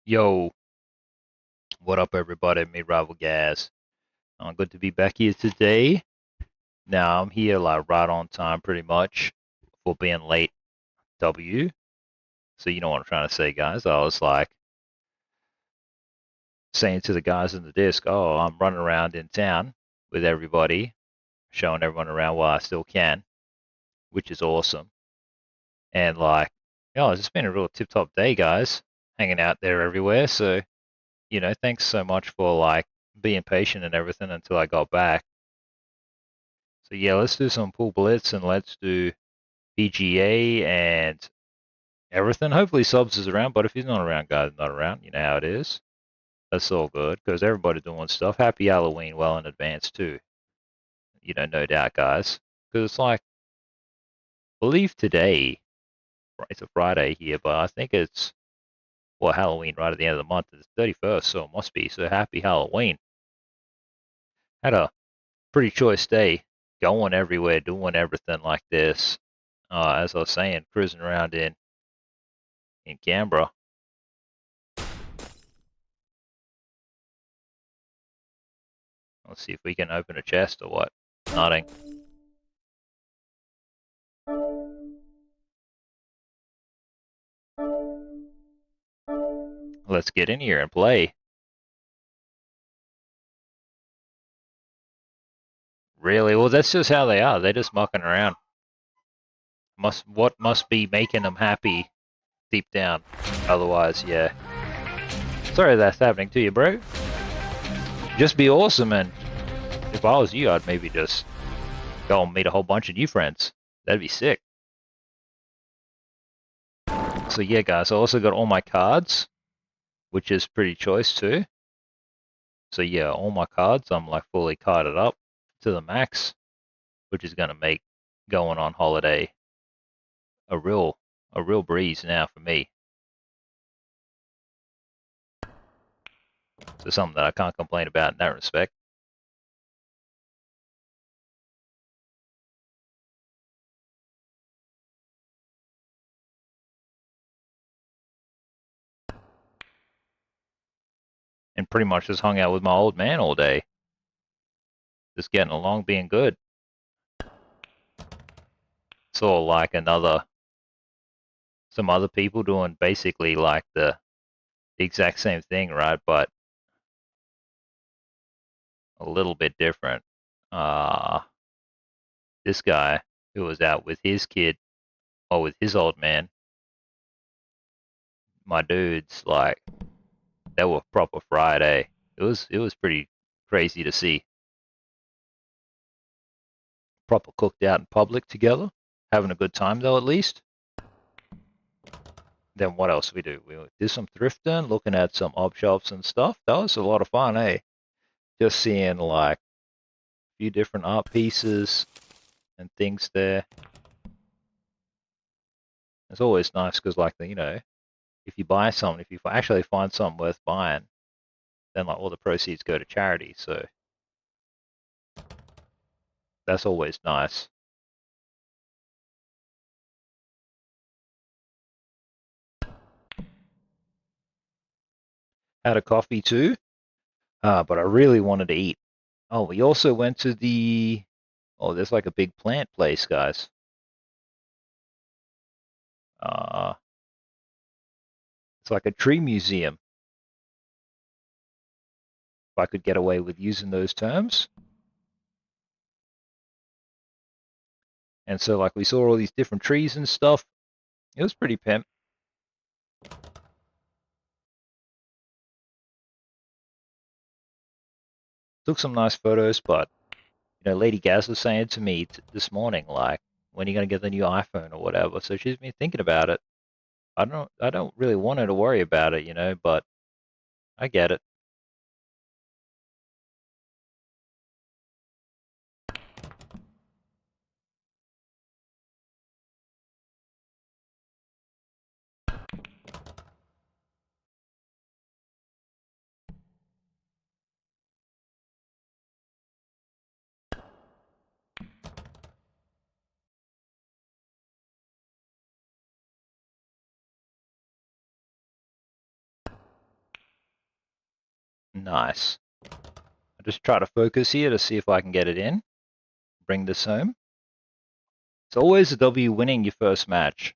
Yo, what up, everybody? Me, Rival Gas. Good to be back here today. Now, I'm here like right on time, pretty much, for being late. W. So, you know what I'm trying to say, guys. I was like saying to the guys in the disc, oh, I'm running around in town with everybody, showing everyone around while I still can, which is awesome. And like, it's just been a real tip top day, guys, hanging out there everywhere. So, thanks so much for like being patient and everything until I got back. So yeah, let's do some Pool Blitz and let's do PGA and everything. Hopefully Subs is around, but if he's not around, guys, not around. You know how it is. That's all good because everybody doing stuff. Happy Halloween well in advance too. No doubt, guys. Because it's like, I believe today, it's a Friday here, but I think it's Halloween right at the end of the month. It's 31st, so it must be. So happy Halloween. Had a pretty choice day, going everywhere, doing everything like this. As I was saying, cruising around in Canberra. Let's see if we can open a chest or what. Nothing. Let's get in here and play. Really? Well, that's just how they are. They're just mucking around. What must be making them happy deep down? Otherwise, yeah. Sorry that's happening to you, bro. Just be awesome, and if I was you, I'd maybe just go and meet a whole bunch of new friends. That'd be sick. So yeah, guys, I also got all my cards, which is pretty choice too. So yeah, all my cards, I'm like fully carded up to the max, which is gonna make going on holiday a real breeze now for me. So something that I can't complain about in that respect. And pretty much just hung out with my old man all day. Just getting along, being good. Saw like some other people doing basically like the exact same thing, right? But a little bit different. This guy who was out with his kid or with his old man, my dudes, like they were proper Friday. It was pretty crazy to see. Proper cooked out in public together, having a good time though at least. Then what else we do? We did some thrifting, looking at some op shops and stuff. That was a lot of fun, eh? Just seeing like a few different art pieces and things there. It's always nice because like if you buy something, if you actually find something worth buying, then like all the proceeds go to charity. So that's always nice. Had a coffee too, but I really wanted to eat. Oh, we also went to there's like a big plant place, guys. Uh, it's like a tree museum, if I could get away with using those terms. And so like we saw all these different trees and stuff. It was pretty pimp. Took some nice photos, but Lady Gaz was saying to me this morning, like, when are you gonna get the new iPhone or whatever? So she's been thinking about it. I don't really want her to worry about it, but I get it. Nice. I just try to focus here to see if I can get it in. Bring this home. It's always a W winning your first match.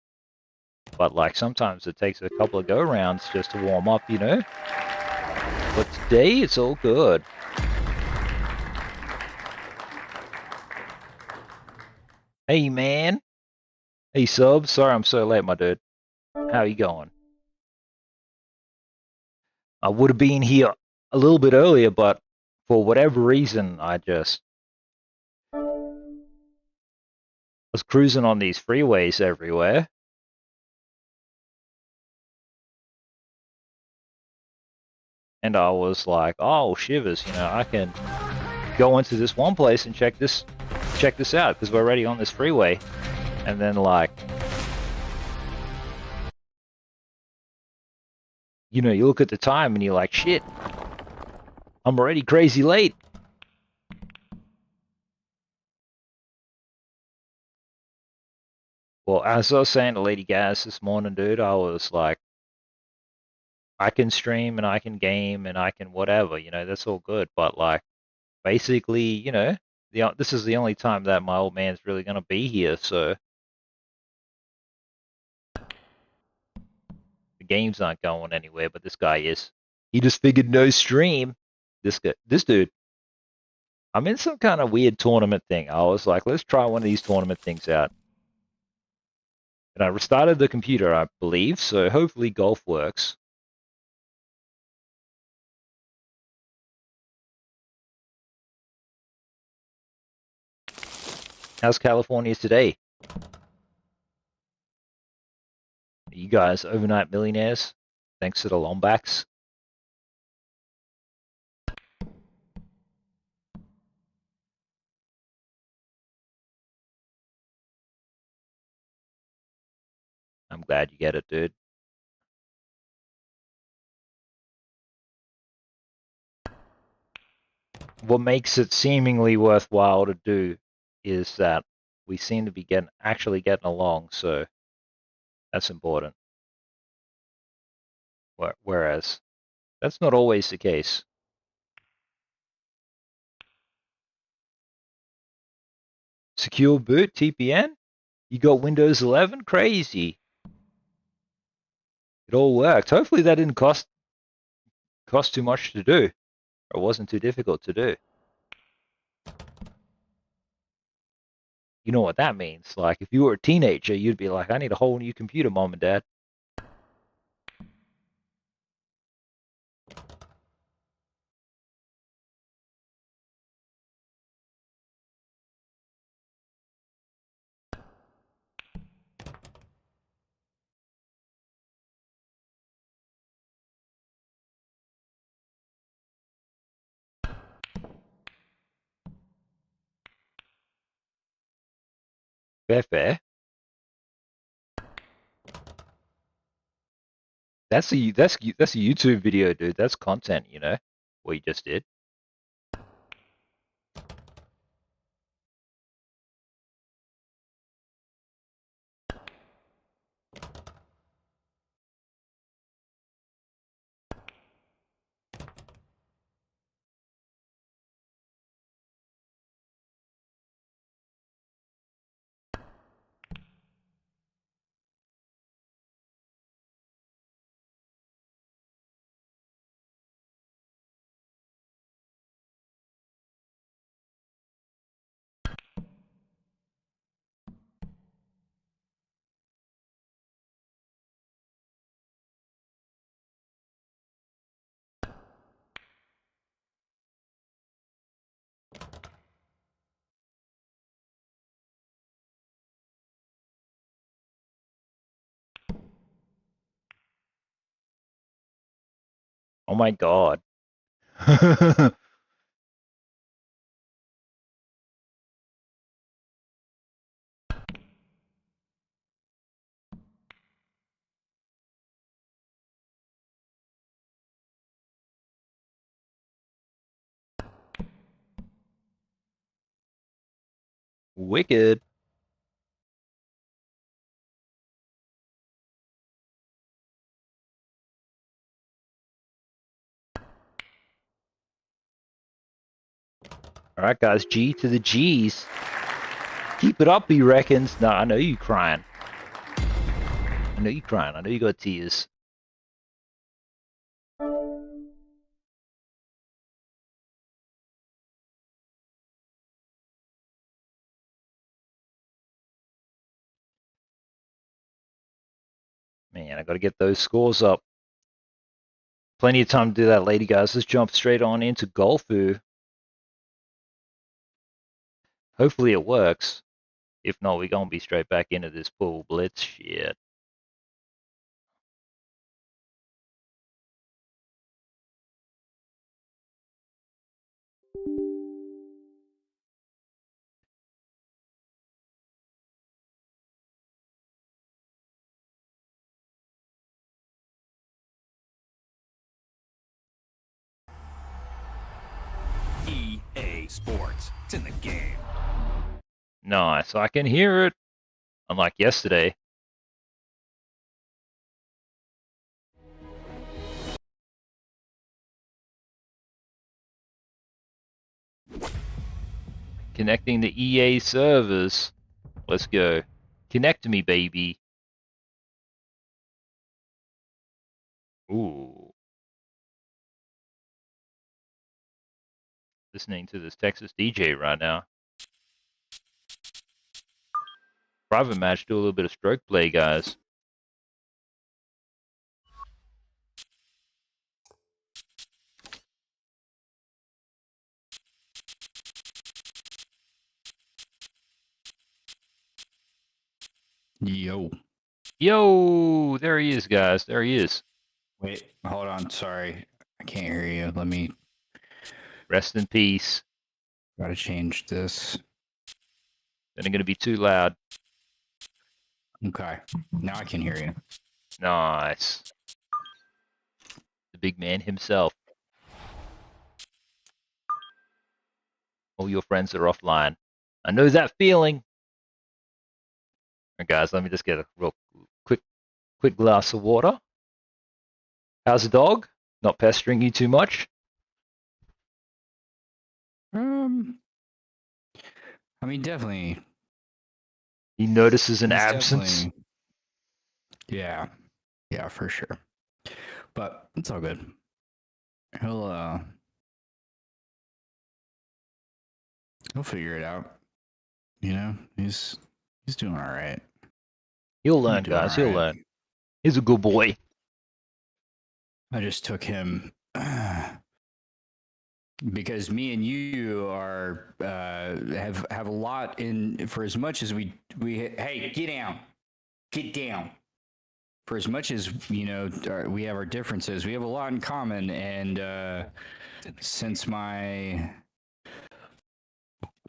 But like sometimes it takes a couple of go-rounds just to warm up, you know? But today it's all good. Hey man. Hey sub, sorry I'm so late, my dude. How you going? I would have been here a little bit earlier, but for whatever reason, I was cruising on these freeways everywhere. And I was like, oh shivers, you know, I can go into this one place and check this out because we're already on this freeway. And then like, you know, you look at the time and you're like, shit, I'm already crazy late. Well, as I was saying to Lady Gaz this morning, dude, I was like, I can stream and I can game and I can whatever, you know, that's all good. But like, basically, you know, this is the only time that my old man's really gonna be here, so the game's not going anywhere. But this guy is. He just figured no stream. This dude. I'm in some kind of weird tournament thing. I was like, let's try one of these tournament things out. And I restarted the computer, I believe, so hopefully golf works. How's California today? Are you guys overnight millionaires? Thanks to the Lombaks. I'm glad you get it, dude. What makes it seemingly worthwhile to do is that we seem to be actually getting along, so that's important. Whereas that's not always the case. Secure boot, TPN? You got Windows 11? Crazy. It all worked. Hopefully that didn't cost too much to do, or it wasn't too difficult to do. You know what that means. Like, if you were a teenager, you'd be like, I need a whole new computer, mom and dad. Fair, fair. That's a YouTube video, dude. That's content, you know, what you just did. Oh my god. Wicked. All right, guys. G to the G's. Keep it up, he reckons. No, I know you crying. I know you crying. I know you got tears. Man, I got to get those scores up. Plenty of time to do that, lady guys. Let's jump straight on into Golfu. Hopefully it works. If not, we're going to be straight back into this Pool Blitz shit. EA Sports. It's in the game. Nice. I can hear it. Unlike yesterday. Connecting the EA servers. Let's go. Connect to me, baby. Ooh. Listening to this Texas DJ right now. Private match, do a little bit of stroke play, guys. Yo. Yo, there he is, guys. There he is. Wait, hold on. Sorry. I can't hear you. Let me... Rest in peace. Gotta change this. Then I'm going to be too loud. Okay. Now I can hear you. Nice. The big man himself. All your friends are offline. I know that feeling. Alright, guys, let me just get a real quick glass of water. How's the dog? Not pestering you too much? I mean, definitely. He notices an He's absence. Yeah. Yeah, for sure. But it's all good. He'll figure it out. You know, he's doing all right. He'll learn, guys. He'll learn. He's a good boy. I just took him because me and you are have a lot in. For as much as we hey, get down. For as much as we have our differences, we have a lot in common. And since my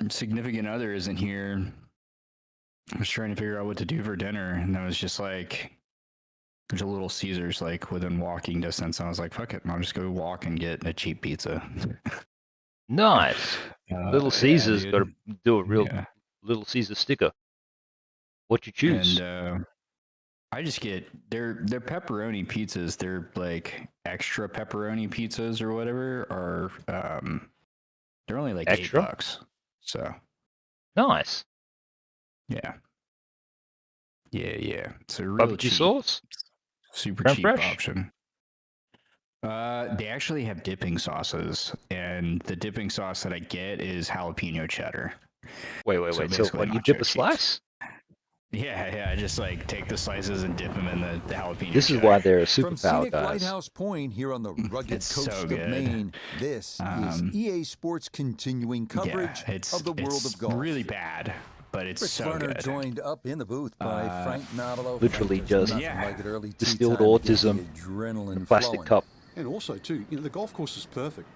significant other isn't here, I was trying to figure out what to do for dinner, and I was just like, there's a Little Caesars like within walking distance. I was like, fuck it, I'll just go walk and get a cheap pizza. Nice. Little Caesars got to do a real Little Caesar sticker. What you choose? And I just get their pepperoni pizzas. They're like extra pepperoni pizzas or whatever. Are they're only like extra? $8. So nice. Yeah. It's a real barbecue cheap, sauce. Super Creme cheap fresh option. They actually have dipping sauces, and the dipping sauce that I get is jalapeno cheddar. Wait. So when you dip a slice? Yeah. I just like take the slices and dip them in the jalapeno. This cheddar. is why they're a From superpower, scenic guys. Lighthouse Point here on the rugged coast so of good. Maine, this is EA Sports continuing coverage of the world of golf. It's really bad, but it's Fritz so Werner good. joined up in the booth by Frank Novello. Literally just distilled autism, autism, adrenaline plastic flowing. cup. And also, too, the golf course is perfect.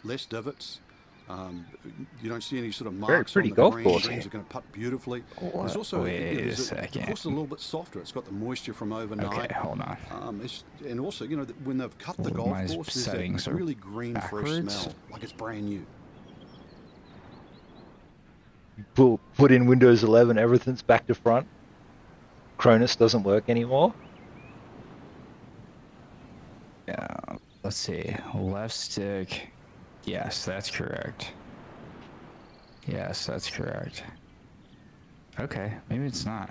Less divots. You don't see any sort of marks. Very pretty on the golf green. course. Greens are going to putt beautifully. There's also Wait a second. The course is a little bit softer. It's got the moisture from overnight. Okay, hold on. And also, when they've cut the golf course, there's that really green, fresh smell, like it's brand new. Put in Windows 11, everything's back to front. Cronus doesn't work anymore. Yeah, let's see. Left stick. Yes, that's correct. Yes, that's correct. Okay, maybe it's not.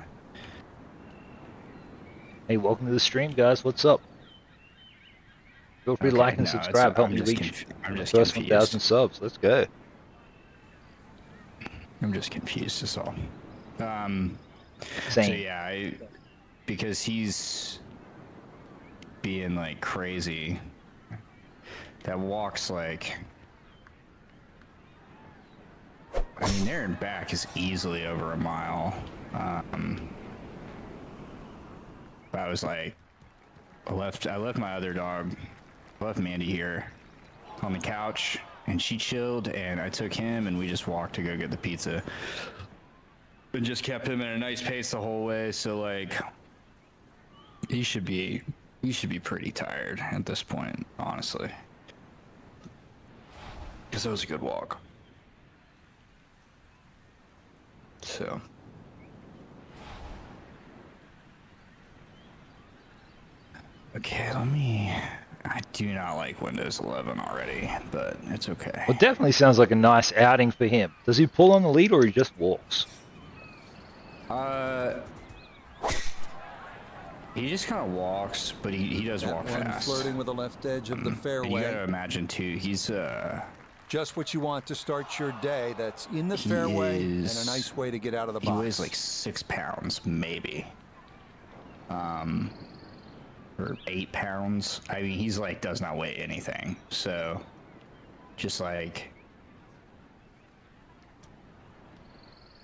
Hey, welcome to the stream, guys. What's up? Feel free to like and subscribe. Help me reach the first 1,000 subs. Let's go. I'm just confused, that's all. Same. So yeah, because he's being like crazy. That walk's like, I mean, there and back is easily over a mile. I was like, I left my other dog, I left Mandy here on the couch, and she chilled, and I took him, and we just walked to go get the pizza, and just kept him in a nice pace the whole way. So like, he should be pretty tired at this point, honestly, because it was a good walk. So. Okay, I do not like Windows 11 already, but it's okay. Well, it definitely sounds like a nice outing for him. Does he pull on the lead or he just walks? He just kind of walks, but he does walk fast. Flirting with the left edge of the fairway. And you gotta imagine too, he's just what you want to start your day. That's in the fairway and a nice way to get out of the box. He weighs like 6 pounds, maybe. Or 8 pounds. I mean, he's like does not weigh anything. So, just like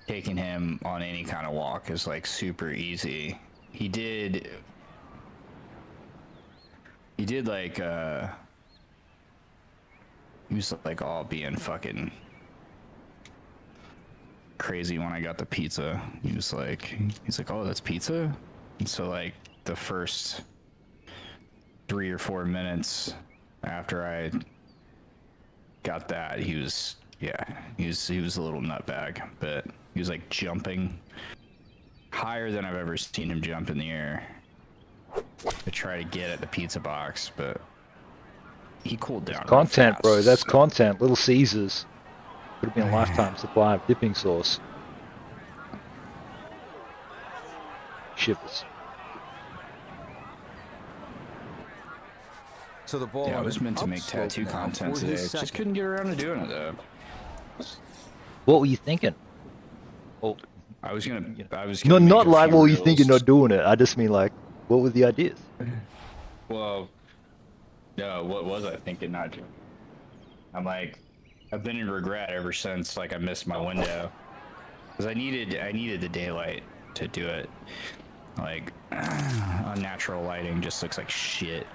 taking him on any kind of walk is like super easy. He did like he was like all being fucking crazy when I got the pizza. He's like, oh, that's pizza? And so like the first 3 or 4 minutes after I got that, he was a little nutbag, but he was like jumping higher than I've ever seen him jump in the air to try to get at the pizza box, but he cooled down. Content, fast, bro. That's content. Little Caesars. Could have been a lifetime supply of dipping sauce. Shivers. So the ball. Yeah, I was meant to make tattoo content today. Just couldn't get around to doing it though. What were you thinking? Oh, I was gonna no, not make a like few what were you reels. thinking, not doing it. I just mean like, what were the ideas? Well, no, what was I thinking not doing? I'm like, I've been in regret ever since like I missed my window, because I needed the daylight to do it. Like, unnatural lighting just looks like shit.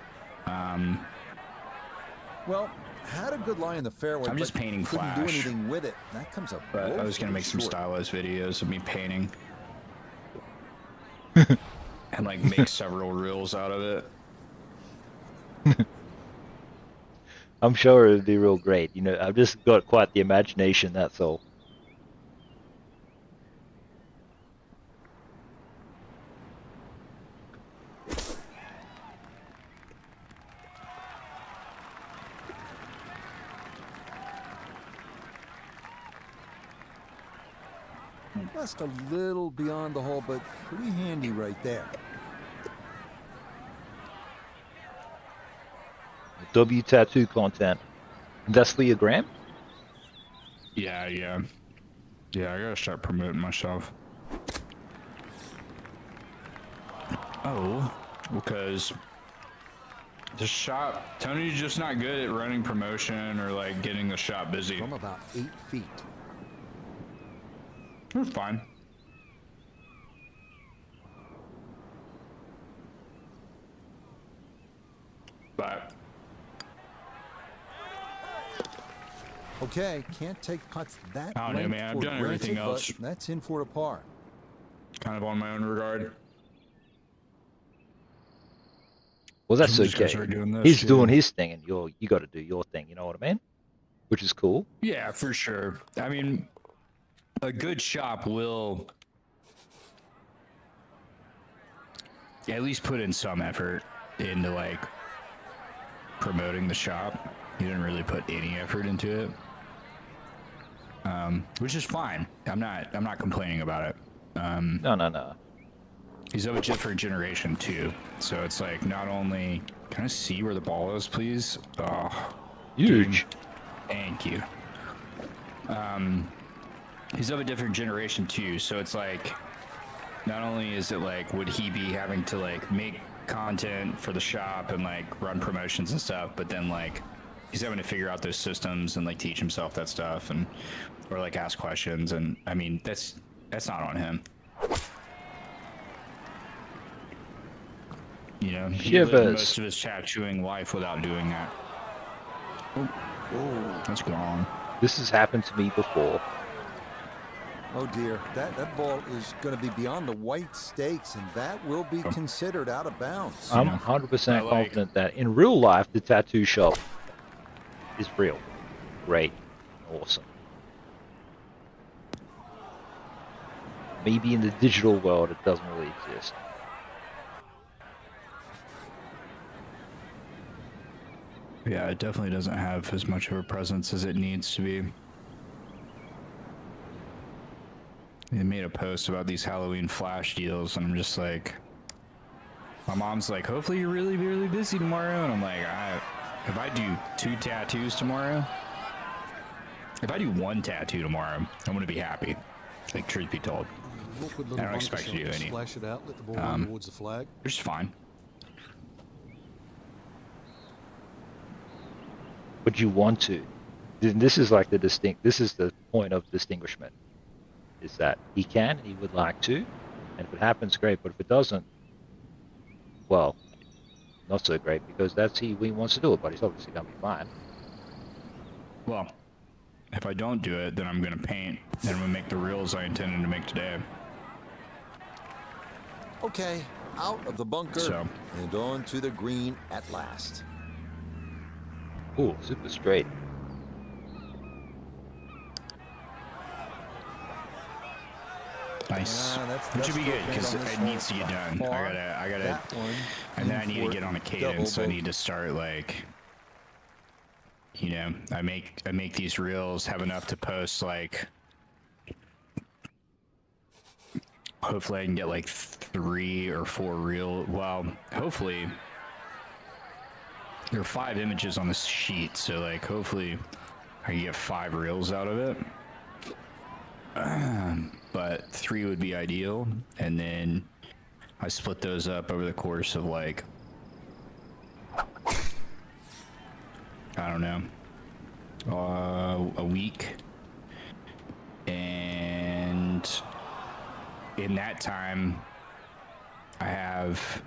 Well, had a good lie in the fairway. I'm just painting couldn't Flash. do anything with it. That comes up. But I was gonna make some stylized videos of me painting, and like make several reels out of it. I'm sure it would be real great. You know, I've just got quite the imagination, that's all. Just a little beyond the hole, but pretty handy right there. W tattoo content. That's Leah Graham? Yeah, I gotta start promoting myself. Oh, because the shop, Tony's just not good at running promotion or like getting the shop busy. From about 8 feet. It's fine. But Okay, can't take putts that I don't know, man. I've done everything else. That's in for a par. Kind of on my own regard. Well, that's These guys okay. are doing this, He's too. doing his thing, and you got to do your thing. You know what I mean? Which is cool. Yeah, for sure. I mean, a good shop will at least put in some effort into like promoting the shop. You didn't really put any effort into it. which is fine. I'm not complaining about it. No. He's of a different generation too, so it's like not only can I see where the ball is, please? Oh, Huge. dude, thank you. He's of a different generation too, so it's like not only is it like would he be having to like make content for the shop and like run promotions and stuff, but then like he's having to figure out those systems and like teach himself that stuff and or like ask questions, and I mean that's not on him. You know, he lived most of his tattooing life without doing that. Oh, that's gone. This has happened to me before. Oh dear, that ball is going to be beyond the white stakes, and that will be considered out of bounds. I'm 100% confident that in real life the tattoo shop is real, great, awesome. Maybe in the digital world it doesn't really exist. Yeah, it definitely doesn't have as much of a presence as it needs to be. They made a post about these Halloween flash deals, and I'm just like, my mom's like, hopefully you're really, really busy tomorrow. And I'm like, if I do 2 tattoos tomorrow, if I do 1 tattoo tomorrow, I'm going to be happy. Like, truth be told. I don't expect you to do any. Splash it out, let the ball run towards the flag. Which is fine. But you want to. This is like this is the point of distinguishment. Is that he can and he would like to, and if it happens, great. But if it doesn't, well, not so great, because that's he wants to do it. But he's obviously gonna be fine. Well, if I don't do it, then I'm gonna paint and I'm gonna make the reels I intended to make today. Okay, out of the bunker and on to the green at last. Ooh, super straight. Nice. Which should be good because it needs to get done. I gotta, and then I need to get on a cadence. So I need to start like, you know, I make these reels, have enough to post like. Hopefully I can get like 3 or 4 reel. Well, hopefully. There are 5 images on this sheet, so like hopefully I can get 5 reels out of it. But 3 would be ideal, and then I split those up over the course of like, I don't know, a week. And in that time, I have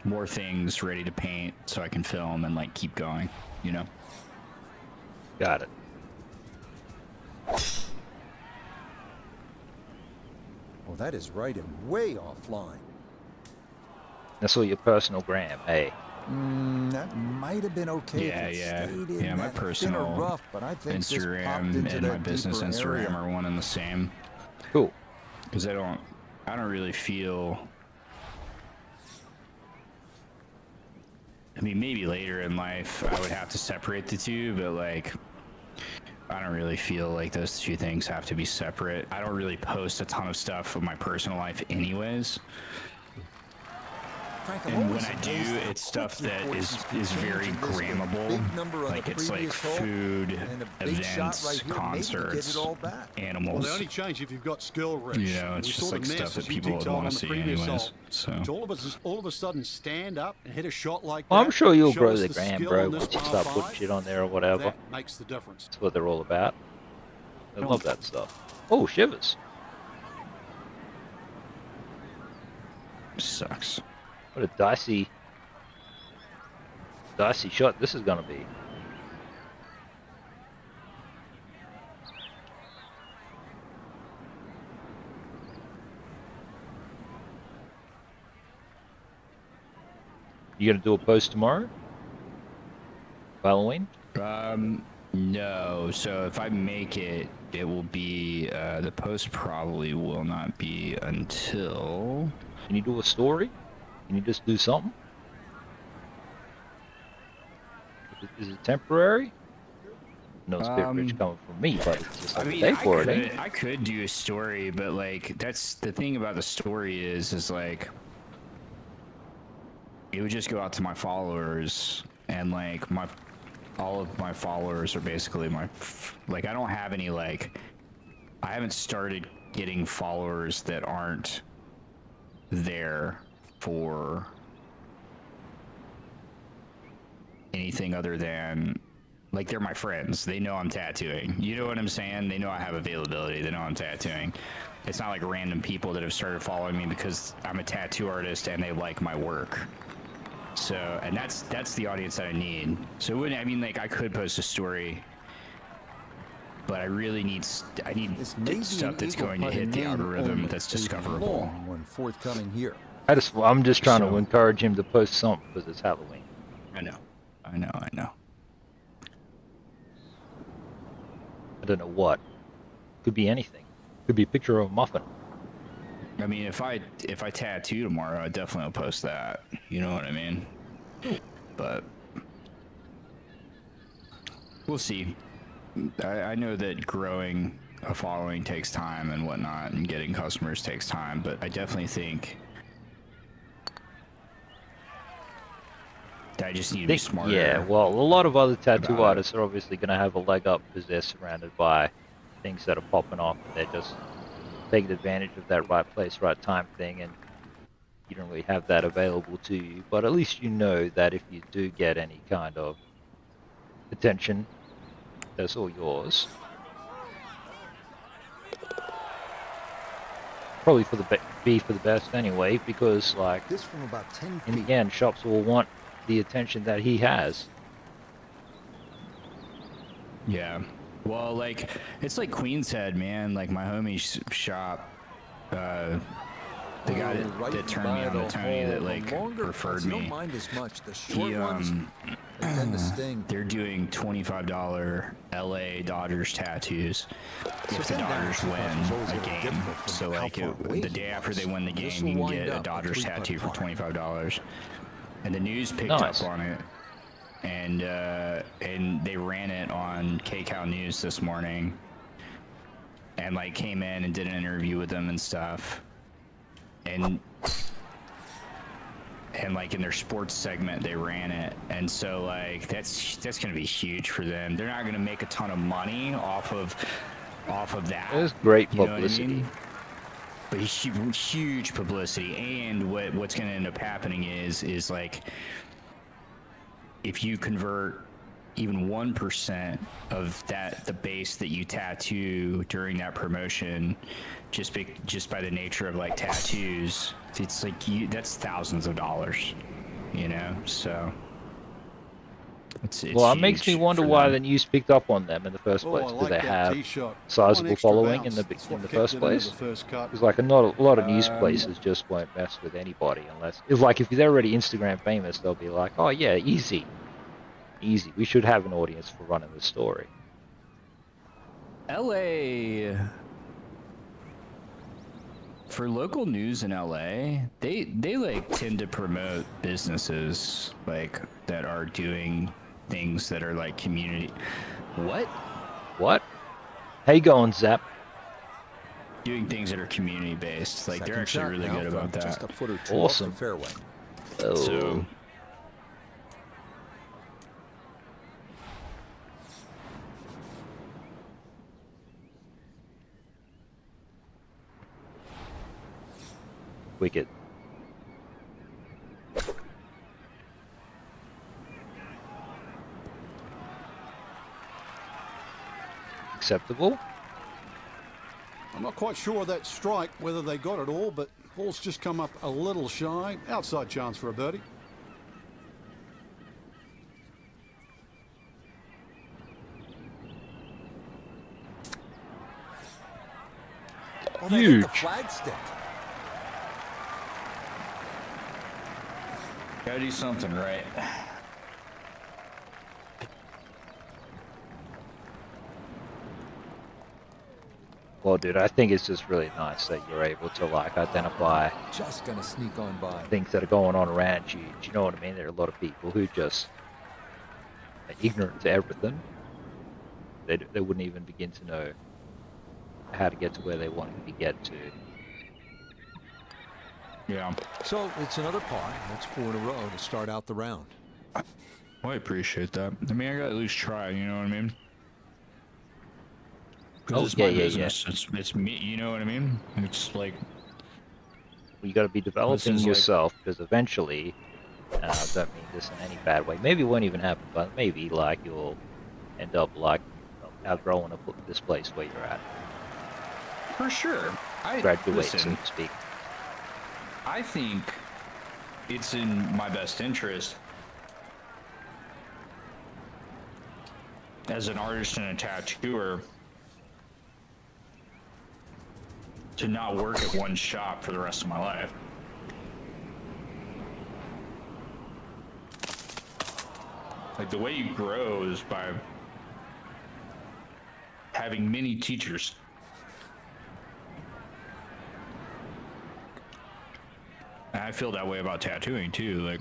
more things ready to paint so I can film and like keep going, you know? Got it. Well, that is right and way offline. That's all your personal gram, hey. That might have been okay. Yeah, my personal rough, but I think Instagram and my business Instagram are one and the same. Cool. Because I don't really feel. I mean, maybe later in life I would have to separate the two, but like, I don't really feel like those 2 things have to be separate. I don't really post a ton of stuff of my personal life anyways. And when I do, it's stuff that is very grammable. Like it's like food, events, concerts, animals. Well, they only change if you've got skill, Rich. You know, it's just like stuff that people would want to see anyways. So all of a sudden stand up and hit a shot like that. Well, I'm sure you'll grow the gram, bro, once you start putting shit on there or whatever. That makes the difference. That's what they're all about. I love that stuff. Oh, shivers. Sucks. What a dicey shot this is gonna be. You gonna do a post tomorrow? Halloween? No. So if I make it, it will be, the post probably will not be until... Can you do a story? Can you just do something? Is it temporary? no spirit rich coming from me, but it's just like I mean, a day for it, eh? I could do a story, but like that's the thing about the story is like it would just go out to my followers, and like all of my followers are basically like I don't have any like I haven't started getting followers that aren't there for anything other than like they're my friends. They know I'm tattooing. You know what I'm saying? They know I have availability. They know I'm tattooing. It's not like random people that have started following me because I'm a tattoo artist and they like my work. So, and that's the audience that I need. So, I mean, like I could post a story, but I really need stuff that's going to hit the algorithm that's discoverable. One forthcoming here. I'm just trying to encourage him to post something because it's Halloween. I know. I don't know what. Could be anything. Could be a picture of a muffin. I mean, if I tattoo tomorrow, I definitely will post that. You know what I mean? But we'll see. I know that growing a following takes time and whatnot, and getting customers takes time. But I definitely think that I just need to be smarter. Yeah, well, a lot of other tattoo artists are obviously going to have a leg up because they're surrounded by things that are popping off, and they're just taking advantage of that right place, right time thing, and you don't really have that available to you. But at least you know that if you do get any kind of attention, that's all yours. Probably for the best anyway, because like This from about 10 in feet. the end, shops will want the attention that he has. Yeah. Well, like it's like Queen's Head, man. Like my homie's shop, the guy that turned me on to Tony that like referred me. Don't mind as much. The He short ones they tend to sting. they're doing $25 LA Dodgers tattoos if the Dodgers win a game. So like the day after they win the game, you can get a Dodgers tattoo for $25. And the news picked up on it, and they ran it on KCAL News this morning, and like came in and did an interview with them and stuff, and like in their sports segment they ran it, and so like that's gonna be huge for them. They're not gonna make a ton of money off of that. It's great You know what I publicity. mean? But huge publicity, and what's going to end up happening is like if you convert even 1% of the base that you tattoo during that promotion, just by the nature of like tattoos, it's like that's thousands of dollars, you know. So it's Well, it makes me wonder why the news picked up on them in the first place. Do they have sizable following in the first place? Because like a lot of news places just won't mess with anybody unless it's like if they're already Instagram famous, they'll be like, oh yeah, easy. We should have an audience for running the story. LA, for local news in LA, they like tend to promote businesses like that are doing things that are like community. What? How you going, Zap? Doing things that are community based. Like they're Second actually really shot now good about from just that. a foot or two Awesome. off the fairway. Oh. So Wicked. Acceptable. I'm not quite sure of that strike, whether they got it all, but ball's just come up a little shy. Outside chance for a birdie. Oh, they hit the Huge. flagstick. gotta do something right. Well, dude, I think it's just really nice that you're able to like identify Just gonna sneak on by. things that are going on around you. Do you know what I mean? There are a lot of people who just are ignorant to everything. they wouldn't even begin to know how to get to where they wanted to get to. Yeah. So it's another par. That's 4 in a row to start out the round. Well, I appreciate that. I mean, I gotta at least try, you know what I mean? 'Cause it's my business. It's me, you know what I mean? It's like... You got to be developing yourself, because eventually, don't mean this in any bad way, maybe it won't even happen, but maybe, like, you'll end up, like, outgrowing this place where you're at. For sure. Graduate, so to speak. I think it's in my best interest as an artist and a tattooer to not work at one shop for the rest of my life. Like, the way you grow is by having many teachers. And I feel that way about tattooing too. Like,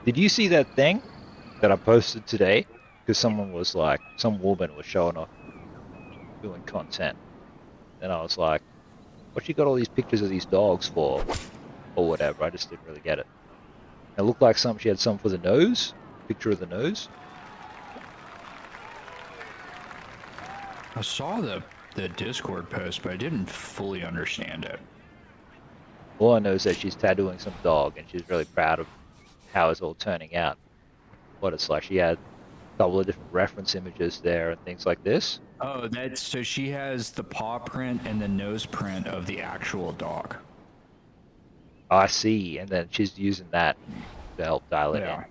did you see that thing that I posted today? Because someone was like, some woman was showing off doing content, and I was like, what you got all these pictures of these dogs for, or whatever? I just didn't really get it. It looked like she had some for the nose, picture of the nose. I saw the Discord post, but I didn't fully understand it. All I know is that she's tattooing some dog, and she's really proud of how it's all turning out. What it's like. She had a couple of different reference images there and things like this. Oh, so she has the paw print and the nose print of the actual dog. I see, and then she's using that to help dial it in.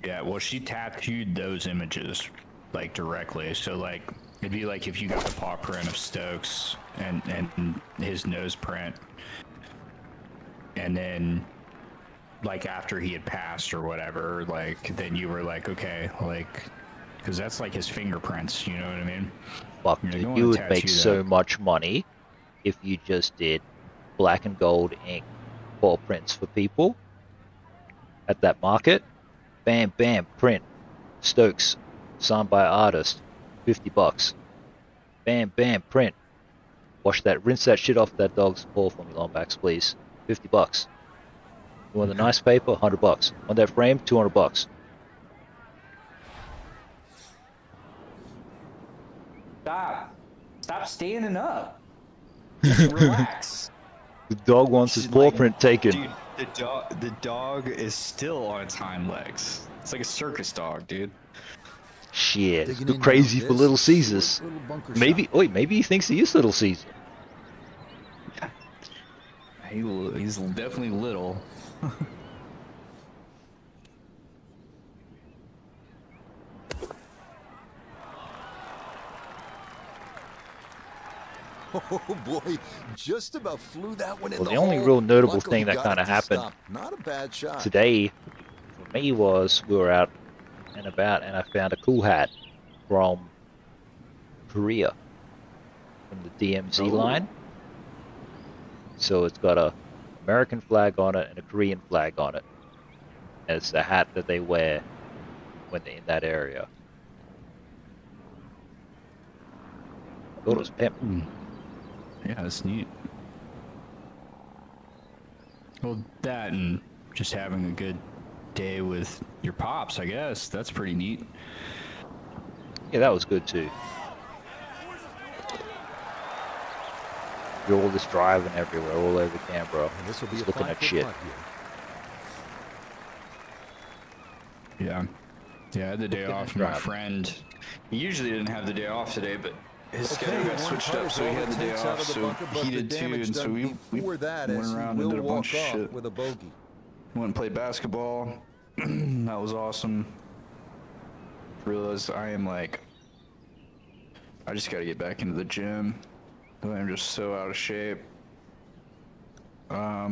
Yeah, well, she tattooed those images, like, directly. So, like, it'd be like if you got the paw print of Stokes and his nose print, and then, like, after he had passed or whatever, like, then you were like, okay, like, because that's like his fingerprints, you know what I mean? Fuck, dude, you would make so much money if you just did black and gold ink paw prints for people at that market. Bam, bam, print. Stokes, signed by artist, $50. Bam, bam, print. Wash that, rinse that shit off that dog's paw for me, Lombax, please. $50. You want the nice paper? $100. Want that frame? $200. Stop standing up. Just relax. The dog wants his paw print taken. Dude, the dog is still on its hind legs. It's like a circus dog, dude. Shit, it's too crazy for Little Caesars. Maybe he thinks he is Little Caesar. He's definitely little. Oh boy, just about flew that one in Well, the only real notable thing that kind of happened Not a bad shot. today for me was we were out and about, and I found a cool hat from Korea, from the DMZ line. So it's got a American flag on it and a Korean flag on it. And it's the hat that they wear when they're in that area. I thought it was pimp. Yeah, that's neat. Well, that and just having a good day with your pops, I guess. That's pretty neat. Yeah, that was good too. You're all just driving everywhere, all over Canberra. And this will be just a looking at shit. Yeah. Yeah, I had the day Looking off. at My driving. friend, he usually didn't have the day off today, but his schedule got switched up, so he had the day off, so he did too, and so we went around and did a bunch of shit. With a bogey. Went and played basketball. That was awesome. Realized I am like, I just gotta get back into the gym. I'm just so out of shape. We I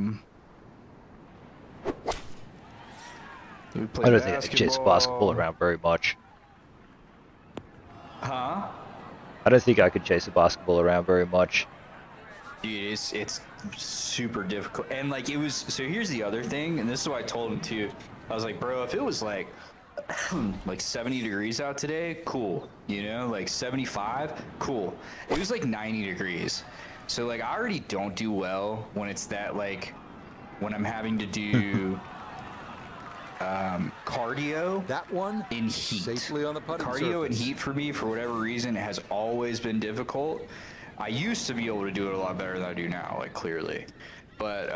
don't think I could chase basketball around very much. Huh? I don't think I could chase a basketball around very much. Dude, it's super difficult. And like it was, so here's the other thing, and this is what I told him too. I was like, bro, if it was like like 70 degrees out today, cool. You know, like 75, cool. It was like 90 degrees. So like I already don't do well when it's that, like when I'm having to do cardio That one in heat. safely on the putting Cardio and surface. heat for me, for whatever reason, has always been difficult. I used to be able to do it a lot better than I do now, like clearly. But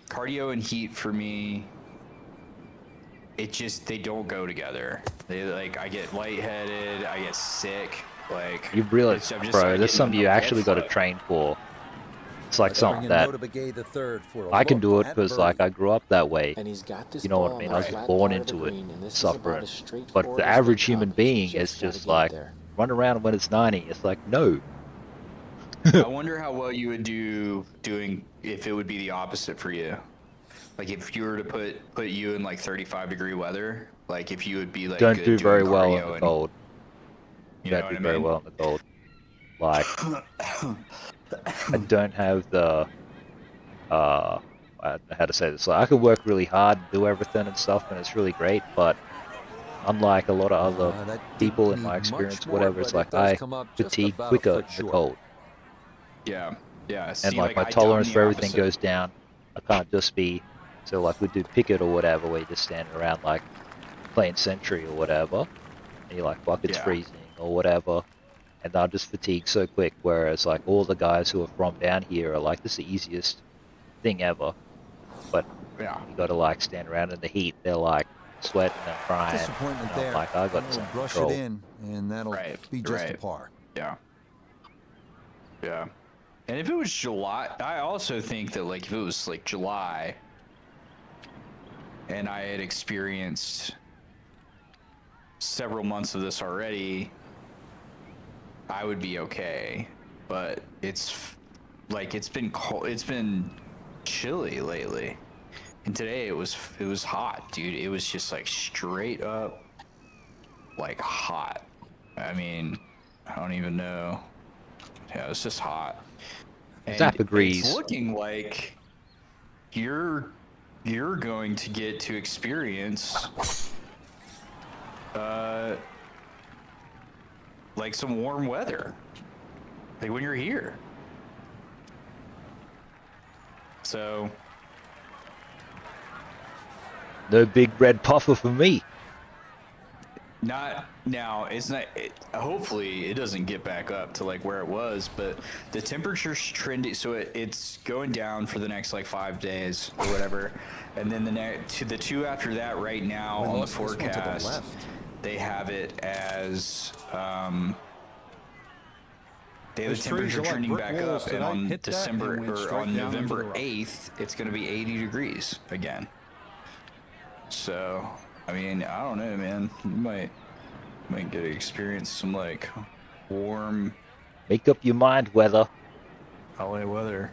cardio and heat for me, it just, they don't go together. They like, I get lightheaded, I get sick. Like You really, I'm just bro, like there's getting something in you the actually got to flow. train for. It's like Let's something bring in that Nota Begay the third for a I can look do it at because like I birdie. grew up that way. And he's got this You know what I ball mean? on I the was flat born part of the into it, green, and this is suffering. about as straightforward But the as they average come. human You being just is gotta just get like there. run around when it's 90. It's like no. I wonder how well you would do doing if it would be the opposite for you. Like if you were to put you in like 35-degree weather, like if you would be like Don't good do doing very well in cardio the and- cold. You know Don't what do I very mean? well in the cold. Like I don't have the I don't know how to say this. Like I can work really hard and do everything and stuff, and it's really great. But unlike a lot of other That people didn't in my need much experience, more, whatever, it's but like it does I come up just fatigue about a quicker foot in the short. cold, Yeah, yeah. and See, like my I'm tolerance the for everything opposite. goes down. I can't just be so like we do picket or whatever, where you're just standing around like playing Sentry or whatever, and you're like fuck, it's Yeah. freezing or whatever. And I'll just fatigue so quick, whereas like all the guys who are from down here are like, this is the easiest thing ever. But Yeah. you gotta like stand around in the heat, they're like sweating and crying. Disappointment And I'm there. like, I got We'll some brush control. it in, and that'll Right, be just a right. par. Yeah. Yeah. And if it was July, I also think that like if it was like July and I had experienced several months of this already, I would be okay. But it's like it's been cold, it's been chilly lately. And today it was hot, dude. It was just like straight up like hot. I mean, I don't even know. Yeah, it was just hot. Zap agrees. It's looking like you're going to get to experience like some warm weather, like when you're here. So No big red puffer for me. not now. It's not. Hopefully, it doesn't get back up to like where it was. But the temperature's trending, so it's going down for the next like 5 days or whatever. And then the two after that, right now on the This one to the forecast, left. they have it as they have Those the trees temperature are like trending brick back walls up, and today. on Hit that December and went or straight on down into November the rough. 8th, it's going to be 80 degrees again. So, I mean, I don't know, man. You might get to experience some like warm Make up your mind, weather. LA weather.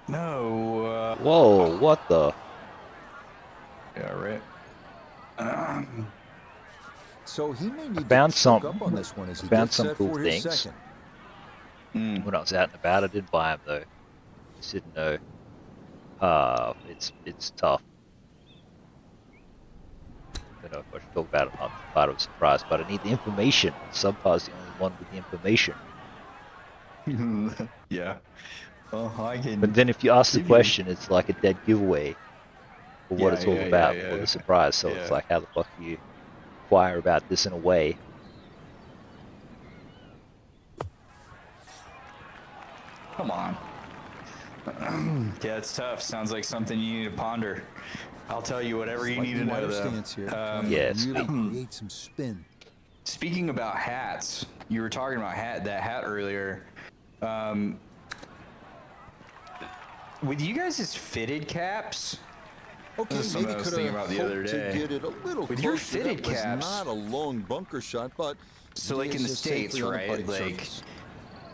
No. Whoa, what the? Yeah, right. So he may need found to choke some- up on this one as he found gets some set cool for his things. second. When I was out and about, I didn't buy them though. Just didn't know. It's tough. I don't know if I should talk about it. I'm part of a surprise, but I need the information. Subpar's the only one with the information. Yeah. Well, I can. But then if you ask the Give you- question, it's like a dead giveaway for what Yeah, it's all yeah, about, yeah, for yeah. the surprise. So it's Yeah. like, how the fuck do you inquire about this in a way? Come on. Yeah, it's tough. Sounds like something you need to ponder. I'll tell you whatever you need to Slightly know, wider though. stance here. Yes. Really create some spin. Speaking about hats, you were talking about that hat earlier. With you guys' fitted caps, Okay, That's maybe something I was could thinking have about the other hoped day. to get it a little With your closer. fitted That was caps- not a long bunker shot, but so it like in is the just States, safely on the right? putting Like surface.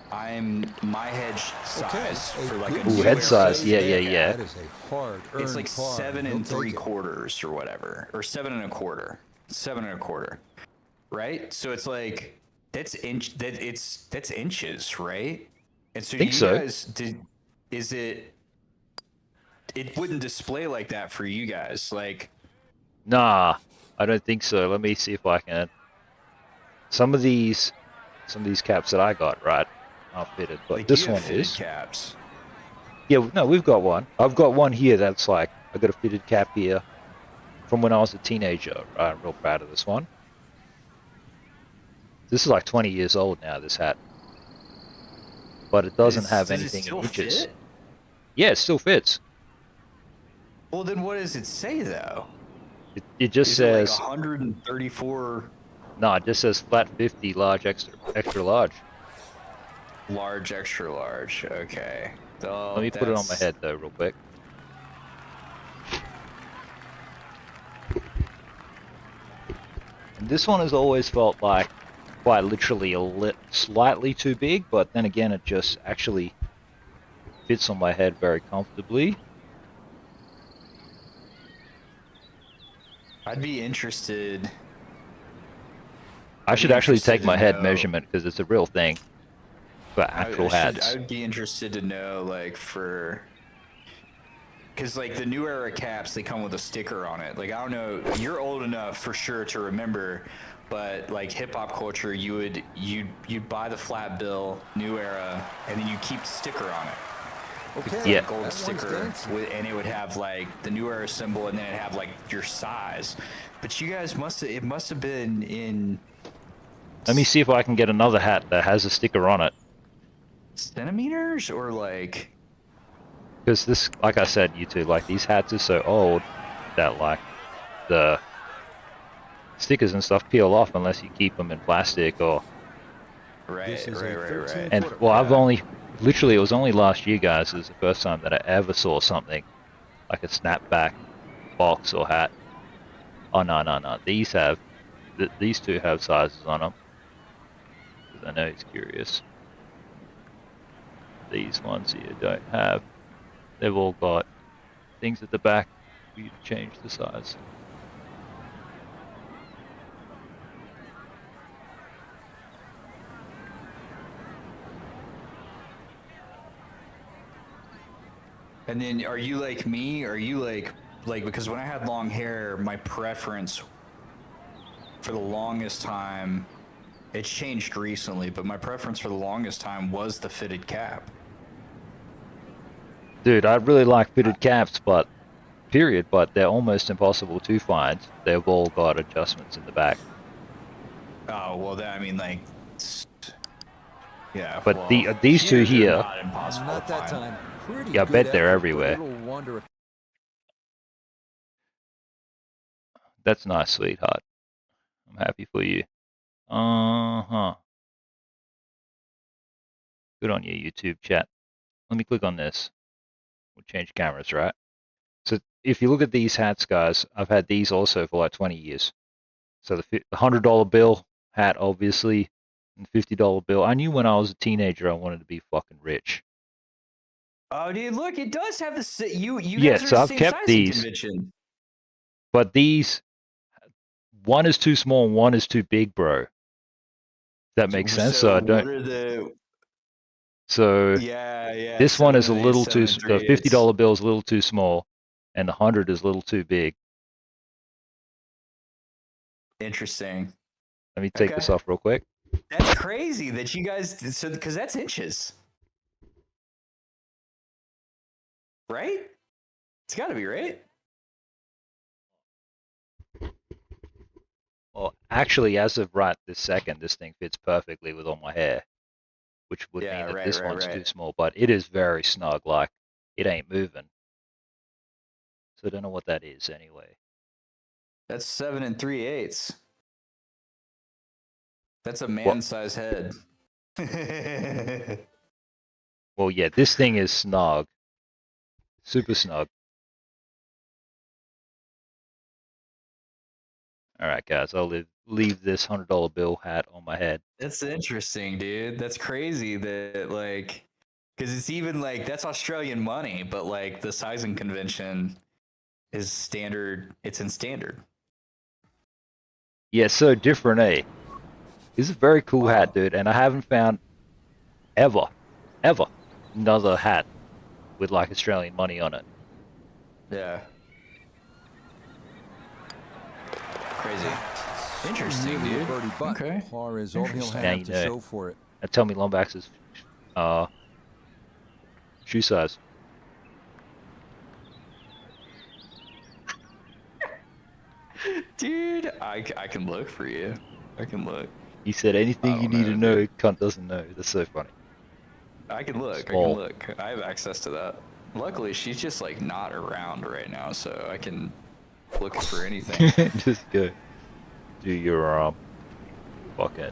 I'm my head size Okay, for a like good a Ooh, new head era size, is- yeah, yeah, yeah. That is a hard It's like earned par. 7 He'll and take 3/4 or whatever, or 7 1/4, 7 1/4, right? So it's like that's inches, right? And so Think you so. guys is it wouldn't display like that for you guys, like Nah, I don't think so. Let me see if I can. Some of these caps that I got, right, are fitted, but like this you have one fitted is. caps. Yeah, no, we've got one. I've got one here that's like, I got a fitted cap here from when I was a teenager. I'm real proud of this one. This is like 20 years old now, this hat. But it doesn't have Does it anything still in inches. fit? Yeah, it still fits. Well, then what does it say though? It just Is says, it like 134 no, it just says flat 50, large, extra large. large, extra large? Okay. Let me put it on my head though, real quick. And this one has always felt like quite literally slightly too big, but then again, it just actually fits on my head very comfortably. I'd be interested. I should actually take my head measurement because it's a real thing for actual hats. I would be interested to know, like, because like the new era caps, they come with a sticker on it. Like, I don't know, you're old enough for sure to remember, but like hip hop culture, you'd buy the flat bill, new era, and then you keep the sticker on it. Okay, Yeah. Gold that one's sticker, dancing. and it would have like the new era symbol, and then it'd have like your size. But you guys it must have been in Let me see if I can get another hat that has a sticker on it. centimeters or like. Because this, like I said, you two, like these hats are so old that like the stickers and stuff peel off unless you keep them in plastic or. This is a Right. 13 And footer. well, I've only, literally, it was only last year, guys. It was the first time that I ever saw something like a snapback box or hat. Oh no! These two have sizes on them. Because I know he's curious. These ones here don't have. They've all got things at the back for you to change the size. And then, are you like me? Are you like because when I had long hair, my preference for the longest time, it's changed recently, but my preference for the longest time was the fitted cap. Dude, I really like fitted caps, but they're almost impossible to find. They've all got adjustments in the back. Oh well, I mean, like, yeah. But well, these two they're here, not impossible Not to that find. time. Pretty Yeah, I good bet they're effort, but everywhere. little wonder if that's nice, sweetheart. I'm happy for you. Uh-huh. Good on you, YouTube chat. Let me click on this. We'll change cameras, right? So if you look at these hats, guys, I've had these also for like 20 years. So the $100 bill hat, obviously, and $50 bill. I knew when I was a teenager I wanted to be fucking rich. Oh, dude, look, it does have the you Yeah, guys are so the I've same kept sizing these. convention. But these, one is too small and one is too big, bro. That makes sense. So I what don't. are the? So Yeah. this one is a 7 and little 8, too. 7 and The 3/8. $50 bill is a little too small, and the 100 is a little too big. Interesting. Let me take this off real quick. That's crazy that you guys, so because that's inches, right? It's got to be, right? Well, actually, as of right this second, this thing fits perfectly with all my hair, which would Yeah, mean that right, this right, one's right. too small. But it is very snug. Like it ain't moving. So I don't know what that is anyway. That's 7 and 3/8. That's a What? man-sized head. Well, yeah, this thing is snug, super snug. All right, guys, I'll leave this $100 bill hat on my head. That's interesting, dude. That's crazy that, like, because it's even like that's Australian money, but like the sizing convention is standard. It's in standard. Yeah, so different, eh? This is a very cool hat, dude, and I haven't found ever ever. Another hat with like Australian money on it. Yeah. Crazy. Interesting, Nearly a dude. birdie, but Okay. par is all he'll Interesting. Now have you to know. show for it. And tell me Lombax's shoe size. Dude, I can look for you. I can look. He said anything you don't need to know, know, cunt doesn't know. That's so funny. I can look. Small. I can look. I have access to that. Luckily, she's just like not around right now, so I can look for anything. Just go do your fucking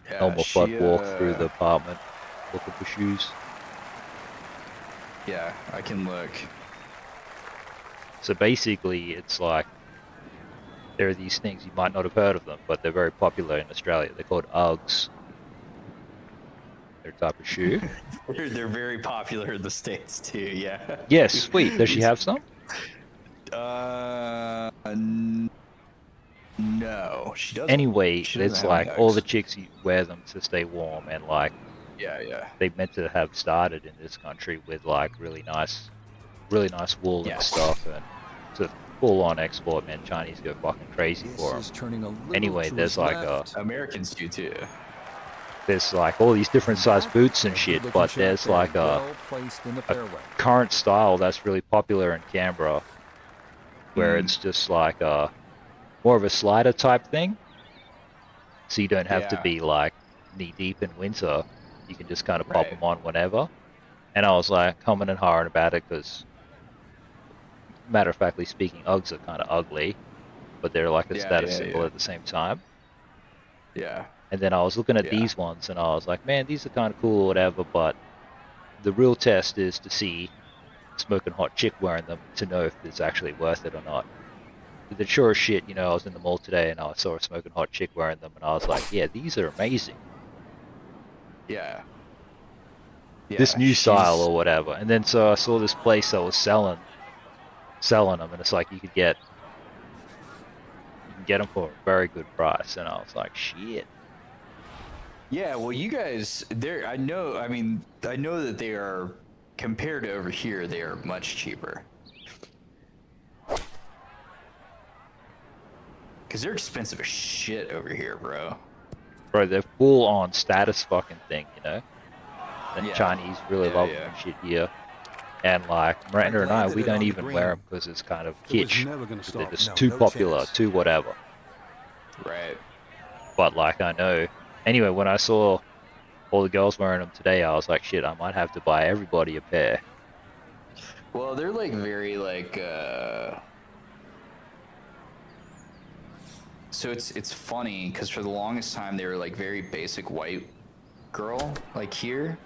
Yeah, normal fuck she, walk through the apartment, looking for shoes. Yeah, I can look. So basically, it's like there are these things you might not have heard of them, but they're very popular in Australia. They're called Uggs. They're a type of shoe. They're very popular in the States too, yeah. Yes, sweet. Does she have some? No, she doesn't. Anyway, She doesn't it's have like any all Uggs. the chicks wear them to stay warm, and like Yeah. they meant to have started in this country with like really nice wool and Yes. stuff, and it's a full-on export. Man, Chinese go fucking crazy This for them. is turning a little Anyway, to there's his like left. Americans do too. there's like all these different size boots and A shit, good-looking but shot there's there, like well placed in the a fairway. current style that's really popular in Canberra, where it's just like more of a slider type thing. So you don't have to Yeah. be like knee deep in winter. You can just kind of pop Right. them on whenever. And I was like humming and hawing about it because, matter of factly speaking, Uggs are kind of ugly, but they're like a Yeah, status yeah, symbol yeah. at the same time. Yeah. And then I was looking at Yeah. these ones and I was like, man, these are kind of cool or whatever, but the real test is to see a smoking hot chick wearing them to know if it's actually worth it or not. But the sure as shit, I was in the mall today and I saw a smoking hot chick wearing them and I was like, yeah, these are amazing. Yeah. This new style or whatever. And then so I saw this place that was selling them, and it's like you can get them for a very good price, and I was like, shit. Yeah, well, you guys, I know that they are, compared to over here, they are much cheaper. Because they're expensive as shit over here, bro. Bro, they're full on status fucking thing, And Yeah. Chinese really Yeah, love yeah. them and shit here. And like Miranda and I, landed we it don't on the even green. wear them because it's kind of It was kitsch. never going to They're stop. just No, too no popular, chance. too whatever. Right. But like I know. Anyway, when I saw all the girls wearing them today, I was like, shit, I might have to buy everybody a pair. Well, they're like very like so it's funny because for the longest time they were like very basic white girl like here.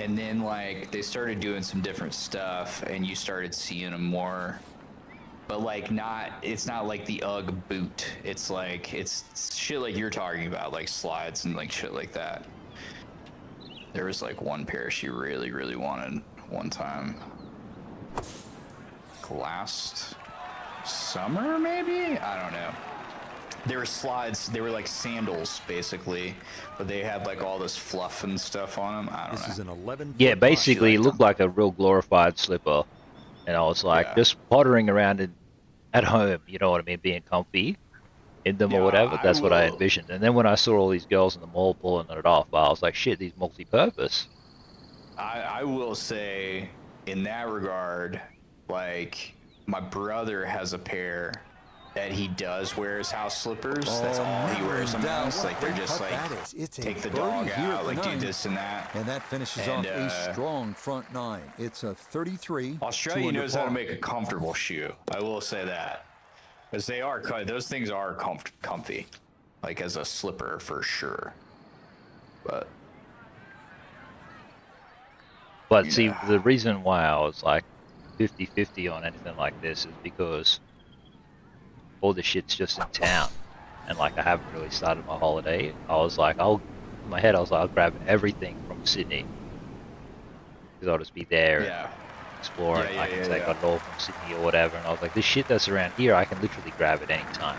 And then like they started doing some different stuff and you started seeing them more. But like it's not like the UGG boot. It's like it's shit like you're talking about, like slides and like shit like that. There was like one pair she really, really wanted one time. Last summer, maybe? I don't know. They were slides. They were like sandals, basically, but they had like all this fluff and stuff on them. I don't This is know. an 11. Yeah, basically, it like looked like a real glorified slipper. And I was like, Yeah. just pottering around at home, you know what I mean, being comfy in them Yeah, or whatever. That's what I will- envisioned. And then when I saw all these girls in the mall pulling it off, I was like, shit, these multi-purpose. I will say, in that regard, like my brother has a pair that he does wear as house slippers. That's all he wears them as. Like they're just like take the dog out, like do this and that. And that finishes And, off a strong front nine. It's a 33. Australia 2 under knows how to par. make a comfortable shoe. I will say that, because those things are comfy, like as a slipper for sure. But See, Yeah. the reason why I was like 50-50 on anything like this is because all the shit's just in town. And like I haven't really started my holiday. I was like, in my head I was like, I'll grab everything from Sydney. Because I'll just be there and yeah, exploring. Yeah, I can yeah, take yeah. a north from Sydney or whatever. And I was like, this shit that's around here, I can literally grab it anytime.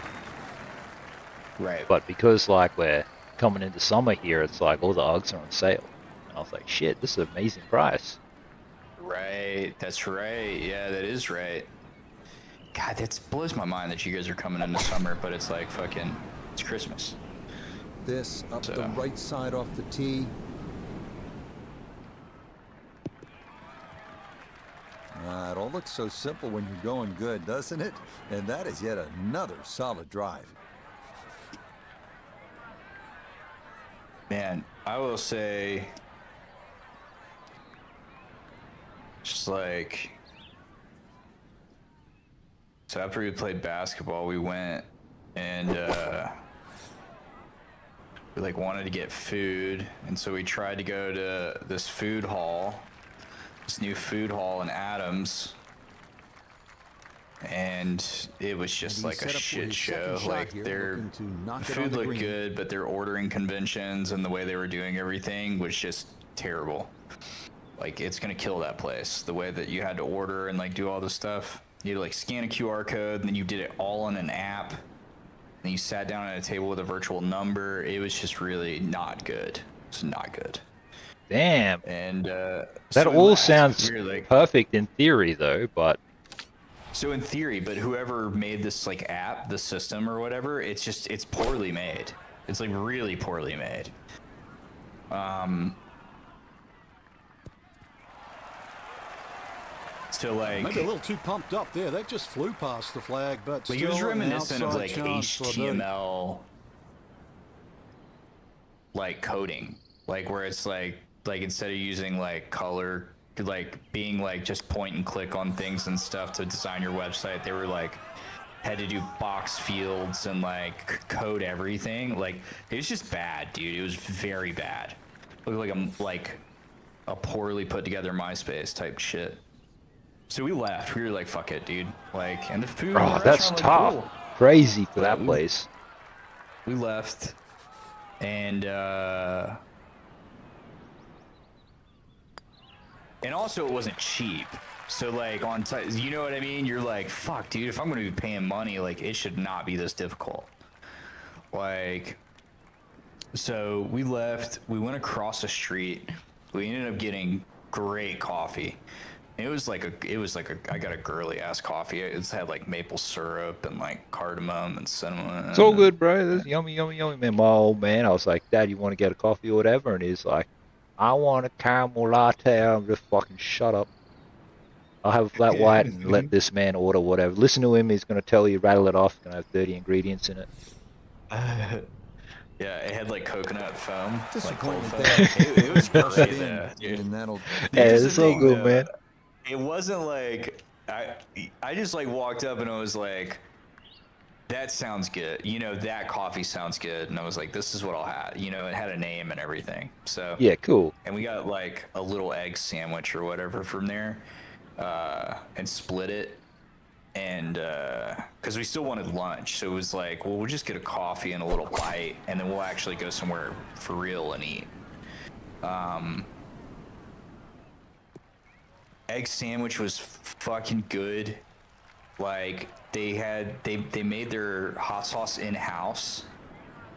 Right. But because like we're coming into summer here, it's like all the Uggs are on sale. And I was like, shit, this is an amazing price. Right. That's right. Yeah, that is right. God, that blows my mind that you guys are coming into summer, but it's like fucking, it's Christmas. This up So- the right side off the tee. It all looks so simple when you're going good, doesn't it? And that is yet another solid drive. Man, I will say, just like, so after we played basketball, we went and we like wanted to get food, and so we tried to go to this food hall, this new food hall in Adams, and it was just like a shit show. Like their food looked good, but their ordering conventions and the way they were doing everything was just terrible. Like it's gonna kill that place. The way that you had to order and like do all this stuff. You had to like scan a QR code, and then you did it all on an app. And you sat down at a table with a virtual number. It was just really not good. It's not good. Damn. And That all sounds like, perfect in theory, though, but so in theory, but whoever made this like app, the system or whatever, it's poorly made. It's like really poorly made. So like Maybe a little too pumped up there. They just flew past the flag, but like still it was an reminiscent of outside like chance for a birdie. HTML like coding, like where it's like instead of using like color, like being like just point and click on things and stuff to design your website, they were like had to do box fields and like code everything. Like it was just bad, dude. It was very bad. It looked like a poorly put together MySpace type shit. So we left. We were like, "Fuck it, dude!" Like, and the food. in the oh, that's restaurant looked tough. cool. Crazy for Yeah, that place. We left, and also it wasn't cheap. So like on site, you know what I mean? You're like, "Fuck, dude! If I'm gonna be paying money, like it should not be this difficult." Like, so we left. We went across the street. We ended up getting great coffee. It was like I got a girly ass coffee. It's had like maple syrup and like cardamom and cinnamon. It's all good, bro. That's yummy, yummy, yummy, man. My old man, I was like, Dad, you want to get a coffee or whatever? And he's like, I want a caramel latte. I'm just fucking shut up. I'll have a flat white and let this man order whatever. Listen to him. He's going to tell you, rattle it off. It's going to have 30 ingredients in it. Yeah, it had like coconut foam. Disappointed like there. it was Push great it in, there, dude. and that'll Yeah, Here's it's the so thing, good, though. man. It wasn't like I just like walked up and I was like, that sounds good. You know, that coffee sounds good. And I was like, this is what I'll have. You know, it had a name and everything. So Yeah, cool. and we got like a little egg sandwich or whatever from there, and split it. And because we still wanted lunch, so it was like, well, we'll just get a coffee and a little bite, and then we'll actually go somewhere for real and eat. Egg sandwich was fucking good. Like they made their hot sauce in house,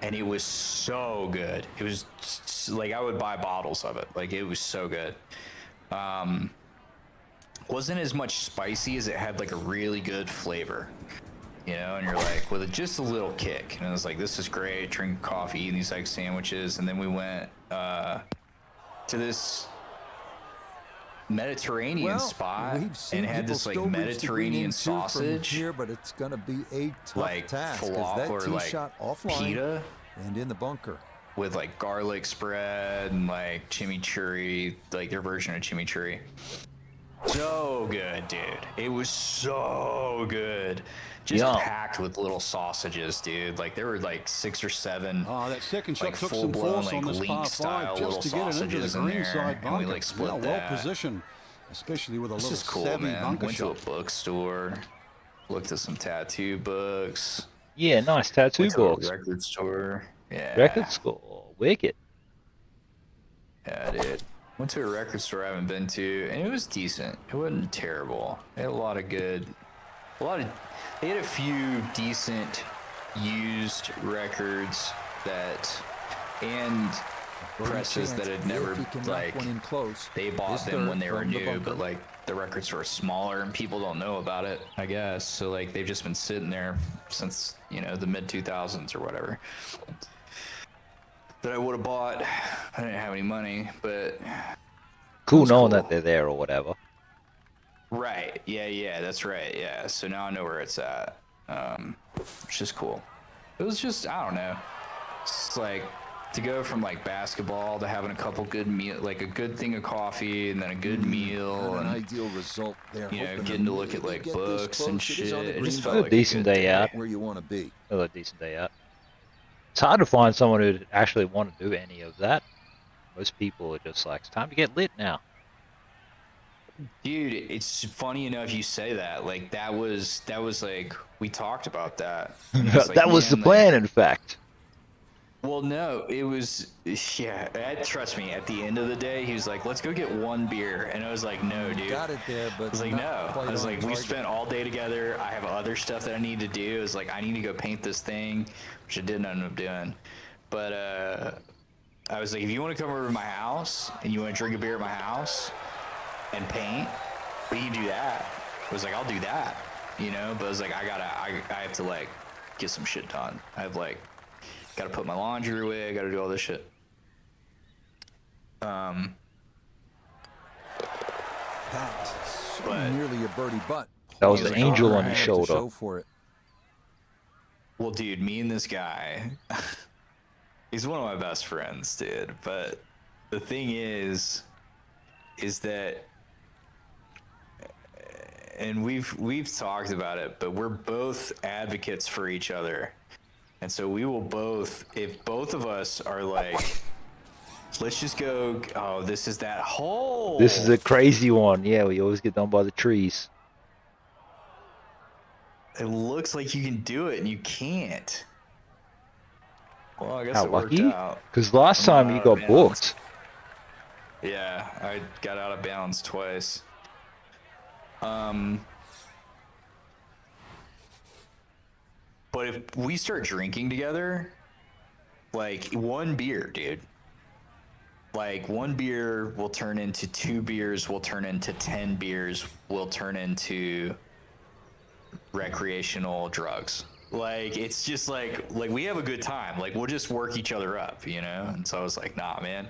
and it was so good. It was like I would buy bottles of it. Like it was so good. Wasn't as much spicy as it had like a really good flavor, you know. And you're like with just a little kick, and I was like, this is great. Drink coffee, eating these egg sandwiches, and then we went to this Mediterranean spot we've seen and had people this like still reach the green Mediterranean in two from sausage, here, but it's going to be a tough like task, 'cause falafel that or tee like shot offline pita and in the bunker. with like garlic spread and like chimichurri, like their version of chimichurri. So good, dude. It was so good. Just Yeah. packed with little sausages, dude. Like there were like 6 or 7 Oh, that second shot like took some full-blown, force on like, this league par style 5 little just to get it into the sausages in green there, side and we, bunker. like, split well that. positioned, especially with a This little is cool, savvy man. bunker Went shot. to a bookstore, looked at some tattoo books. Yeah, nice tattoo Went to a box. record store. Yeah. Record score. Wicked. Yeah, dude. Went to a record store I haven't been to, and it was decent. It wasn't terrible. They had a lot of, they had a few decent used records and presses that had never, like, they bought them when they were new, but like the records were smaller and people don't know about it, I guess. So like they've just been sitting there since, you know, the mid 2000s or whatever, that I would have bought. I didn't have any money, but Cool knowing that they're there or whatever. right, yeah, that's right, yeah. So now I know where it's at, which is cool. It was just, I don't know, it's like to go from like basketball to having a couple good meal, like a good thing of coffee and then a good meal, An and ideal result there. you know, getting to look at like books and shit. It just felt A like decent good day out. Where you want to be. Another decent day out. It's hard to find someone who actually want to do any of that. Most people are just like, it's time to get lit now. Dude, it's funny enough you say that. Like that was like, we talked about that. And it's like, That was the man, plan, in fact. well, no, it was, yeah, trust me, at the end of the day, he was like, let's go get one beer. And I was like, no, dude. Got it there, but I was like, not no. quite I was on like, we target. spent all day together. I have other stuff that I need to do. I was like, I need to go paint this thing, which I didn't end up doing. But I was like, if you want to come over to my house and you want to drink a beer at my house and paint, we can do that. I was like, I'll do that, you know? But I was like, I have to like get some shit done. I have like, gotta put my laundry away. I gotta do all this shit. That's so But- nearly a birdie butt. That was He the was like, angel "All on right, your To shoulder. show for it. Well, dude, me and this guy, he's one of my best friends, dude. But the thing is that, and we've talked about it, but we're both advocates for each other. And so we will both, if both of us are like, let's just go, oh, this is that hole. This is a crazy one. Yeah, we always get done by the trees. It looks like you can do it and you can't. Well, I guess How it worked lucky? out. Because last I'm time you out of got bounds. booked. Yeah, I got out of bounds twice. But if we start drinking together, like one beer, dude, like one beer will turn into 2 beers, will turn into 10 beers, will turn into recreational drugs. Like it's just like we have a good time. Like we'll just work each other up, you know? And so I was like, nah, man.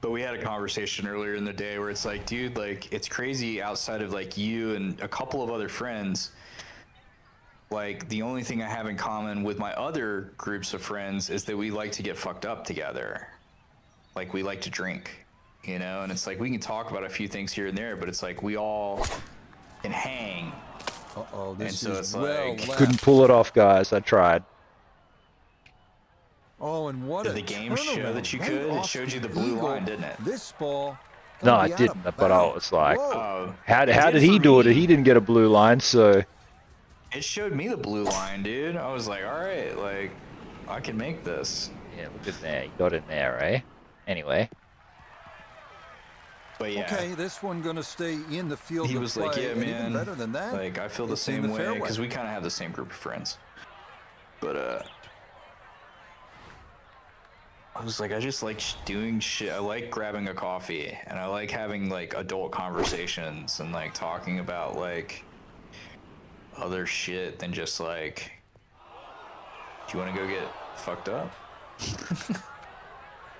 But we had a conversation earlier in the day where it's like, dude, like it's crazy outside of like you and a couple of other friends. Like the only thing I have in common with my other groups of friends is that we like to get fucked up together. Like we like to drink, you know? And it's like we can talk about a few things here and there, but it's like we all can hang. Uh-oh, And this so is it's well like- left. Couldn't pull it off, guys. I tried. Oh, and what Did a the game show turnaround that you right could? It off showed you the the blue eagle. line, didn't it? This ball. No, gonna I be out didn't. of But I bounds. was like, Whoa. Oh, how it did he for do it? me. He didn't get a blue line, so It showed me the blue line, dude. I was like, all right, like I can make this. yeah, look at that. He got in there, eh? Anyway, But yeah, Okay, this one gonna stay in the field he of was play, like, yeah, and even man. better than that, Like I feel the it's in same the way fairway. because we kind of have the same group of friends. But I was like, I just like doing shit. I like grabbing a coffee and I like having like adult conversations and like talking about like other shit than just like, do you want to go get fucked up?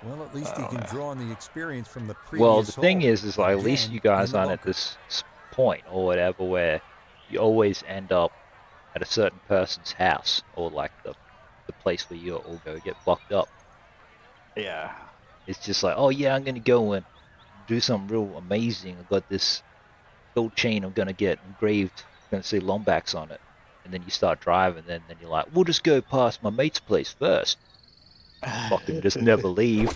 Well, at least you can draw on the experience from the previous well, the thing hole. is like, at least Again, you guys in the aren't at bunker. this point or whatever where you always end up at a certain person's house or like the place where you all go get fucked up. Yeah. It's just like, oh yeah, I'm gonna go and do something real amazing. I've got this gold chain I'm gonna get engraved. I'm gonna say Lombax on it. And then you start driving, and then you're like, we'll just go past my mate's place first. Fucking just never leave.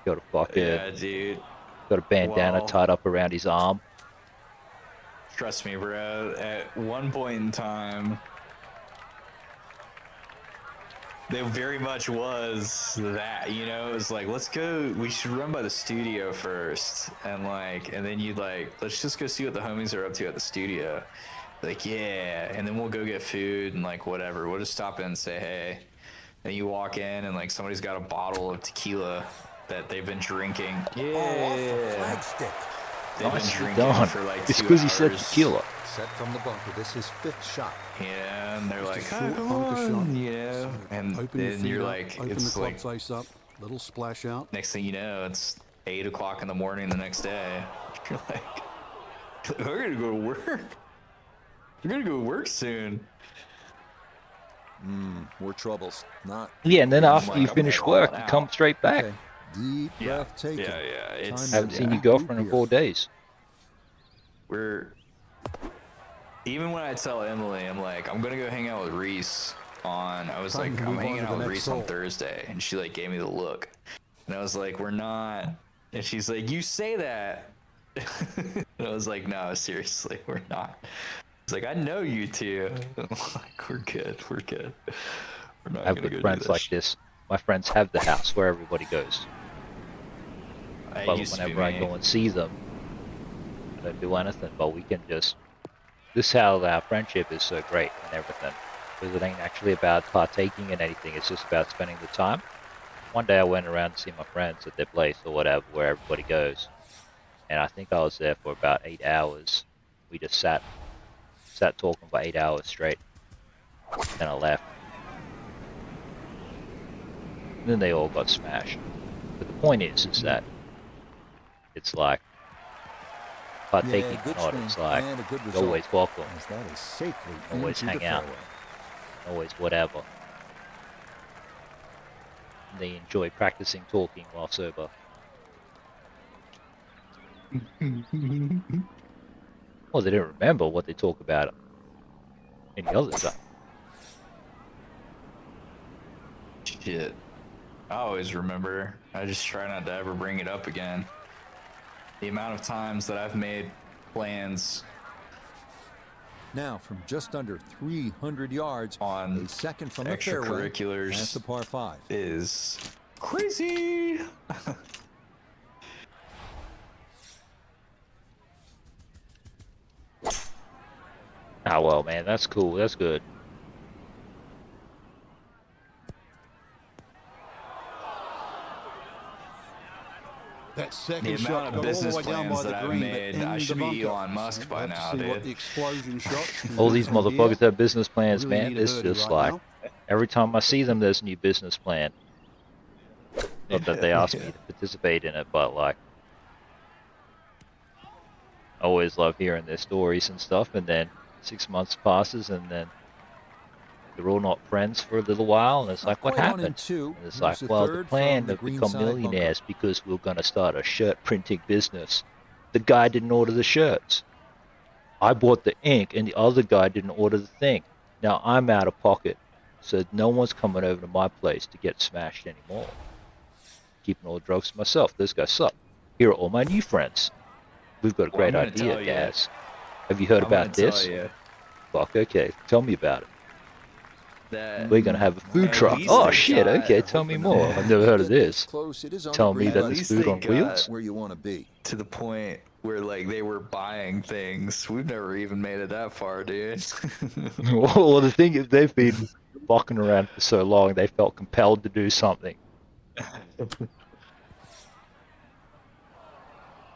Got a fucking, Yeah, dude. got a bandana Well- tied up around his arm. Trust me, bro. At one point in time, there very much was that, you know, it was like, let's go, we should run by the studio first. And like, and then you'd like, let's just go see what the homies are up to at the studio. Like, yeah, and then we'll go get food and like whatever. We'll just stop in and say hey. And you walk in and like somebody's got a bottle of tequila that they've been drinking. Oh, off the flagstick. They've been Nicely drinking done. for like 2 It's hours. because he said tequila. Set from the bunker. This is 5th shot. Yeah, and they're Just a like, short come bunker shot. on, you know, and Open your then feet you're up, like, open the it's club like, face up, little splash out. next thing you know, it's 8 o'clock in the morning the next day. You're like, we're gonna go to work. We're gonna go to work soon. More troubles. Not Yeah, and then after like, you I'm finish going work, all you out. come straight back. okay. Deep Yeah. breath taken. Yeah, it's. Time Haven't to seen your regroup girlfriend in here. 4 days. We're. Even when I tell Emily, I'm like, I'm gonna go hang out with Reese on. I was Time like, to I'm move on hanging to out the with next Reese on hole. Thursday, and she like gave me the look, and I was like, we're not. And she's like, you say that. And I was like, no, seriously, we're not. It's like, I know you two. I'm like, we're good. We're good. We're not I have gonna good go friends do like this. My friends have the house where everybody goes. I But used to be whenever I me. go and see them, I don't do anything. But we can just. This is how our friendship is so great and everything. Because it ain't actually about partaking in anything. It's just about spending the time. One day I went around to see my friends at their place or whatever, where everybody goes. And I think I was there for about 8 hours. We just sat talking for 8 hours straight. Then I left. And then they all got smashed. But the point is that it's like partaking Yeah, or good not. swing It's like and a good you're result. always welcome, As that is safely always into the hang out, fairway. always whatever. And they enjoy practicing talking while sober. Well, they didn't remember what they talk about any other time. Shit. I always remember. I just try not to ever bring it up again. The amount of times that I've made plans Now, from just under 300 yards, on a second from the fairway, extracurriculars that's the par 5. is crazy. Ah, well, man, that's cool. That's good. That second The shot amount of got all the business way down by plans the that I've green, made, but I in should the be bunker. Elon Musk by We'll have now, to see what dude. the explosion shot can All do these from here. motherfuckers have business plans, Really man. need a It's birdie just right like now. every time I see them, there's a new business plan. Not that they asked me to participate in it, but like, I always love hearing their stories and stuff. And then 6 months passes, and then they're all not friends for a little while, and it's like, what Quite on in happened? two. And it's Here's like, the well, the third plan from the to green become side bunker. millionaires because we were going to start a shirt printing business. The guy didn't order the shirts. I bought the ink, and the other guy didn't order the thing. Now I'm out of pocket, so no one's coming over to my place to get smashed anymore. Keeping all the drugs to myself. Those guys suck. Here are all my new friends. We've got a Well, I'm great gonna idea, tell you. guys. Have you heard I'm gonna about this? tell you Fuck, okay. Tell me about it. that We're gonna have a food At truck. least Oh they shit, got- okay, tell me Hoping to more. I've never heard of get this. Close. It is on Tell the me green, that but there's least food they on got- wheels. where you want to be. to the point where like they were buying things. We've never even made it that far, dude. Well, the thing is, they've been fucking around for so long, they felt compelled to do something.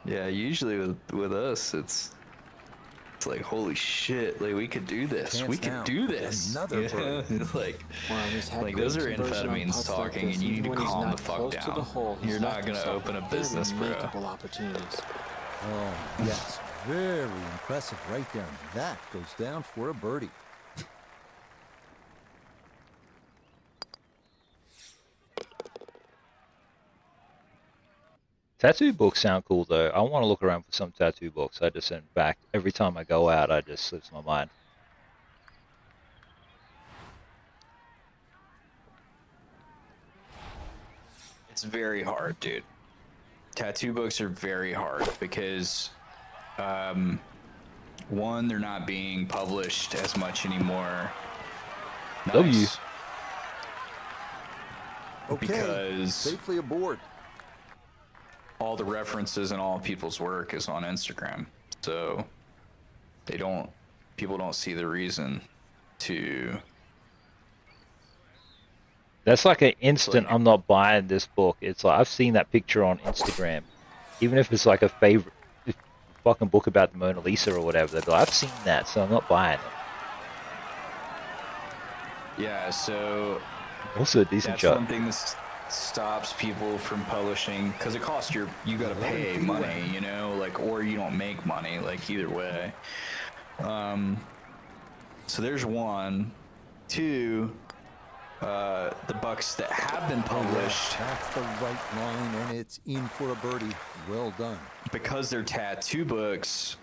Yeah, usually with us, it's like holy shit, like we could do this, Chance we could now. do this. Another you know? like Wow, he's had like great those are conversion on amphetamines putts like talking, this. and you need Even to when he's calm the not fuck close to the down. hole, he's You're not left gonna himself open a with very business, bro. makeable opportunities. Oh, yes. Very impressive right down. That goes down for a birdie. Tattoo books sound cool though. I want to look around for some tattoo books. I just, in fact, every time I go out, I just slips my mind. It's very hard, dude. Tattoo books are very hard because, one, they're not being published as much anymore. W. Okay. Because Safely aboard. all the references and all people's work is on Instagram, so people don't see the reason to. That's like an instant. I'm not buying this book. It's like I've seen that picture on Instagram, even if it's like a favorite fucking book about the Mona Lisa or whatever. They'll be like, I've seen that, so I'm not buying it. Yeah, so Also a decent that's shot. one thing that stops people from publishing, because it costs you got to pay money, you know, like, or you don't make money, like either way. So there's one. Two, the books that have been published, That's the right line, and it's in for a birdie. Well done. because they're tattoo books,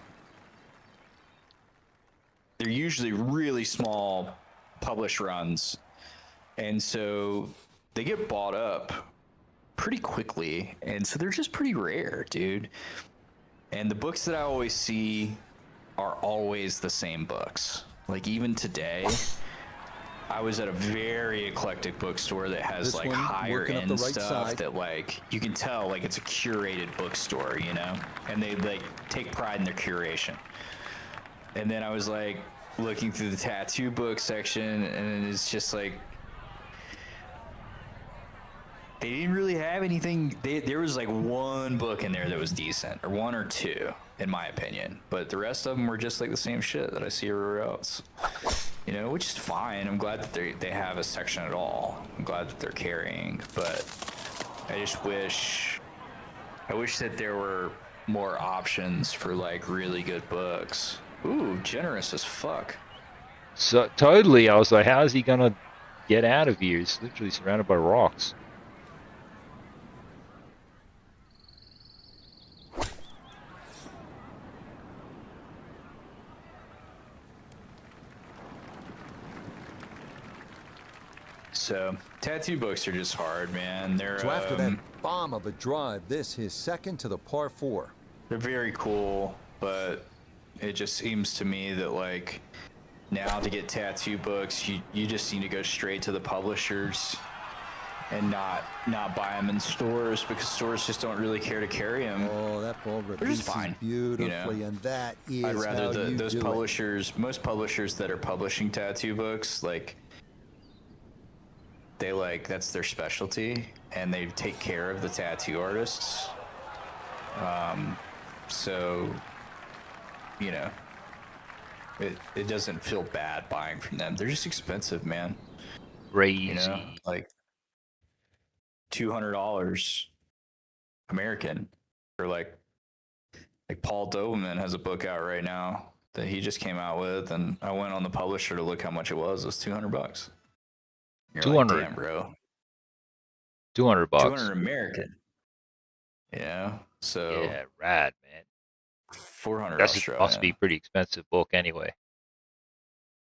they're usually really small published runs, and so they get bought up pretty quickly, and so they're just pretty rare, dude. And the books that I always see are always the same books. Like even today, I was at a very eclectic bookstore that has This like one, higher working up end the right stuff side. that like you can tell like it's a curated bookstore, you know, and they like take pride in their curation. And then I was like looking through the tattoo book section, and it's just like they didn't really have anything. There was like one book in there that was decent, or one or two, in my opinion. But the rest of them were just like the same shit that I see everywhere else. You know, which is fine. I'm glad that they have a section at all. I'm glad that they're carrying, but I just wish that there were more options for like really good books. Ooh, generous as fuck. So totally, I was like, how is he gonna get out of here? He's literally surrounded by rocks. So tattoo books are just hard, man. They're So after that bomb of a drive, this his second to the par 4. they're very cool, but it just seems to me that like now to get tattoo books, you just need to go straight to the publishers and not buy them in stores, because stores just don't really care to carry them. Oh, that ball just releases fine, beautifully, and that is I'd rather how you those do it. publishers, most publishers that are publishing tattoo books, like they like that's their specialty, and they take care of the tattoo artists. So, you know, it doesn't feel bad buying from them. They're just expensive, man. Crazy. You know, like $200 American, or like Paul Doberman has a book out right now that he just came out with, and I went on the publisher to look how much it was. It was $200. You're 200. like, damn, bro. 200 bucks. 200 American. Yeah. So Yeah, rad, man. 400 That's Australian. must be pretty expensive book anyway.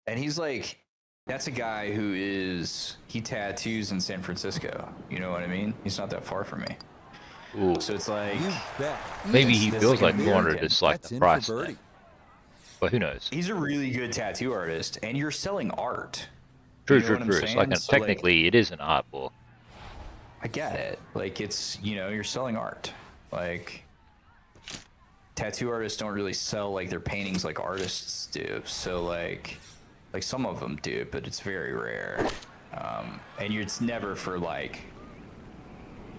And he's like, that's a guy who he tattoos in San Francisco. You know what I mean? He's not that far from me. Ooh. So it's like, You bet. Maybe he That's feels like like a 200 American. is like That's the in price for birdie. thing. But who knows? he's a really good tattoo artist, and you're selling art. True, You know true, what I'm true. It's saying? like So, like, technically it is an art book. I get it. Like, it's, you know, you're selling art. Like, tattoo artists don't really sell like their paintings like artists do. So like some of them do, but it's very rare. And it's never for like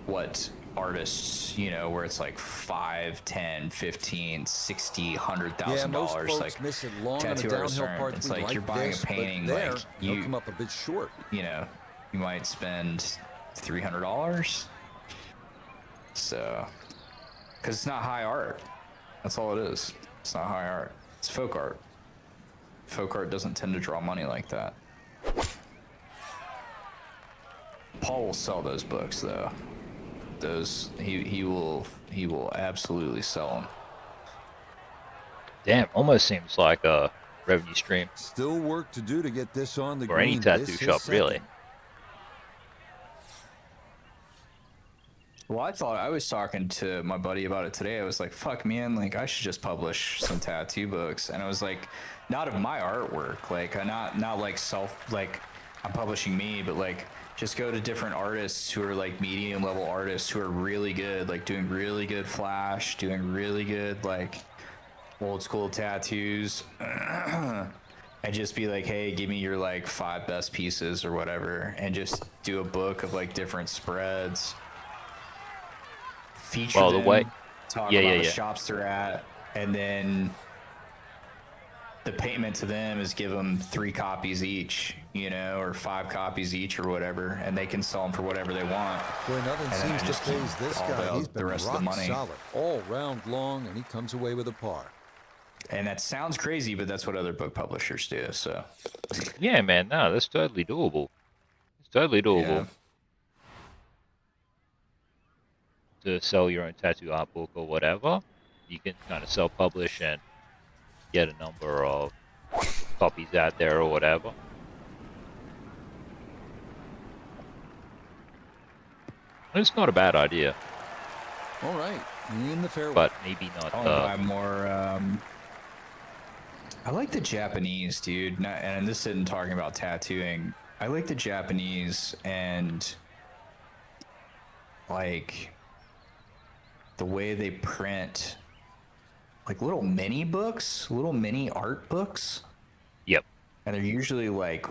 what artists, you know, where it's like 5, 10, 15, 60, $100,000. Most Like folks miss it long on the tattoo artists downhill aren't. parts. It's We like you're buying this, a painting, but there, like they'll you come up a bit short. you know, you might spend $300. So, because it's not high art. That's all it is. It's not high art. It's folk art. Folk art doesn't tend to draw money like that. Paul will sell those books though. He will absolutely sell them. Damn, almost seems like a revenue stream Still work to do to get this on the for green. any tattoo This is shop, really. second. Well, I was talking to my buddy about it today. I was like, fuck, man, like, I should just publish some tattoo books. And I was like, not of my artwork. Like, not like like, I'm publishing me, but like, just go to different artists who are like medium level artists who are really good, like doing really good flash, doing really good, like, old school tattoos. and just be like, hey, give me your like 5 best pieces or whatever, and just do a book of like different spreads. Feature Well, the them, way, talk yeah, about yeah, the yeah. shops they're at, and then the payment to them is give them 3 copies each, you know, or 5 copies each or whatever, and they can sell them for whatever they want. Boy, nothing And then I seems to just keep phase this all guy. He's the been rest of the rock money. solid all round long, and he comes away with a par. And that sounds crazy, but that's what other book publishers do. So Yeah, man, no, that's totally doable. It's totally doable yeah. to sell your own tattoo art book or whatever. You can kind of self-publish and get a number of copies out there or whatever. It's not a bad idea, All right, in the fairway. but maybe not. I want to buy more. I like the Japanese, dude. And this isn't talking about tattooing. I like the Japanese and like the way they print like little mini books, little mini art books. Yep. And they're usually like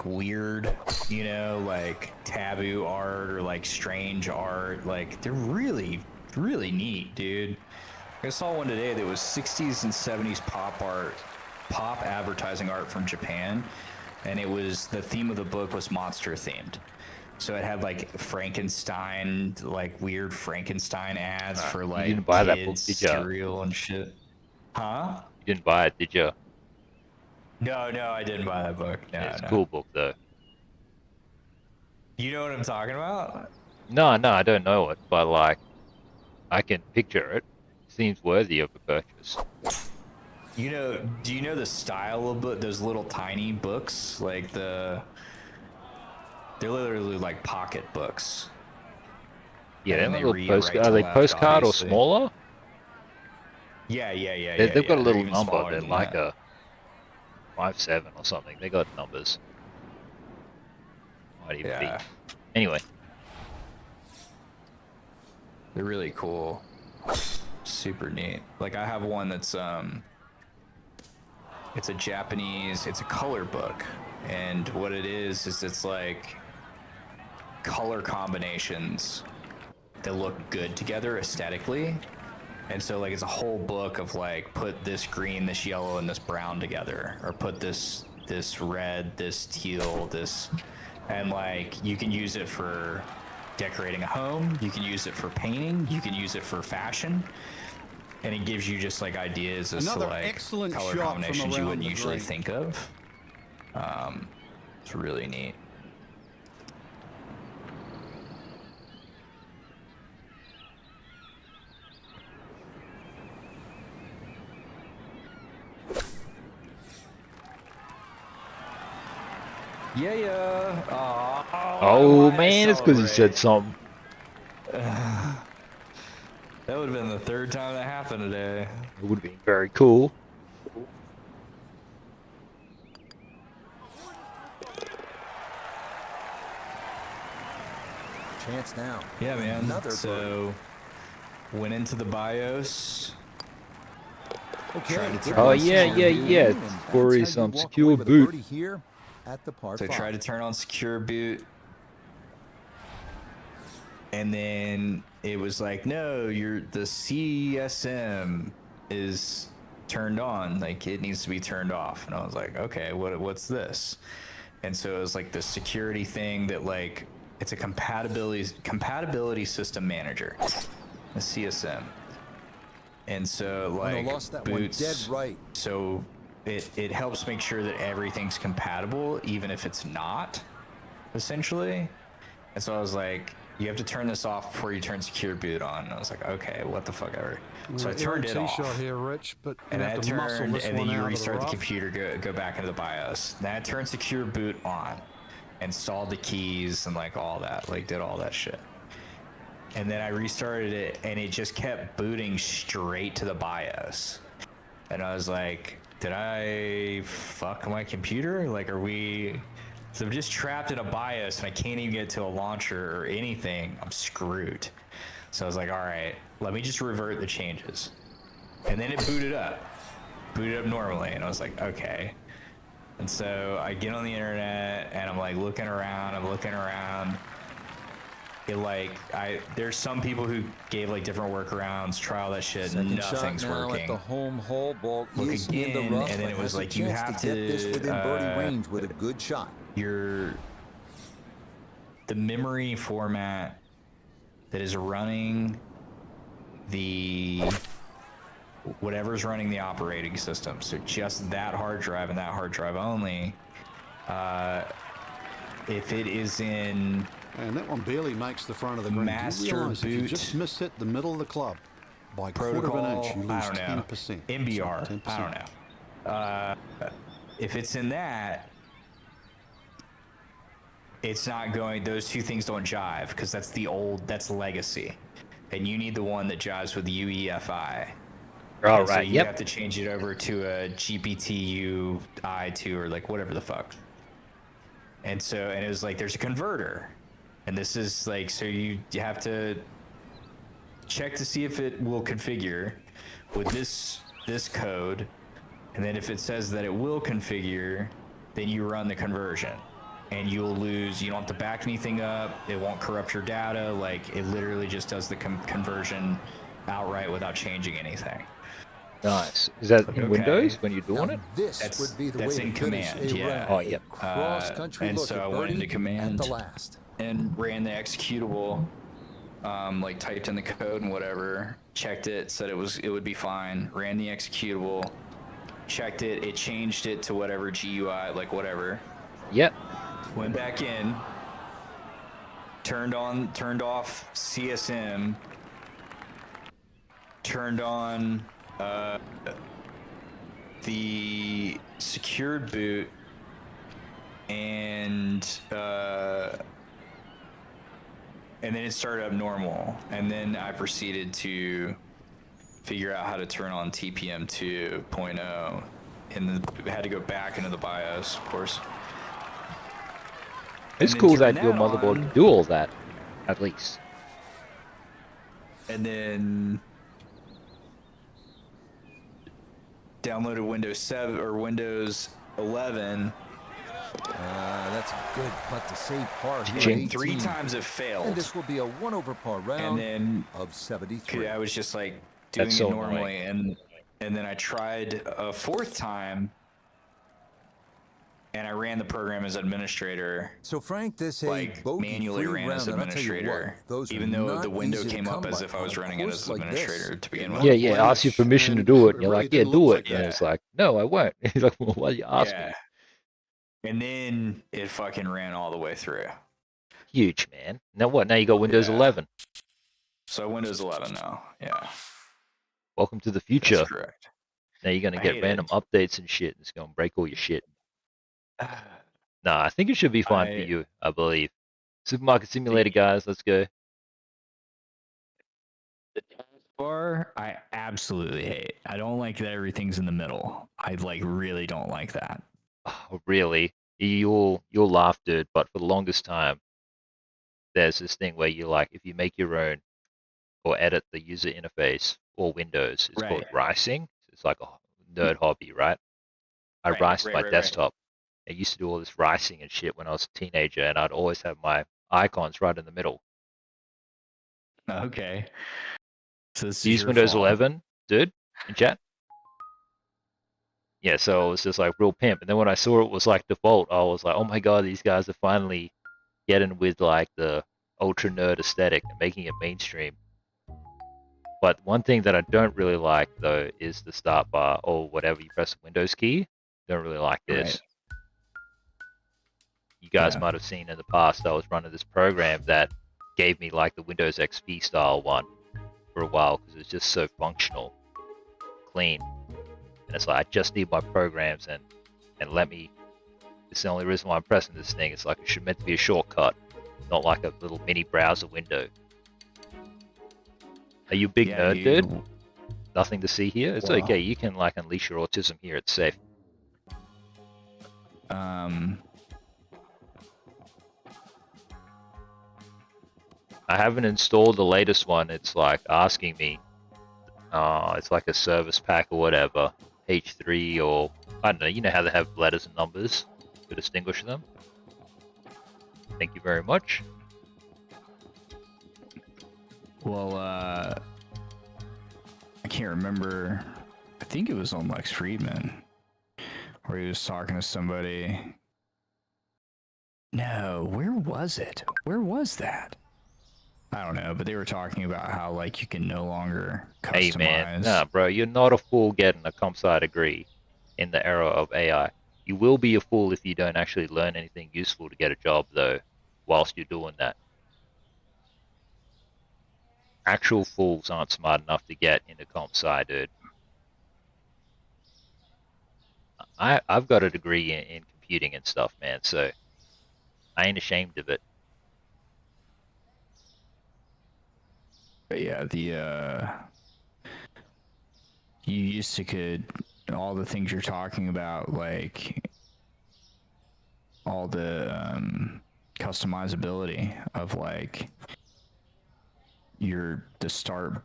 weird, you know, like taboo art or like strange art. Like they're really neat, dude. I saw one today that was 60s and 70s pop advertising art from Japan, and it was, the theme of the book was monster themed. So it had like Frankenstein, like weird Frankenstein ads for like you didn't buy that book, kids did ya? cereal and shit. Huh? You didn't buy it, did you? No, I didn't buy that book. No, It's a no. cool book though. You know what I'm talking about? No, I don't know it, but like, I can picture it. Seems worthy of a purchase. You know, do you know the style of book? Those little tiny books, like they're literally like pocket books. Yeah, And they're they little read right are to they left, postcard obviously. or smaller? Yeah. They've got a They're little even number. smaller They're than like that. a 5.7 or something. They got numbers. Might even Yeah, be. Anyway, they're really cool. Super neat. Like I have one that's it's a Japanese, it's a color book, and what it is it's like color combinations that look good together aesthetically. And so like it's a whole book of like, put this green, this yellow, and this brown together, or put this red, this teal, this, and like you can use it for decorating a home, you can use it for painting, you can use it for fashion, and it gives you just like ideas as Another to like excellent color shot from combinations you around wouldn't the usually green. think of. It's really neat. Yeah. oh man, it's because you said something. That would have been the 3rd time that happened today. It would have been very cool. Chance now. Yeah, man. Another So went into the BIOS. Okay. Tried to good turn Oh on one. yeah, secure yeah. And that's For how you some walk secure away with a boot. birdie here at the par So I five. tried to turn on secure boot. And then it was like, no, the CSM is turned on. Like it needs to be turned off. And I was like, okay, what's this? And so it was like the security thing that like, it's a compatibility system manager, a CSM. And so like lost that boots, one dead right. so it helps make sure that everything's compatible, even if it's not, essentially. And so I was like, you have to turn this off before you turn secure boot on. And I was like, okay, what the fuck ever. So I turned it off. Shot here, Rich, but And you then have I to muscle turned, this and then one you out of restart the rough. computer, go back into the BIOS. Then I turned secure boot on, installed the keys and like all that, like did all that shit. And then I restarted it and it just kept booting straight to the BIOS. And I was like, did I fuck my computer? Like, are we, so I'm just trapped in a BIOS and I can't even get to a launcher or anything. I'm screwed. So I was like, all right, let me just revert the changes. And then it booted up normally. And I was like, okay. And so I get on the internet and I'm like looking around. There's some people who gave like different workarounds, try all that shit, and nothing's working. At the home hole, ball Look is again, in the rough, and then it was like you have to get this within birdie range with a good shot. The memory format that is running whatever's running the operating system. So just that hard drive and that hard drive only. If it is in And that one barely makes the front of the green. master If you boot just mishit the middle of the club by quarter of protocol, an inch, you lose I don't know. 10%. MBR, So 10%. I don't know. If it's in that, it's not going, those two things don't jive because that's legacy. And you need the one that jives with UEFI. All And so right. you Yep. have to change it over to a GPTU I2 or like whatever the fuck. And it was like, there's a converter. And this is like, so you have to check to see if it will configure with this code. And then if it says that it will configure, then you run the conversion. And you'll lose, you don't have to back anything up. It won't corrupt your data. Like, it literally just does the conversion outright without changing anything. Nice. Is that in Okay. Windows when you're doing Now, it? This would be the that's way in to finish command, a yeah. round. Oh, yep. Cross-country And look so at I went into birdie command. at the last. And ran the executable, like typed in the code and whatever, checked it, said it would be fine, ran the executable, checked it, it changed it to whatever GUI, like whatever, Yep. went back in, turned off CSM, turned on the secured boot, and then it started up normal. And then I proceeded to figure out how to turn on TPM 2.0, and then had to go back into the BIOS, of course. It's And then cool that turn your that motherboard on. can do all that, at least. And then downloaded Windows 7 or Windows 11. That's a good putt to save par here. Cha-ching. 18. 3 times it And failed. this will be a 1 over par And round then of 73. I was just like doing That's it so normally, and then I tried a 4th time, and I ran the program as administrator. So Frank, this Like a bogey manually free ran round, as and I'll tell you administrator, what, those are even though not the window easy to came up come as by if I was on a running it course as like this. administrator to begin with. Yeah, yeah. Ask you permission to do it. And you're Really like, yeah, didn't do look it. like And that. it's like, no, I won't. He's like, well, why are you asking? Yeah. And then it fucking ran all the way through. Huge, man. Now what? Now you got Windows Yeah. 11. So Windows 11 now. Yeah, Welcome to the future. that's correct. Now you're going to I get hate random it. updates and shit. It's going to break all your shit. Nah, I think it should be fun for I- you, I believe. Supermarket Simulator, guys. Let's go. The taskbar, I absolutely hate. I don't like that everything's in the middle. I really don't like that. Oh, really? You'll laugh, dude. But for the longest time, there's this thing where you like, if you make your own or edit the user interface or Windows, it's called Right. ricing. It's like a nerd hobby, right? I Right, riced right, my right, right. desktop. I used to do all this ricing and shit when I was a teenager, and I'd always have my icons right in the middle. Okay. So this is Use your Windows fault. 11, dude, in chat. Yeah, so it was just like real pimp. And then when I saw it was like default, I was like, oh my god, these guys are finally getting with like the ultra nerd aesthetic and making it mainstream. But one thing that I don't really like though is the start bar or whatever you press the Windows key. Don't really like this. Right. You guys Yeah. might have seen in the past I was running this program that gave me like the Windows XP style one for a while because it's just so functional, clean. And it's like I just need my programs and let me. It's the only reason why I'm pressing this thing. It's like it should meant to be a shortcut, not like a little mini browser window. Are you a big Yeah, nerd, dude? Nothing to see here. It's Well- okay. You can like unleash your autism here. It's safe. I haven't installed the latest one. It's like asking me. It's like a service pack or whatever, H3 or I don't know, you know how they have letters and numbers to distinguish them? Thank you very much. Well, I can't remember. I think it was on Lex Friedman, where he was talking to somebody. No, where was it? Where was that? I don't know, but they were talking about how, like, you can no longer customize. Hey man, nah bro, you're not a fool getting a comp sci degree in the era of AI. You will be a fool if you don't actually learn anything useful to get a job though, whilst you're doing that. Actual fools aren't smart enough to get into comp sci, dude. I've got a degree in computing and stuff, man, so I ain't ashamed of it. But yeah, you used to could, all the things you're talking about, like all the customizability of like the start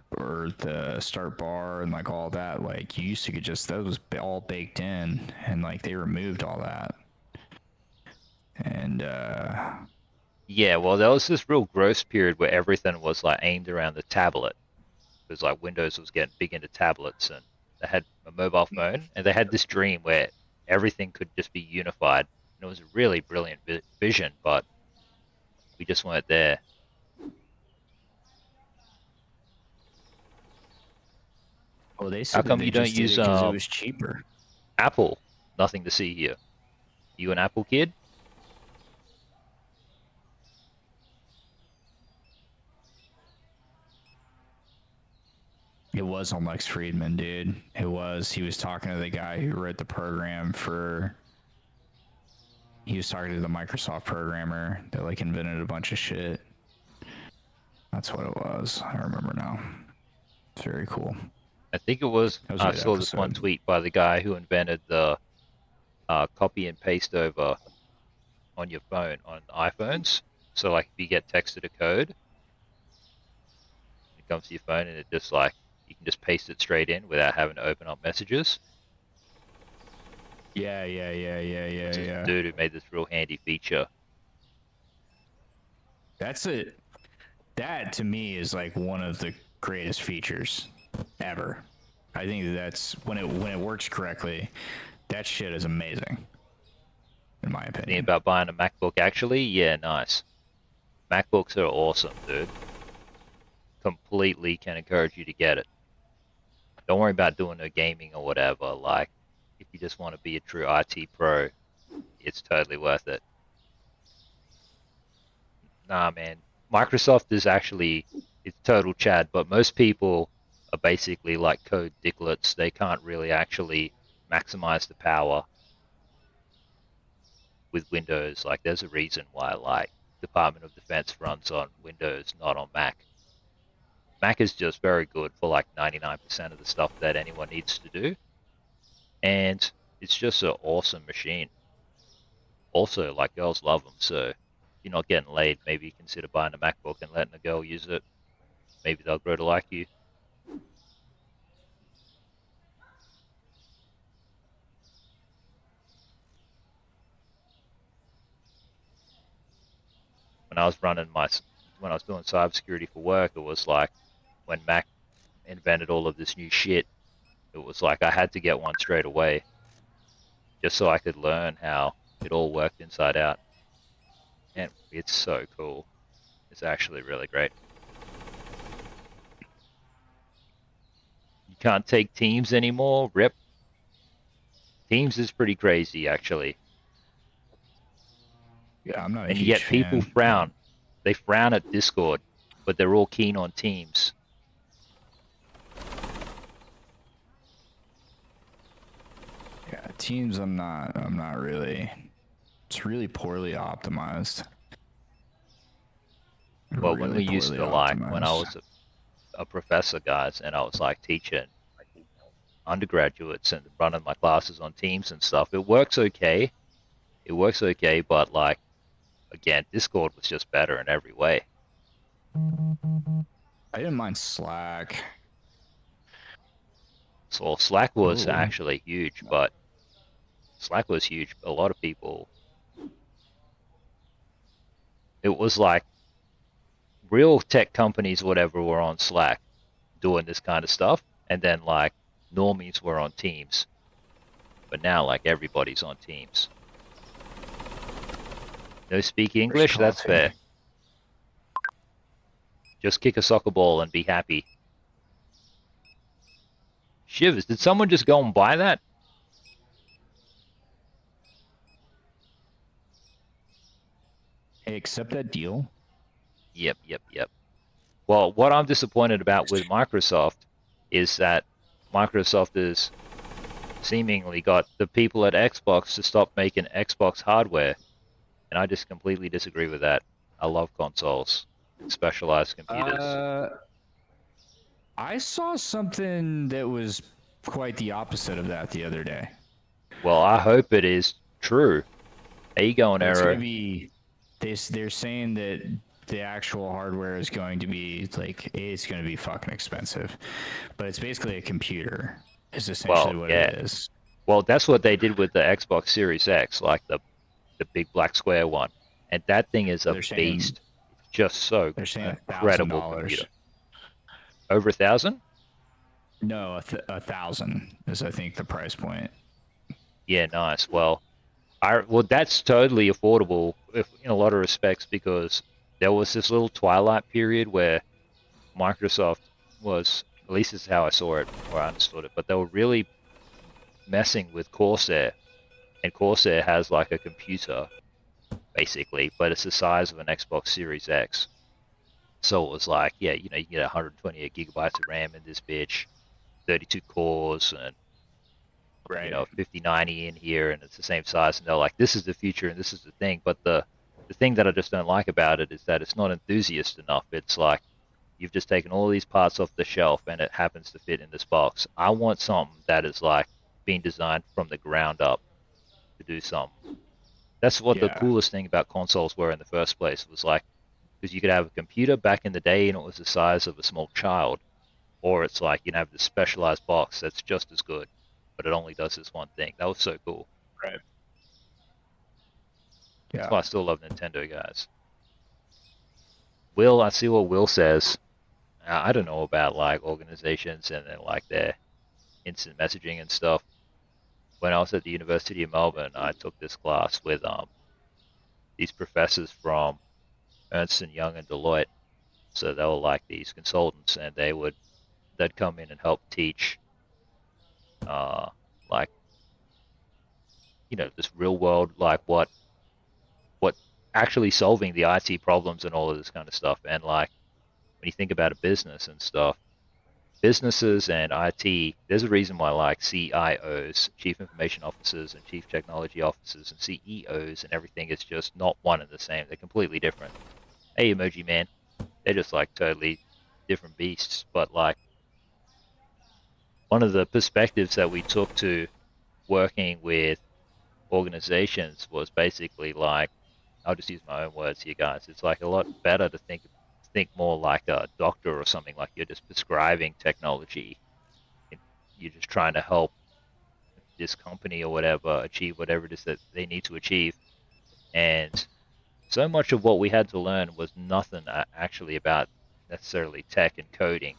bar and like all that, like you used to could just, that was all baked in, and like they removed all that. And yeah, well, there was this real gross period where everything was like aimed around the tablet. Because like Windows was getting big into tablets, and they had a mobile phone, and they had this dream where everything could just be unified. And it was a really brilliant vision, but we just weren't there. well, they How said come that you they don't just did use it because it was cheaper. Apple? Nothing to see here. You an Apple kid? It was on Lex Friedman, dude. It was. He was talking to the guy who wrote the program for. He was talking to the Microsoft programmer that like invented a bunch of shit. That's what it was. I remember now. It's very cool. I think it was. That was a I good saw this one episode. tweet by the guy who invented the copy and paste over on your phone on iPhones. So like if you get texted a code, it comes to your phone and it just like you can just paste it straight in without having to open up messages. Yeah. It's this dude who made this real handy feature. That's it. That to me is like one of the greatest features ever. I think that's when it works correctly. That shit is amazing, in my Thinking opinion. about buying a MacBook actually? Yeah, nice. MacBooks are awesome, dude. Completely can encourage you to get it. Don't worry about doing no gaming or whatever. Like, if you just want to be a true IT pro, it's totally worth it. Nah, man. Microsoft is actually, it's total Chad, but most people are basically like code Dictlets. They can't really actually maximize the power with Windows. Like, there's a reason why, like, Department of Defense runs on Windows, not on Mac. Mac is just very good for like 99% of the stuff that anyone needs to do. And it's just an awesome machine. Also, like, girls love them, so if you're not getting laid, maybe consider buying a MacBook and letting a girl use it. Maybe they'll grow to like you. When I was when I was doing cybersecurity for work, it was like when Mac invented all of this new shit, it was like I had to get one straight away just so I could learn how it all worked inside out. And it's so cool. It's actually really great. You can't take Teams anymore? Rip. Teams is pretty crazy, actually. Yeah, I'm not a And huge yet people fan. frown. They frown at Discord, but they're all keen on Teams. Yeah, Teams, I'm not really. It's really poorly optimized. Well, when we used poorly to like, when I optimized. was a professor, guys, and I was like teaching undergraduates and running my classes on Teams and stuff, it works okay. It works okay, but like, again, Discord was just better in every way. I didn't mind Slack. So Slack was Ooh. actually huge, but Slack was huge. A lot of people. It was like real tech companies, whatever, were on Slack doing this kind of stuff, and then like normies were on Teams. But now, like, everybody's on Teams. No speak English? That's fair. Just kick a soccer ball and be happy. Shivers, did someone just go and buy that? Hey, accept that deal? Yep. Well, what I'm disappointed about with Microsoft is that Microsoft has seemingly got the people at Xbox to stop making Xbox hardware. And I just completely disagree with that. I love consoles, specialized computers. I saw something that was quite the opposite of that the other day. Well, I hope it is true. There you go, It's Arrow. gonna be. They're saying that the actual hardware is going to be like it's going to be fucking expensive, but it's basically a computer. Is essentially what it is. Well, that's what they did with the Xbox Series X, like the big black square one, and that thing is a beast. It's just so incredible computer. Over 1,000? No, 1,000 is I think the price point. Yeah, nice. Well, that's totally affordable in a lot of respects, because there was this little twilight period where Microsoft was, at least this is how I saw it or I understood it, but they were really messing with Corsair, and Corsair has like a computer basically, but it's the size of an Xbox Series X. So it was like, yeah, you know, you get 128 gigabytes of RAM in this bitch, 32 cores, and you know, 5090 in here, and it's the same size. And they're like, this is the future, and this is the thing. But the thing that I just don't like about it is that it's not enthusiast enough. It's like you've just taken all these parts off the shelf, and it happens to fit in this box. I want something that is like being designed from the ground up to do something. That's what the coolest thing about consoles were in the first place, was like, because you could have a computer back in the day and it was the size of a small child, or it's like you can have this specialized box that's just as good, but it only does this one thing. That was so cool. Right. Yeah. That's why I still love Nintendo, guys. Will, I see what Will says. I don't know about like organizations and then like their instant messaging and stuff. When I was at the University of Melbourne, I took this class with these professors from Ernst & Young and Deloitte. So they were like these consultants, and they'd come in and help teach like, you know, this real world, like what actually solving the IT problems and all of this kind of stuff. And like when you think about a business and stuff, businesses and IT, there's a reason why like CIOs, Chief Information Officers, and Chief Technology Officers, and CEOs and everything is just not one and the same. They're completely different. Hey, Emoji Man, they're just like totally different beasts. But like one of the perspectives that we took to working with organizations was basically like, I'll just use my own words here, guys. It's like a lot better to think more like a doctor or something, like you're just prescribing technology. You're just trying to help this company or whatever achieve whatever it is that they need to achieve. And so much of what we had to learn was nothing actually about necessarily tech and coding.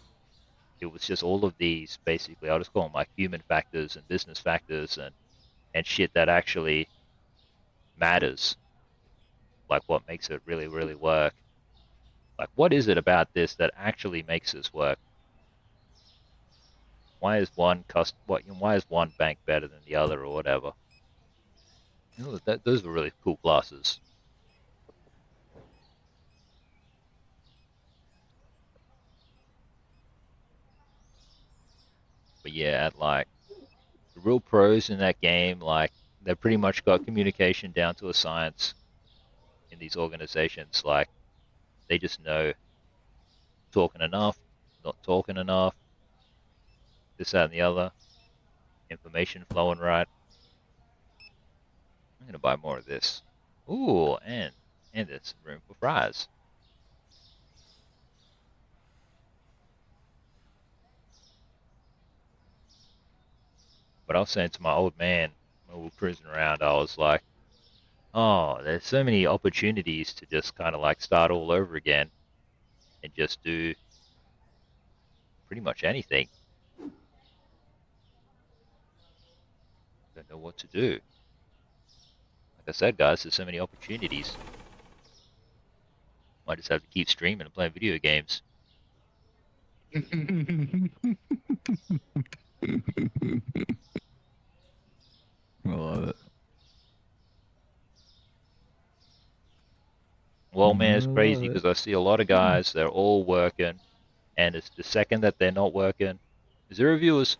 It was just all of these, basically, I'll just call them like human factors and business factors and shit that actually matters. Like what makes it really, really work. Like, what is it about this that actually makes this work? Why is one bank better than the other or whatever? Those were really cool classes. But yeah, like the real pros in that game, like they pretty much got communication down to a science in these organizations. Like they just know talking enough, not talking enough, this, that, and the other, information flowing right. I'm gonna buy more of this. Ooh, and there's room for fries. But I was saying to my old man we were cruising around, I was like, oh, there's so many opportunities to just kind of like start all over again and just do pretty much anything. Don't know what to do. Like I said, guys, there's so many opportunities. Might just have to keep streaming and playing video games. I love it. Well, man, it's crazy because I see a lot of guys, they're all working, and it's the second that they're not working, zero viewers.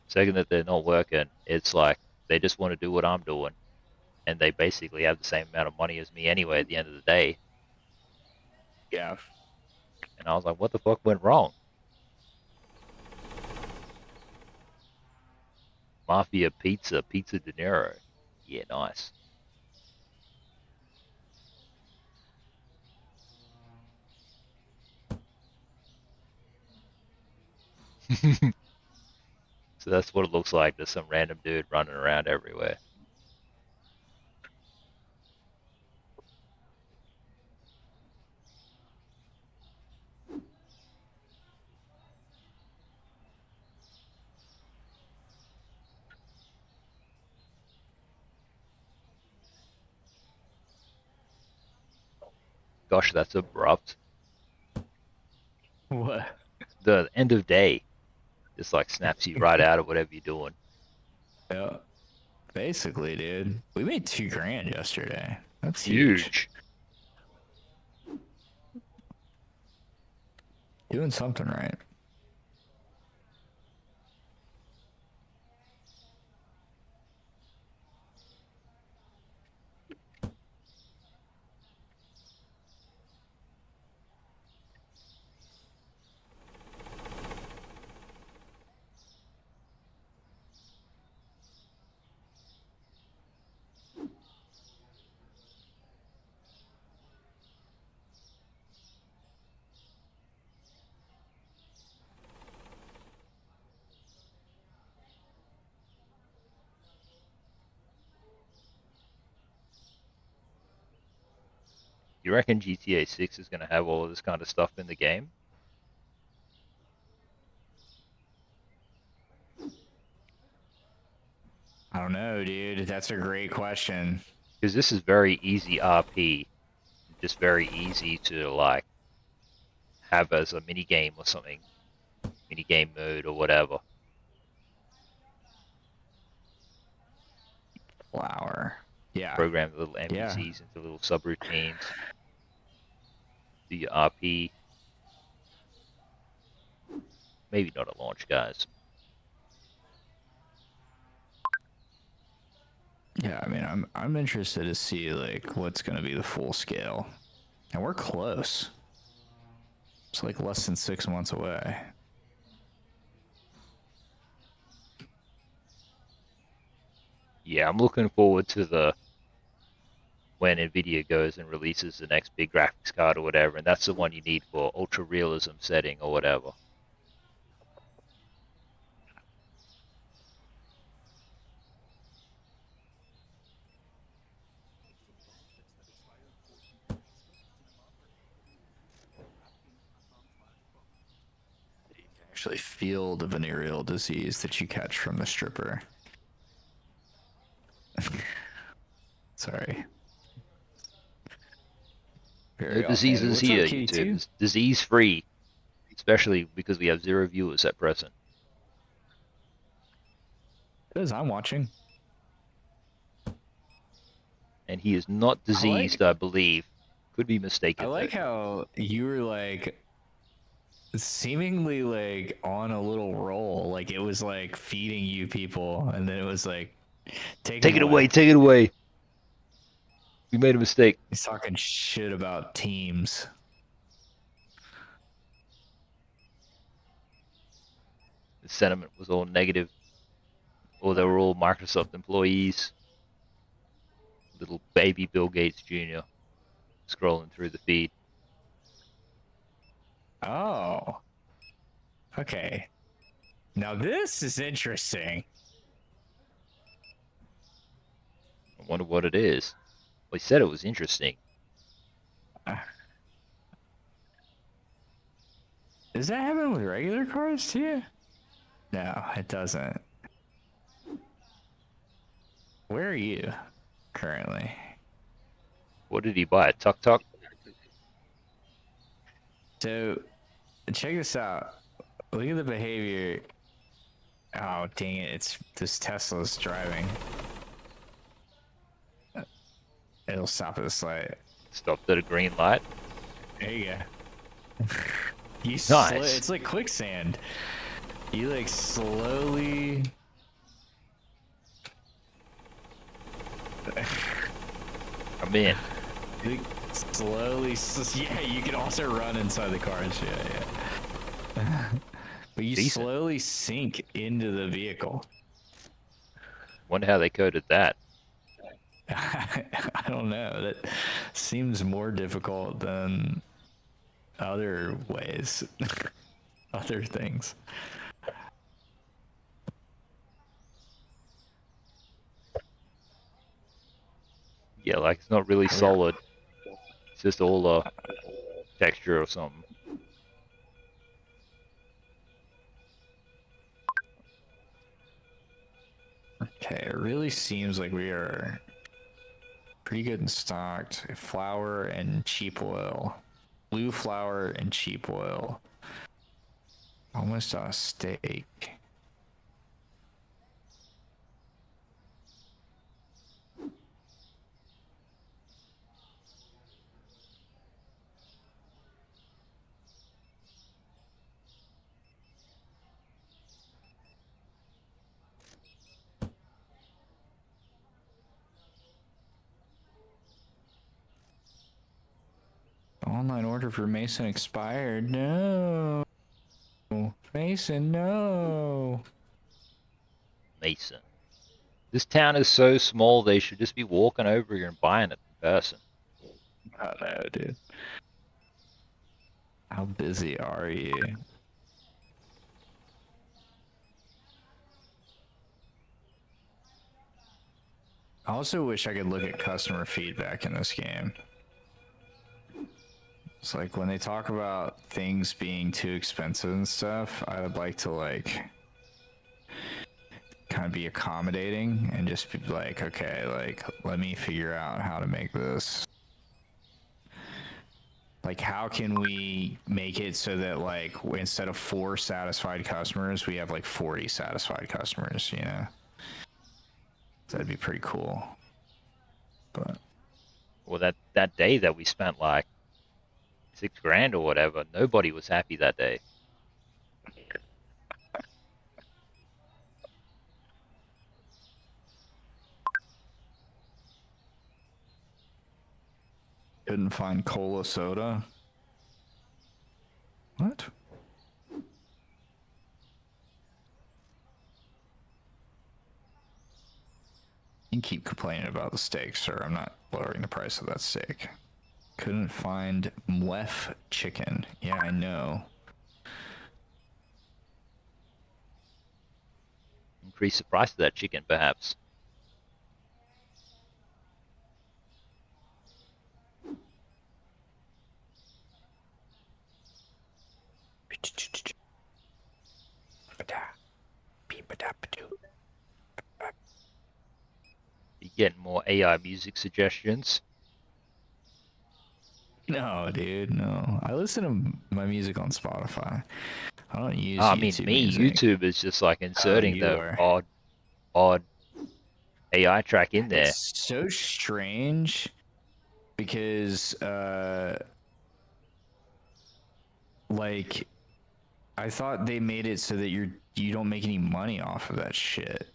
Second that they're not working, it's like they just want to do what I'm doing, and they basically have the same amount of money as me anyway at the end of the day. Yeah. And I was like, what the fuck went wrong? Mafia Pizza De Niro. Yeah, nice. So that's what it looks like. There's some random dude running around everywhere. Gosh, that's abrupt. What? The end of day just like snaps you right out of whatever you're doing. Yeah. Basically, dude. We made $2,000 yesterday. That's Huge. Doing something right. You reckon GTA 6 is going to have all of this kind of stuff in the game? I don't know, dude. That's a great question. Because this is very easy RP. Just very easy to like have as a mini game or something. Mini game mode or whatever. Flower. Yeah. Program the little NPCs into little subroutines. Do your RP. Maybe not at launch, guys. Yeah, I mean, I'm interested to see like what's gonna be the full scale, and we're close. It's like less than 6 months away. Yeah, I'm looking forward to the when Nvidia goes and releases the next big graphics card or whatever, and that's the one you need for ultra realism setting or whatever. You can actually feel the venereal disease that you catch from the stripper. Sorry. No diseases here, YouTube. It's disease free, especially because we have 0 viewers at present. Because I'm watching. And he is not diseased, I believe. Could be mistaken. I like how you were like seemingly like on a little roll, like it was like feeding you people, and then it was like take it away. Take it away. We made a mistake. He's talking shit about teams. The sentiment was all negative. Or they were all Microsoft employees. Little baby Bill Gates Jr. scrolling through the feed. Oh. Okay. Now this is interesting. I wonder what it is. Well, he said it was interesting. Does that happen with regular cars too? No, it doesn't. Where are you currently? What did he buy? A tuk-tuk? So, check this out. Look at the behavior. Oh, dang it. It's this Tesla's driving. It'll stop at this light. Stopped at a green light. There you go. Nice. It's like quicksand. You like slowly. I'm in. You slowly. Yeah, you can also run inside the car and shit. Yeah. But you Decent. slowly sink into the vehicle. Wonder how they coded that. I don't know. That seems more difficult than other ways, other things. Yeah, like it's not really solid. It's just all texture or something. Okay, it really seems like we are pretty good and stocked. Flour and cheap oil. Blue flour and cheap oil. Almost a steak. Online order for Mason expired. No. Mason, no. Mason. This town is so small, they should just be walking over here and buying it in person. I know, dude. How busy are you? I also wish I could look at customer feedback in this game. It's like when they talk about things being too expensive and stuff, I would like to like kind of be accommodating and just be like, okay, like let me figure out how to make this. Like, how can we make it so that like instead of 4 satisfied customers, we have like 40 satisfied customers, you know? That'd be pretty cool. But Well, that day that we spent like $6,000 or whatever, nobody was happy that day. couldn't find cola soda. What? You can keep complaining about the steak, sir. I'm not lowering the price of that steak. Couldn't find mwef chicken. Yeah, I know. Increase the price of that chicken, perhaps. You getting more AI music suggestions? No, dude, no. I listen to my music on Spotify. I don't use I mean, YouTube me, music. YouTube is just like inserting you the are. odd AI track in there. It's so strange because, like, I thought they made it so that you don't make any money off of that shit.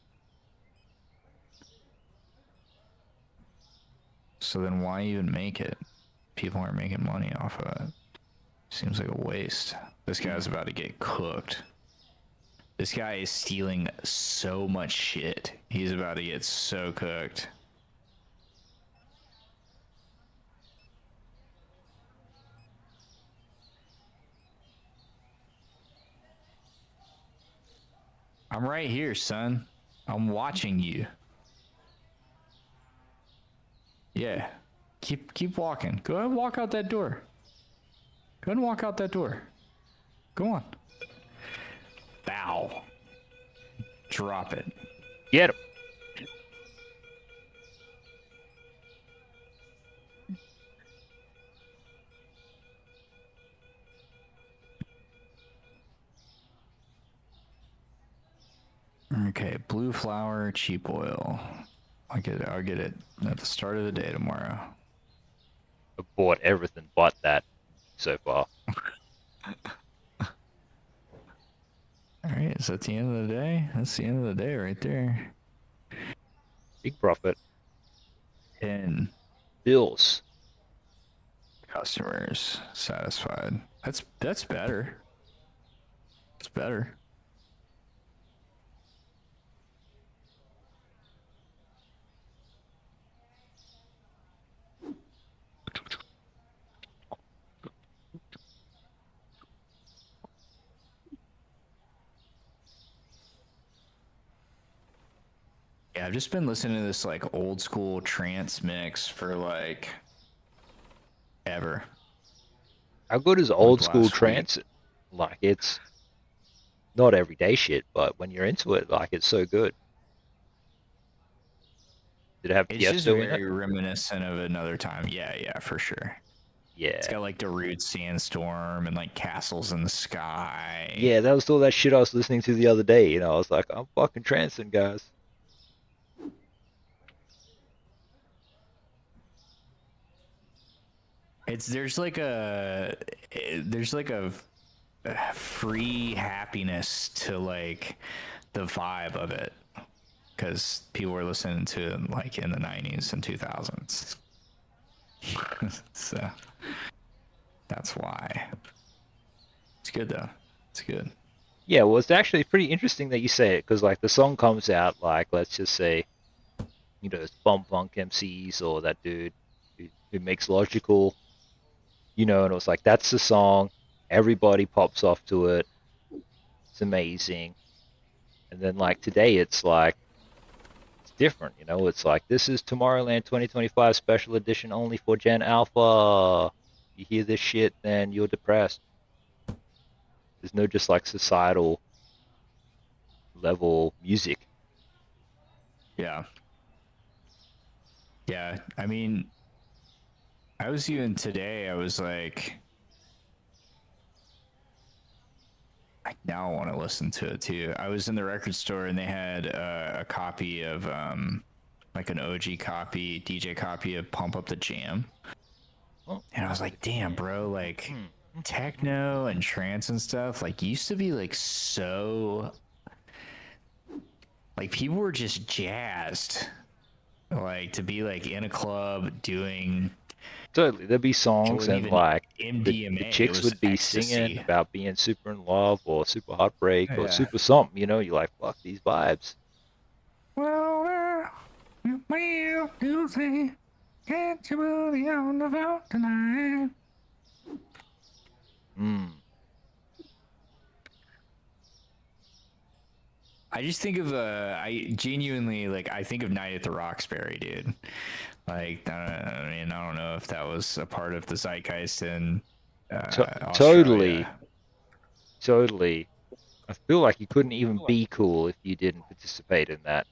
So then why even make it? People aren't making money off of it. Seems like a waste. This guy's about to get cooked. This guy is stealing so much shit. He's about to get so cooked. I'm right here, son. I'm watching you. Yeah. Keep walking. Go ahead and walk out that door. Go ahead and walk out that door. Go on. Bow. Drop it. Get him. Okay, blue flower, cheap oil. I'll get it at the start of the day tomorrow. I bought everything but that so far. All right, is that the end of the day? That's the end of the day right there. Big profit. 10 Bills. customers satisfied. That's better. It's better. Yeah, I've just been listening to this like old school trance mix for like ever. How good is old school last trance? Like, it's not everyday shit, but when you're into it, like, it's so good. Did it have It's just Tiesto in very it? reminiscent of another time. Yeah, for sure. Yeah. It's got like Darude Sandstorm and like Castles in the Sky. Yeah, that was all that shit I was listening to the other day. You know, I was like, I'm fucking trancing, guys. There's like a free happiness to like the vibe of it because people were listening to it like in the 90s and 2000s. So that's why. It's good though. It's good. Yeah, well, it's actually pretty interesting that you say it, because like the song comes out, like, let's just say, you know, it's Bum Funk MCs or that dude who makes Logical, you know, and it was like, that's the song, everybody pops off to it, it's amazing. And then like today, it's like, it's different, you know, it's like, this is Tomorrowland 2025 special edition only for Gen Alpha. You hear this shit, then you're depressed. There's no just like societal level music. Yeah. Yeah. I mean, I was even today, I was like, I now want to listen to it too. I was in the record store and they had a copy of, like an OG copy, DJ copy of Pump Up the Jam. Oh. And I was like, damn, bro, like techno and trance and stuff, like used to be like so, like people were just jazzed, like to be like in a club doing. Totally, there'd be songs and like MDMA, the chicks would be singing about being super in love or super heartbreak or super something, you know, you're like, fuck these vibes. Well, you say, can't you be on the phone tonight? I just think of I genuinely like I think of Night at the Roxbury, dude. Like I mean I don't know if that was a part of the zeitgeist in Totally. Australia. Totally. I feel like you couldn't even be cool if you didn't participate in that.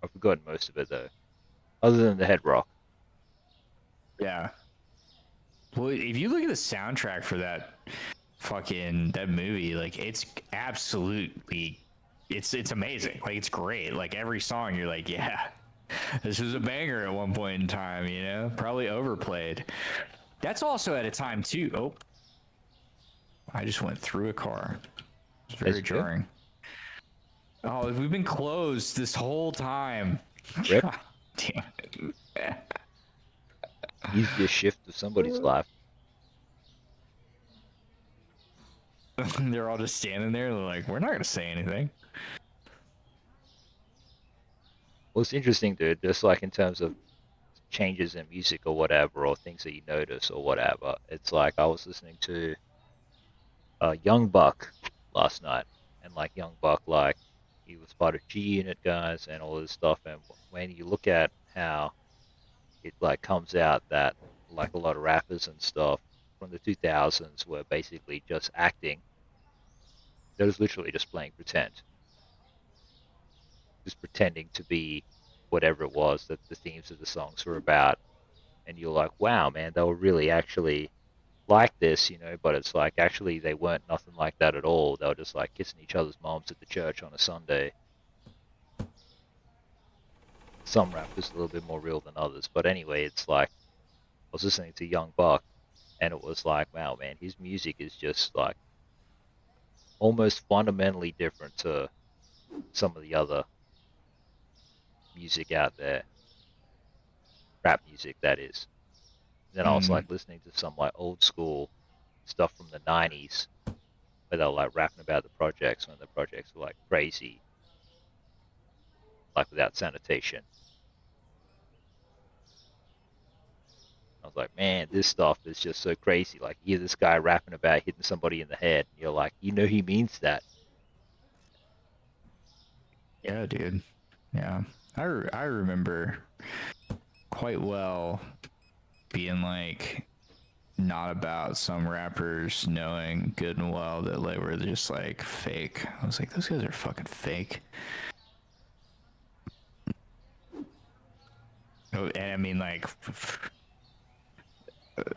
I've forgotten most of it though, other than the head rock. Yeah. Well, if you look at the soundtrack for that movie, like it's absolutely, it's amazing. Like it's great. Like every song, you're like, yeah, this was a banger at one point in time. You know, probably overplayed. That's also at a time too. Oh, I just went through a car. It's very jarring. Oh, we've been closed this whole time. Rip. Damn it. Easiest shift of somebody's life. They're all just standing there. They're like, we're not going to say anything. Well, it's interesting, dude, just like in terms of changes in music or whatever, or things that you notice or whatever. It's like I was listening to Young Buck last night, and like Young Buck, like he was part of G Unit guys and all this stuff. And when you look at how it like comes out that like a lot of rappers and stuff from the 2000s were basically just acting. They was literally just playing pretend, just pretending to be whatever it was that the themes of the songs were about. And you're like, wow, man, they were really actually like this, you know, but it's like actually they weren't nothing like that at all. They were just like kissing each other's moms at the church on a Sunday. Some rappers a little bit more real than others, but anyway, it's like I was listening to Young Buck, and it was like, wow, man, his music is just like almost fundamentally different to some of the other music out there, rap music that is. Then I was like listening to some like old school stuff from the 90s where they were like rapping about the projects when the projects were like crazy, like without sanitation. I was like, man, this stuff is just so crazy. Like, you hear this guy rapping about hitting somebody in the head. And you're like, you know he means that. Yeah, dude. Yeah. I remember quite well being like not about some rappers knowing good and well that they were just like fake. I was like, those guys are fucking fake. Oh, and I mean, like,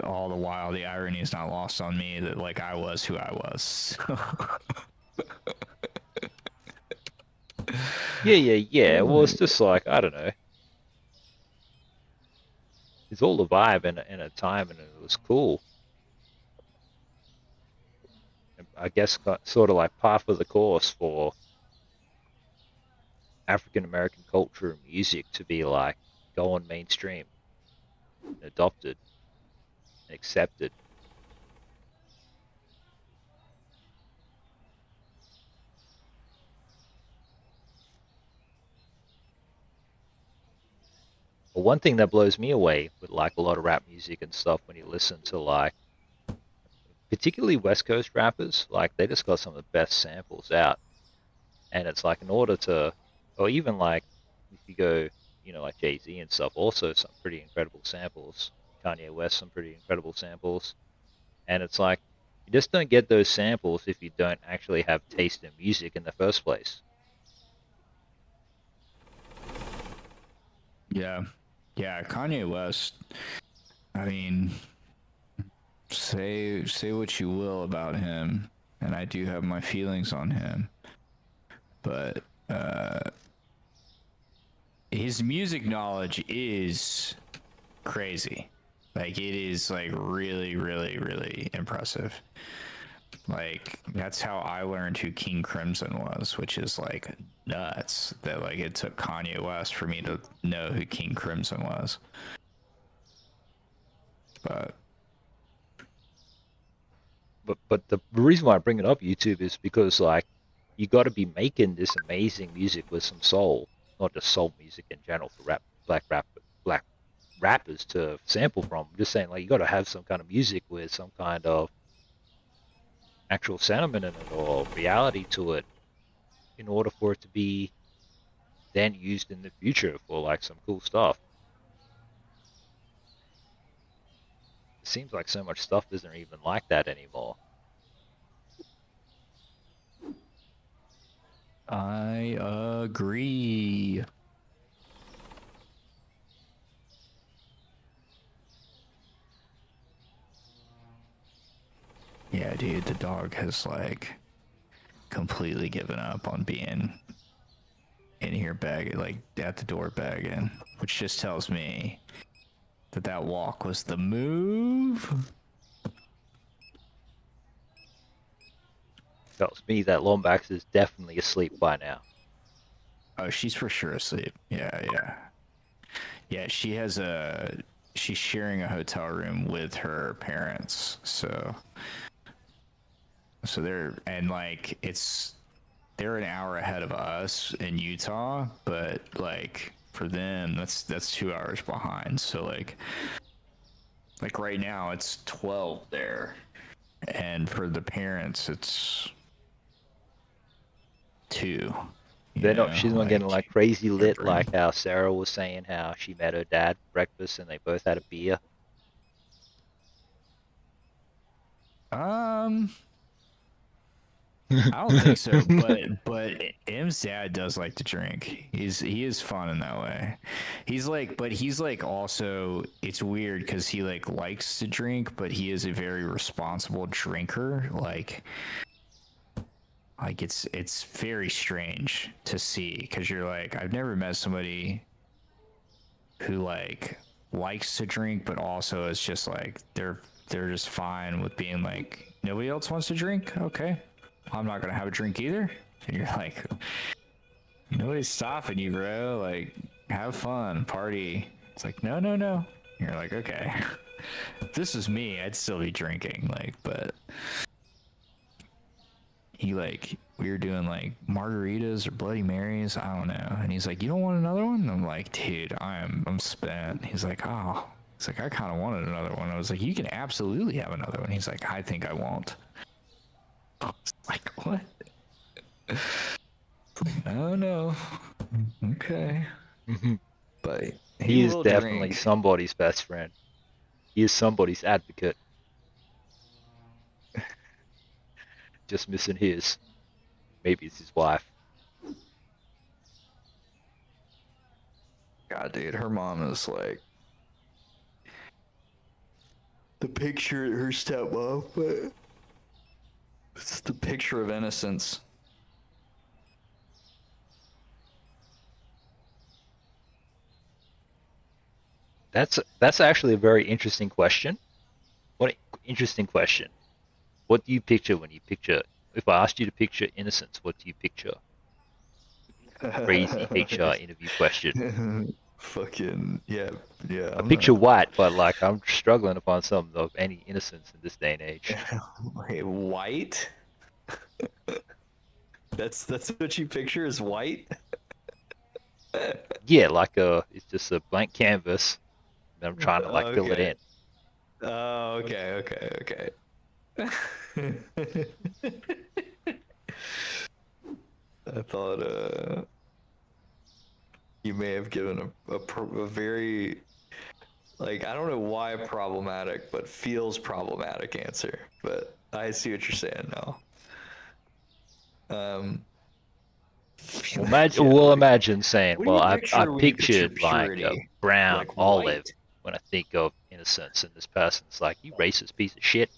all the while, the irony is not lost on me that like I was who I was. Yeah. Well, it's just like, I don't know. It's all a vibe and a time, and it was cool. And I guess sort of like par for the course for African American culture and music to be like going mainstream, and adopted, and accepted. But one thing that blows me away with like a lot of rap music and stuff when you listen to like particularly West Coast rappers, like they just got some of the best samples out. And it's like in order to, or even like if you go, you know, like Jay-Z and stuff, also some pretty incredible samples. Kanye West, some pretty incredible samples. And it's like, you just don't get those samples if you don't actually have taste in music in the first place. Yeah. Yeah, Kanye West, I mean, say what you will about him, and I do have my feelings on him, but his music knowledge is crazy. Like, it is like really, really, really impressive. Like, that's how I learned who King Crimson was, which is like nuts that like it took Kanye West for me to know who King Crimson was. But the reason why I bring it up YouTube is because like you got to be making this amazing music with some soul, not just soul music in general for black rappers to sample from. I'm just saying, like, you got to have some kind of music with some kind of actual sentiment in it or reality to it in order for it to be then used in the future for like some cool stuff. It seems like so much stuff isn't even like that anymore. I agree. Yeah, dude, the dog has like completely given up on being in here begging, like at the door begging, which just tells me that walk was the move. Tells me that Lombax is definitely asleep by now. Oh, she's for sure asleep. Yeah. She's sharing a hotel room with her parents, so they're they're an hour ahead of us in Utah, but like for them that's 2 hours behind. So like right now it's 12 there, and for the parents it's too. They're not. She's not getting like crazy lit, different. like how Sarah was saying how she met her dad for breakfast and they both had a beer. I don't think so, but M's dad does like to drink. He is fun in that way. He's like also, it's weird because he like likes to drink, but he is a very responsible drinker. Like it's very strange to see because you're like, I've never met somebody who like likes to drink, but also is just like they're just fine with being like, nobody else wants to drink. Okay, I'm not gonna have a drink either. And you're like, nobody's stopping you, bro. Like, have fun, party. It's like, no. And you're like, okay, if this is me, I'd still be drinking. Like, but he like, we were doing like margaritas or Bloody Marys, I don't know. And he's like, you don't want another one? And I'm like, dude, I'm spent. He's like, oh. He's like, I kind of wanted another one. I was like, you can absolutely have another one. He's like, I think I won't. I was like, what? No. Okay. But He is will definitely drink. somebody's best friend. He is somebody's advocate. Just missing his. Maybe it's his wife. God, dude, her mom is like the picture of her stepmom, but it's the picture of innocence. That's actually a very interesting question. What an interesting question. What do you picture when you picture? If I asked you to picture innocence, what do you picture? Crazy HR interview question. Fucking yeah. I picture white, but like I'm struggling to find some of any innocence in this day and age. Wait, white? That's what you picture is white? Yeah, like it's just a blank canvas, and I'm trying to like fill it in. Oh, okay. I thought you may have given a very, like, I don't know why problematic, but feels problematic answer. But I see what you're saying now. Imagine saying, What do well, you I picture when you picture pictured like a purity? brown Like olive white? when I think of innocence, and this person's like, you racist piece of shit.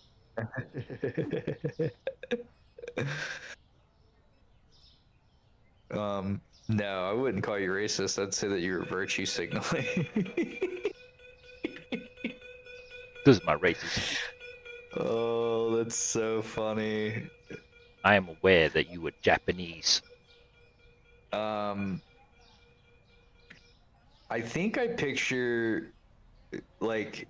No, I wouldn't call you racist. I'd say that you're virtue signaling. Because of my racism. Oh, that's so funny. I am aware that you were Japanese. I think I picture like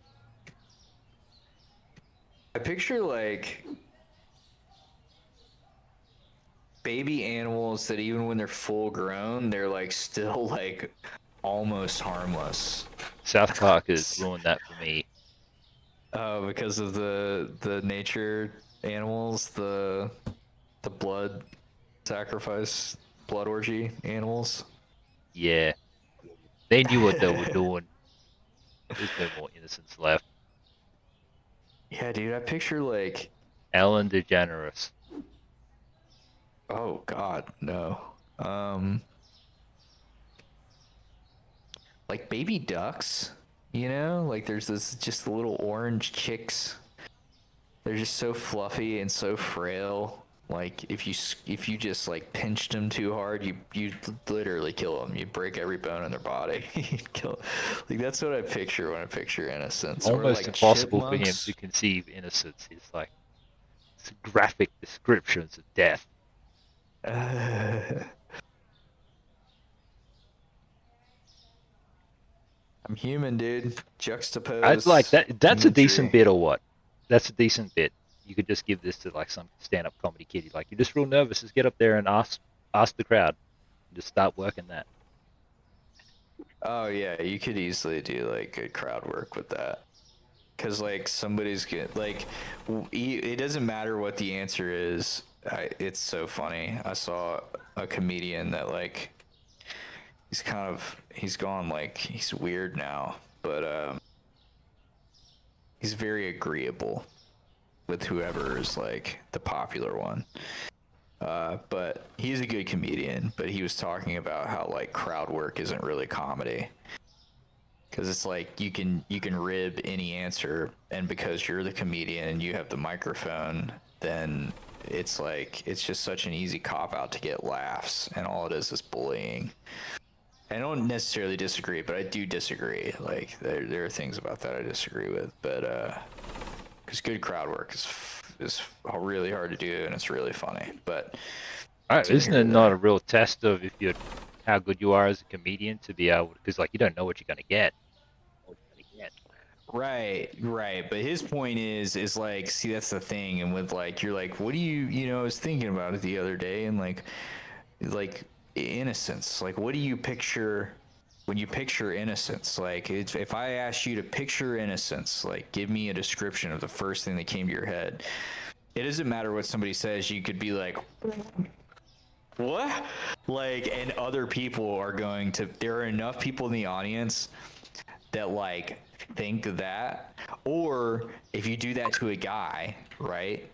baby animals that even when they're full grown, they're like still like almost harmless. South Park has ruined that for me. Oh, because of the nature animals, the blood sacrifice, blood orgy animals. Yeah. They knew what they were doing. There's no more innocence left. Yeah, dude, I picture like, Ellen DeGeneres. oh God, no. Like baby ducks, you know? Like there's this just little orange chicks. They're just so fluffy and so frail. Like if you just like pinched them too hard, you literally kill them. You break every bone in their body. You'd kill. Like that's what I picture when I picture innocence. Almost or like impossible for him chipmunks. to conceive innocence. It's like it's graphic descriptions of death. I'm human, dude. Juxtaposed. I'd like that. That's a decent imagery. bit, or what? That's a decent bit. You could just give this to like some stand-up comedy kid. Like you're just real nervous. Just get up there and ask the crowd. Just start working that. Oh yeah, you could easily do like good crowd work with that. Cause like somebody's good. Like it doesn't matter what the answer is. It's so funny. I saw a comedian that like he's gone like he's weird now, but he's very agreeable with whoever is like the popular one. But he's a good comedian, but he was talking about how like crowd work isn't really comedy. Because it's like you can rib any answer, and because you're the comedian and you have the microphone, then it's like it's just such an easy cop out to get laughs, and all it is bullying. I don't necessarily disagree, but I do disagree. Like there are things about that I disagree with, but because good crowd work is really hard to do, and it's really funny. But isn't it not a real test of how good you are as a comedian to be able, because like you don't know what you're gonna get. Right. But his point is like, see, that's the thing. And with like, you're like, what do you know, I was thinking about it the other day, and like innocence. Like, what do you picture when you picture innocence? Like, if I asked you to picture innocence, like, give me a description of the first thing that came to your head. It doesn't matter what somebody says. You could be like, what? Like, and other people are going to, there are enough people in the audience that like think that, or if you do that to a guy, right?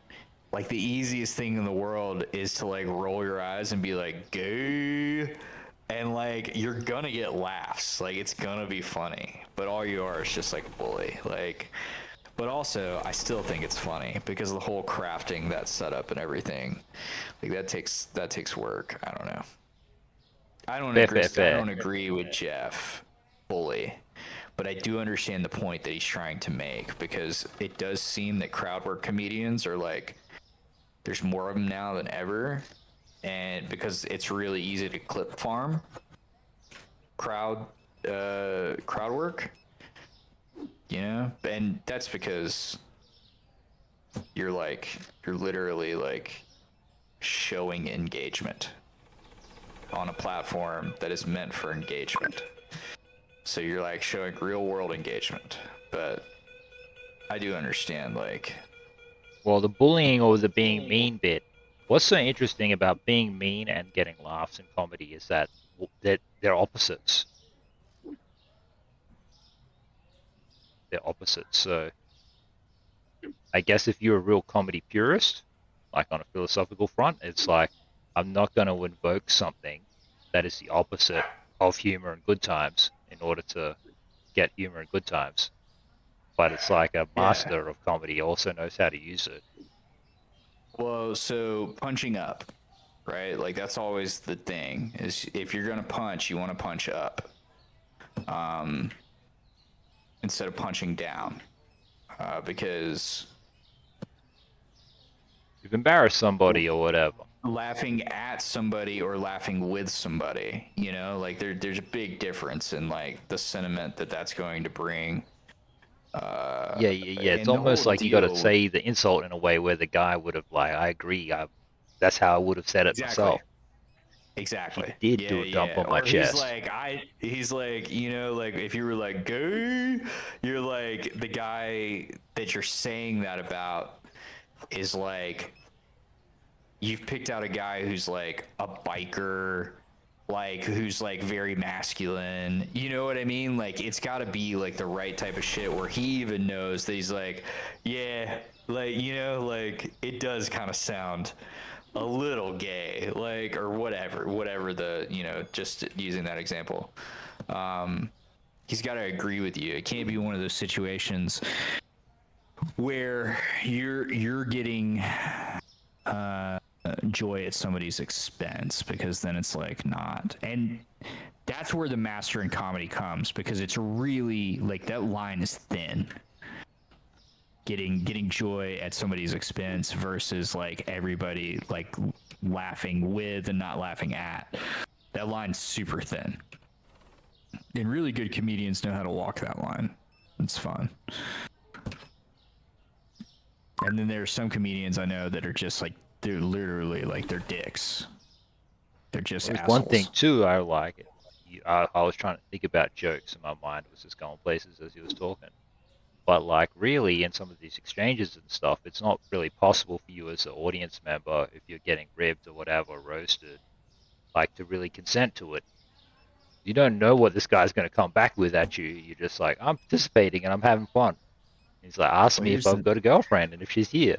Like the easiest thing in the world is to like roll your eyes and be like, gay, and like you're gonna get laughs, like it's gonna be funny, but all you are is just like a bully. Like, but also I still think it's funny because the whole crafting that setup and everything, like that takes work. I don't know. I don't agree with Jeff fully, but I do understand the point that he's trying to make, because it does seem that crowd work comedians are like, there's more of them now than ever, and because it's really easy to clip farm crowd work, you know, and that's because you're literally like showing engagement on a platform that is meant for engagement. So you're like showing real world engagement, but I do understand like. Well, the bullying or the being mean bit. What's so interesting about being mean and getting laughs in comedy is that they're opposites. They're opposites. So I guess if you're a real comedy purist, like on a philosophical front, it's like I'm not going to invoke something that is the opposite of humor and good times in order to get humor and good times. But it's like a master of comedy also knows how to use it. Well, so punching up, right? Like that's always the thing, is if you're going to punch, you want to punch up instead of punching down, because you've embarrassed somebody or whatever. Laughing at somebody or laughing with somebody, you know, like there's a big difference in like the sentiment that's going to bring. Yeah. It's almost like you got to say the insult in a way where the guy would have like, I agree. That's how I would have said it myself. Exactly. He did do a dump on my chest. He's like, you know, like if you were like gay, you're like the guy that you're saying that about is like, you've picked out a guy who's like a biker, like who's like very masculine, you know what I mean? Like it's got to be like the right type of shit where he even knows that he's like, yeah, like, you know, like it does kind of sound a little gay, like, or whatever the, you know, just using that example. He's got to agree with you. It can't be one of those situations where you're getting joy at somebody's expense, because then it's like not. And that's where the master in comedy comes, because it's really like that line is thin. Getting joy at somebody's expense versus like everybody like laughing with and not laughing at. That line's super thin. And really good comedians know how to walk that line. It's fun. And then there's some comedians I know that are just like, they're literally like, they're dicks. They're just assholes. One thing too, I like it. I was trying to think about jokes, and my mind was just going places as he was talking. But like really in some of these exchanges and stuff, it's not really possible for you as an audience member, if you're getting ribbed or whatever, roasted, like to really consent to it. You don't know what this guy's going to come back with at you. You're just like, I'm participating and I'm having fun. He's like, ask me if I've got a girlfriend and if she's here.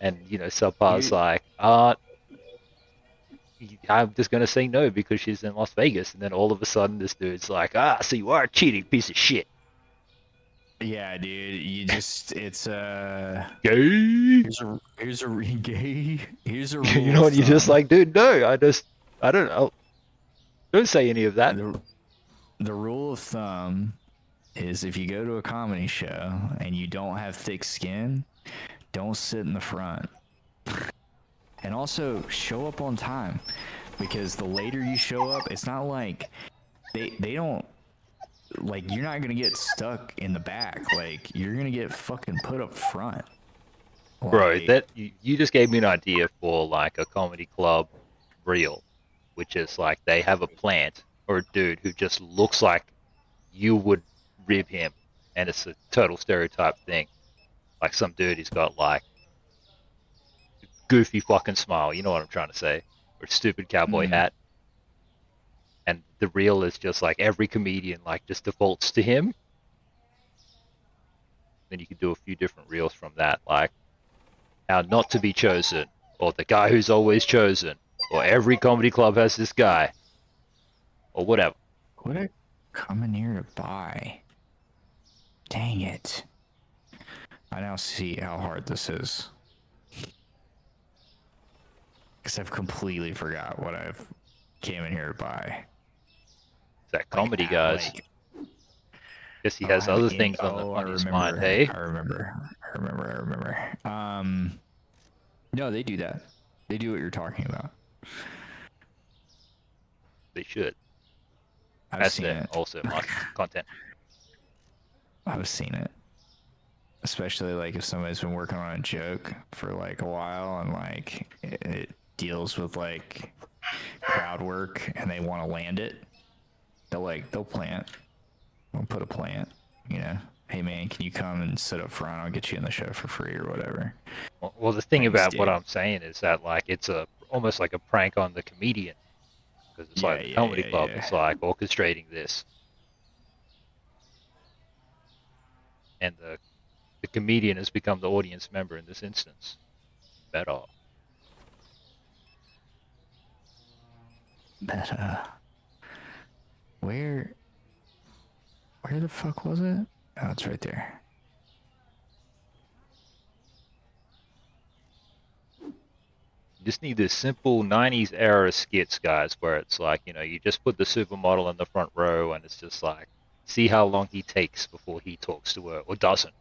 And, you know, Subpar's like, I'm just going to say no because she's in Las Vegas. And then all of a sudden this dude's like, so you are a cheating piece of shit. Yeah, dude, you just, it's Gay. here's a gay, here's a rule You know what, you're just like, dude, no, I don't know. Don't say any of that. The rule of thumb is if you go to a comedy show and you don't have thick skin, don't sit in the front. And also show up on time, because the later you show up, it's not like they don't, like, you're not gonna get stuck in the back. Like, you're gonna get fucking put up front. Like, Bro, that you just gave me an idea for like a comedy club reel, which is like they have a plant or a dude who just looks like you would rib him, and it's a total stereotype thing. Like some dude who's got like a goofy fucking smile, you know what I'm trying to say, or a stupid cowboy hat. And the reel is just like every comedian like just defaults to him. Then you can do a few different reels from that, like how not to be chosen, or the guy who's always chosen, or every comedy club has this guy, or whatever. What a coming here to buy. Dang it. I now see how hard this is. Because I've completely forgot what I've came in here to buy. That comedy, guys. Guess he has other things on his mind, hey? I remember. No, they do that. They do what you're talking about. They should. I've seen it. Also content. I've seen it. Especially like if somebody's been working on a joke for like a while and like it deals with like crowd work and they want to land it. They'll plant. They'll put a plant, you know. Hey man, can you come and sit up front? I'll get you in the show for free or whatever. Well, the thing about what I'm saying is that like it's almost like a prank on the comedian, because it's like the comedy club is like orchestrating this, and the comedian has become the audience member in this instance. Better. Where the fuck was it? Oh, it's right there. You just need this simple 90s era skits, guys, where it's like, you know, you just put the supermodel in the front row and it's just like, see how long he takes before he talks to her, or doesn't.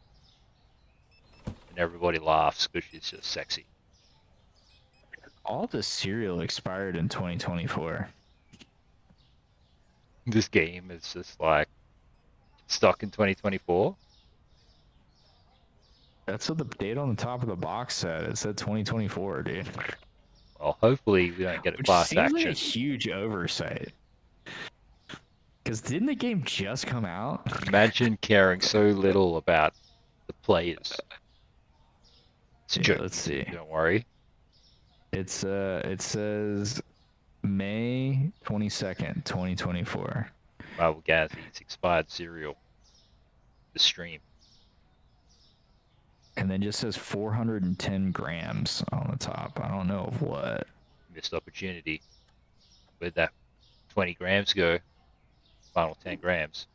And everybody laughs because she's just sexy. All the cereal expired in 2024. This game is just like stuck in 2024. That's what the date on the top of the box said. It said 2024, dude. Well, hopefully we don't get a class action. Which seems like a huge oversight. Because didn't the game just come out? Imagine caring so little about the players. It's a joke. Let's see. Don't worry. It says May 22nd, 2024. Well, guys, it's expired cereal. The stream. And then just says 410 grams on the top. I don't know of what. Missed opportunity. Where'd that 20 grams go? Final 10 grams.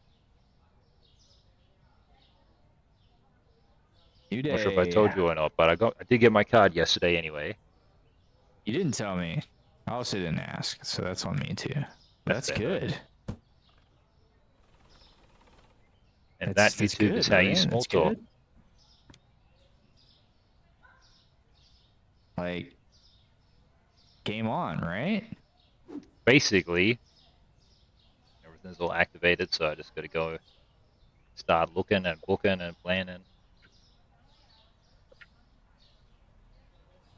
New day. Not sure if I told you or not, but I did get my card yesterday anyway. You didn't tell me. I also didn't ask, so that's on me too. That's good. And that YouTube is how you small talk. Like, game on, right? Basically, everything's all activated, so I just got to go start looking and booking and planning.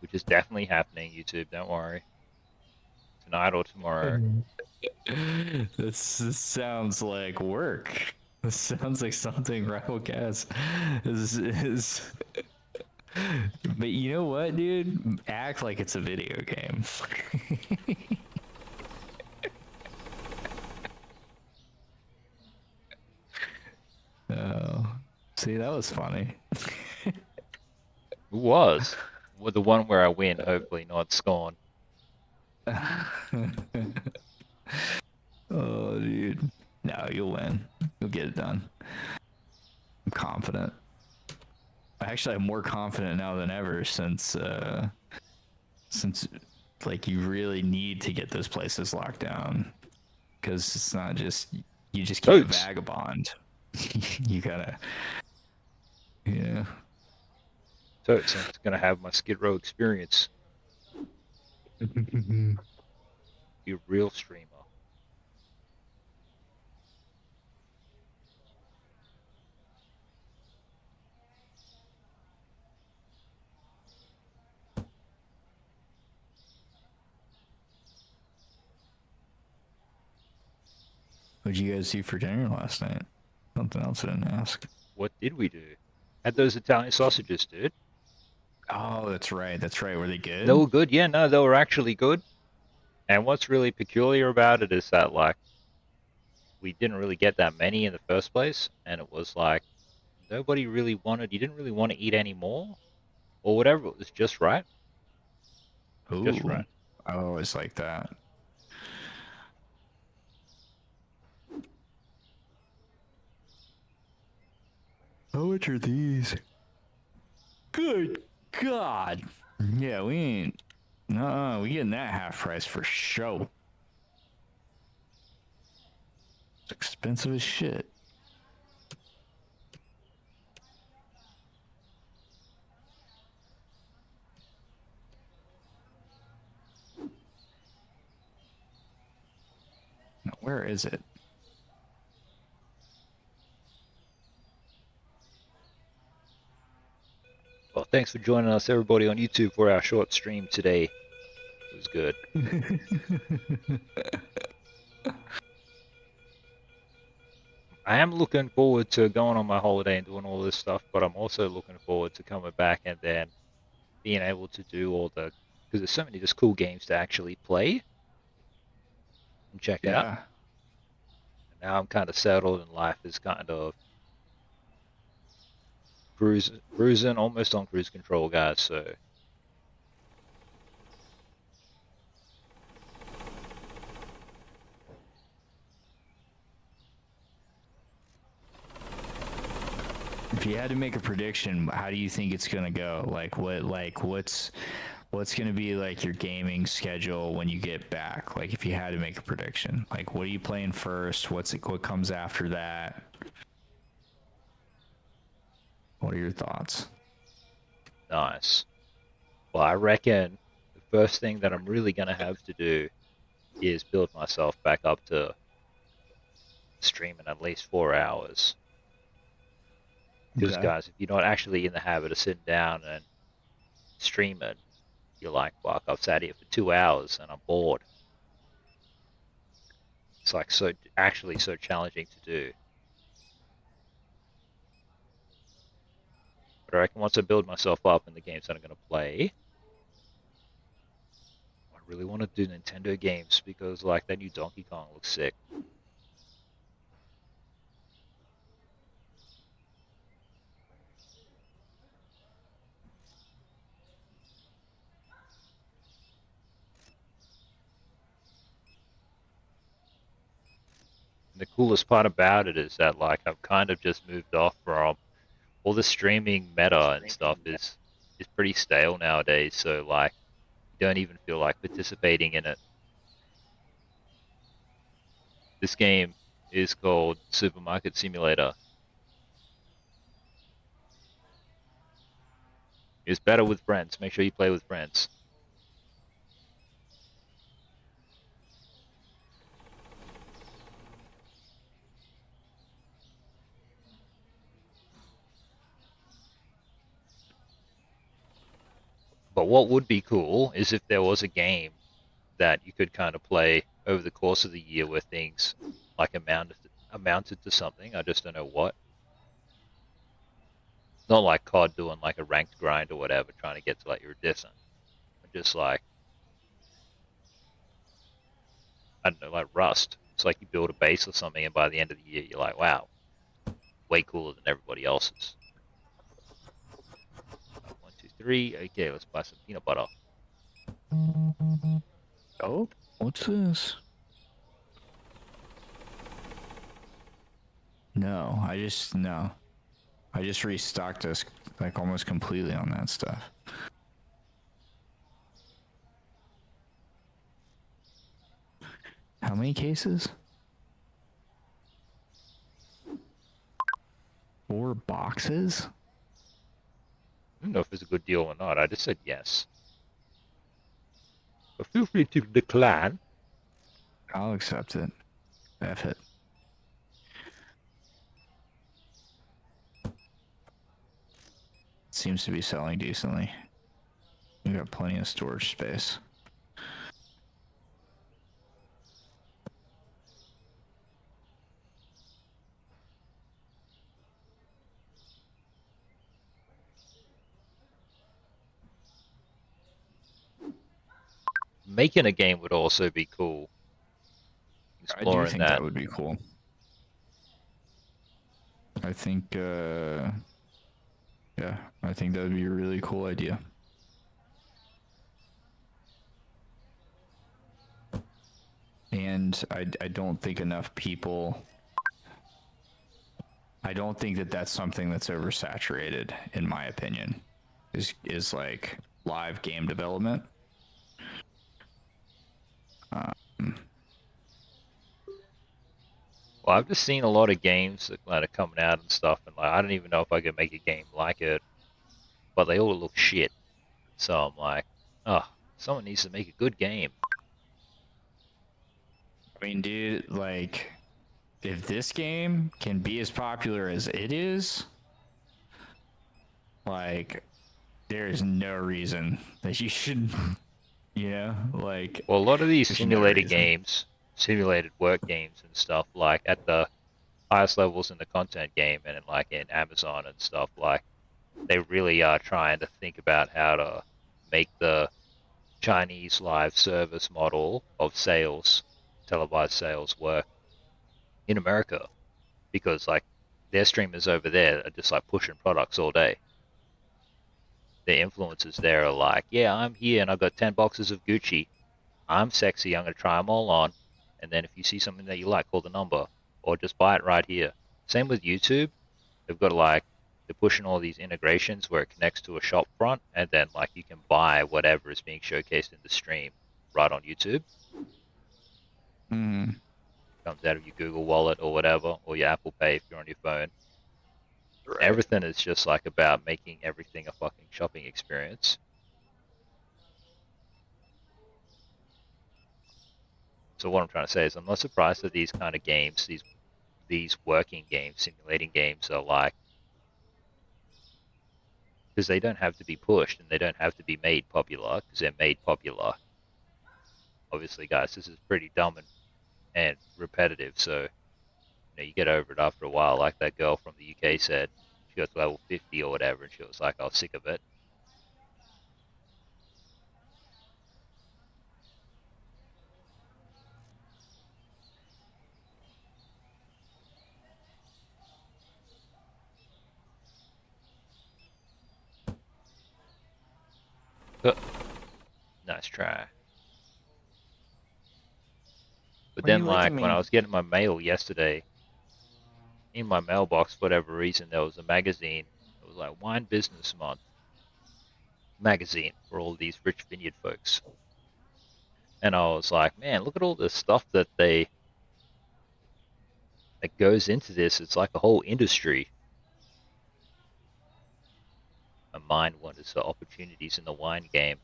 Which is definitely happening, YouTube, don't worry. Tonight or tomorrow. This sounds like work. This sounds like something Rival Gas is. But you know what, dude? Act like it's a video game. See, that was funny. Who was? Well, the one where I win, hopefully not scorn. Oh, dude. No, you'll win. You'll get it done. I'm confident. Actually, I'm more confident now than ever since like you really need to get those places locked down, because it's not just you just can't Totes. vagabond. You gotta, yeah. So it's gonna have my Skid Row experience. Be a real streamer. What'd you guys do for dinner last night? Something else I didn't ask. What did we do? Had those Italian sausages, dude. Oh, that's right. That's right. Were they good? They were good. Yeah, no, they were actually good. And what's really peculiar about it is that, like, we didn't really get that many in the first place, and it was like nobody really wanted. You didn't really want to eat any more, or whatever. It was just right. Ooh, Just right. I always like that. How much are these? Good God. Yeah, we ain't. No, we getting that half price for show. It's expensive as shit. Now, where is it? Well, thanks for joining us, everybody, on YouTube for our short stream today. It was good. I am looking forward to going on my holiday and doing all this stuff, but I'm also looking forward to coming back and then being able to do all the, because there's so many just cool games to actually play and check out. And now I'm kind of settled and life is kind of cruising, almost on cruise control, guys, so. If you had to make a prediction, how do you think it's gonna go? What's gonna be like your gaming schedule when you get back? Like, if you had to make a prediction, like, what are you playing first? What comes after that? What are your thoughts? Nice. Well, I reckon the first thing that I'm really going to have to do is build myself back up to streaming at least 4 hours. Because, guys, if you're not actually in the habit of sitting down and streaming, you're like, fuck, I've sat here for 2 hours and I'm bored. It's like so challenging to do. But I reckon once I build myself up in the games that I'm going to play, I really want to do Nintendo games because, like, that new Donkey Kong looks sick. And the coolest part about it is that, like, I've kind of just moved off from all the streaming meta and stuff is pretty stale nowadays, so like you don't even feel like participating in it. This game is called Supermarket Simulator. It's better with friends. Make sure you play with friends. But what would be cool is if there was a game that you could kind of play over the course of the year where things like amounted to something. I just don't know what. Not like COD doing like a ranked grind or whatever, trying to get to like iridescent. Just like, I don't know, like Rust. It's like you build a base or something and by the end of the year you're like, wow, way cooler than everybody else's. 1, 2, 3. Okay, let's buy some peanut butter. Oh, what's this? No, I just restocked us like almost completely on that stuff. How many cases? 4 boxes? I don't know if it's a good deal or not. I just said yes. But feel free to decline. I'll accept it. F it. Seems to be selling decently. We got plenty of storage space. Making a game would also be cool. I do Exploring think that would be cool. I think, yeah, I think that would be a really cool idea. And I don't think enough people, I don't think that that's something that's oversaturated, in my opinion, is like live game development. Well, I've just seen a lot of games that are coming out and stuff, and like I don't even know if I could make a game like it, but they all look shit. So I'm like, oh, someone needs to make a good game. I mean, dude, like, if this game can be as popular as it is, like, there's no reason that you should, you know, like. Well, a lot of these there's no simulated reason. games, simulated work games and stuff, like at the highest levels in the content game and like in Amazon and stuff, like they really are trying to think about how to make the Chinese live service model of sales, televised sales, work in America, because like their streamers over there are just like pushing products all day. The influencers there are like, yeah, I'm here and I've got 10 boxes of Gucci. I'm sexy, I'm going to try them all on. And then if you see something that you like, call the number. Or just buy it right here. Same with YouTube. They've got like, they're pushing all these integrations where it connects to a shop front. And then like you can buy whatever is being showcased in the stream right on YouTube. Mm-hmm. Comes out of your Google Wallet or whatever. Or your Apple Pay if you're on your phone. Right. Everything is just like about making everything a fucking shopping experience. So what I'm trying to say is I'm not surprised that these kind of games, these working games, simulating games are like, because they don't have to be pushed and they don't have to be made popular because they're made popular. Obviously, guys, this is pretty dumb and repetitive, so you know, you get over it after a while. Like that girl from the UK said, she got to level 50 or whatever, and she was like, I was sick of it. Nice try. But What are then, you like, licking when I me? was getting my mail yesterday, in my mailbox, for whatever reason, there was a magazine. It was like Wine Business Month magazine for all these rich vineyard folks. And I was like, man, look at all the stuff that goes into this. It's like a whole industry. My mind wanders for opportunities in the wine game.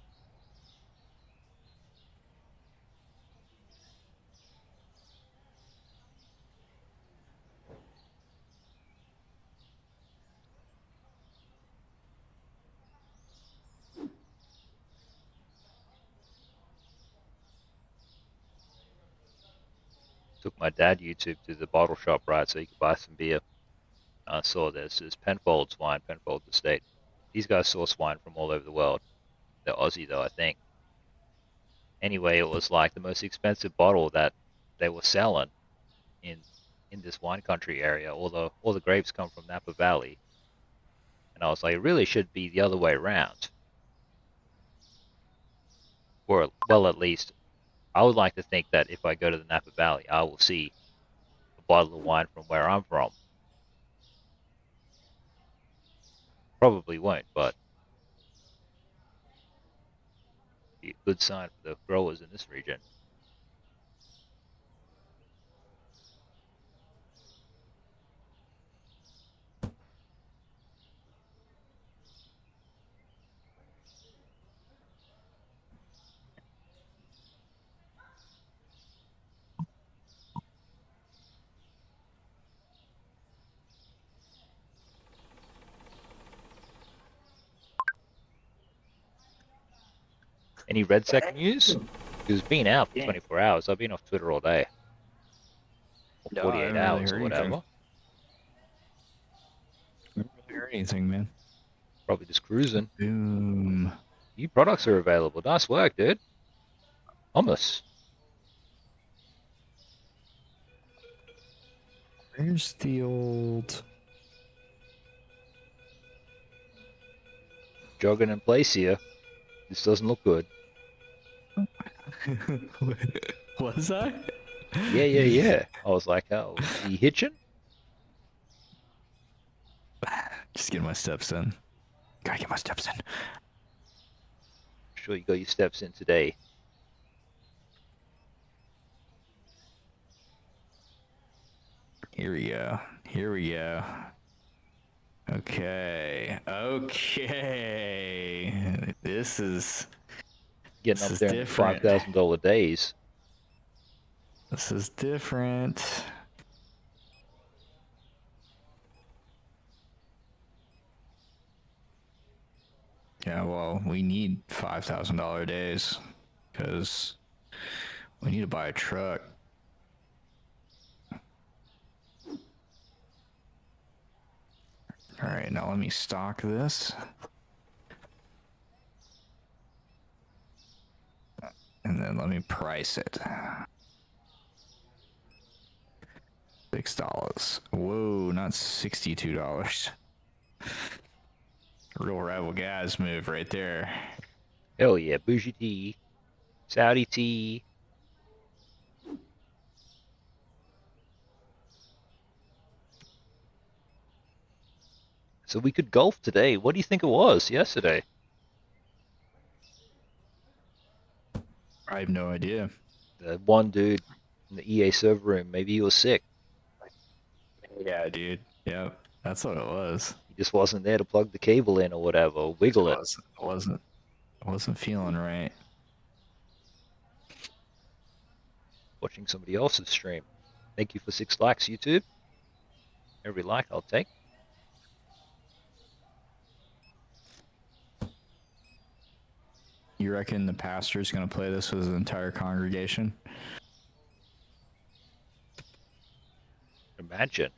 Took my dad YouTube to the bottle shop, right, so he could buy some beer. I saw this is Penfolds wine, Penfolds Estate. These guys source wine from all over the world. They're Aussie though, I think. Anyway, it was like the most expensive bottle that they were selling in in this wine country area. All the grapes come from Napa Valley. And I was like, it really should be the other way around. Or, well, at least, I would like to think that if I go to the Napa Valley, I will see a bottle of wine from where I'm from. Probably won't, but be a good sign for the growers in this region. Any Red Sec news? It's been out for 24 hours. I've been off Twitter all day. Or No, 48 I haven't hours really or heard whatever. anything. I haven't really heard anything, man. Probably just cruising. Boom. New products are available. Nice work, dude. Hummus. Where's the old... Jogging in place here. This doesn't look good. Was I? Yeah. I was like, oh, are you hitching? Just getting my steps in. Gotta get my steps in. Sure you got your steps in today. Here we go. Here we go. Okay. Okay. This is Getting This up is there in different. $5,000 days. This is different. Yeah, well, we need $5,000 days because we need to buy a truck. All right, now let me stock this. And then let me price it. $6. Whoa, not $62. Real rebel guys move right there. Hell yeah, bougie tea. Saudi tea. So we could golf today. What do you think it was yesterday? I have no idea. The one dude in the EA server room, maybe he was sick. Yeah, dude. Yep, that's what it was. He just wasn't there to plug the cable in or whatever, or wiggle it. Wasn't feeling right. Watching somebody else's stream. Thank you for 6 likes, YouTube. Every like I'll take. You reckon the pastor's gonna play this with his entire congregation? Imagine.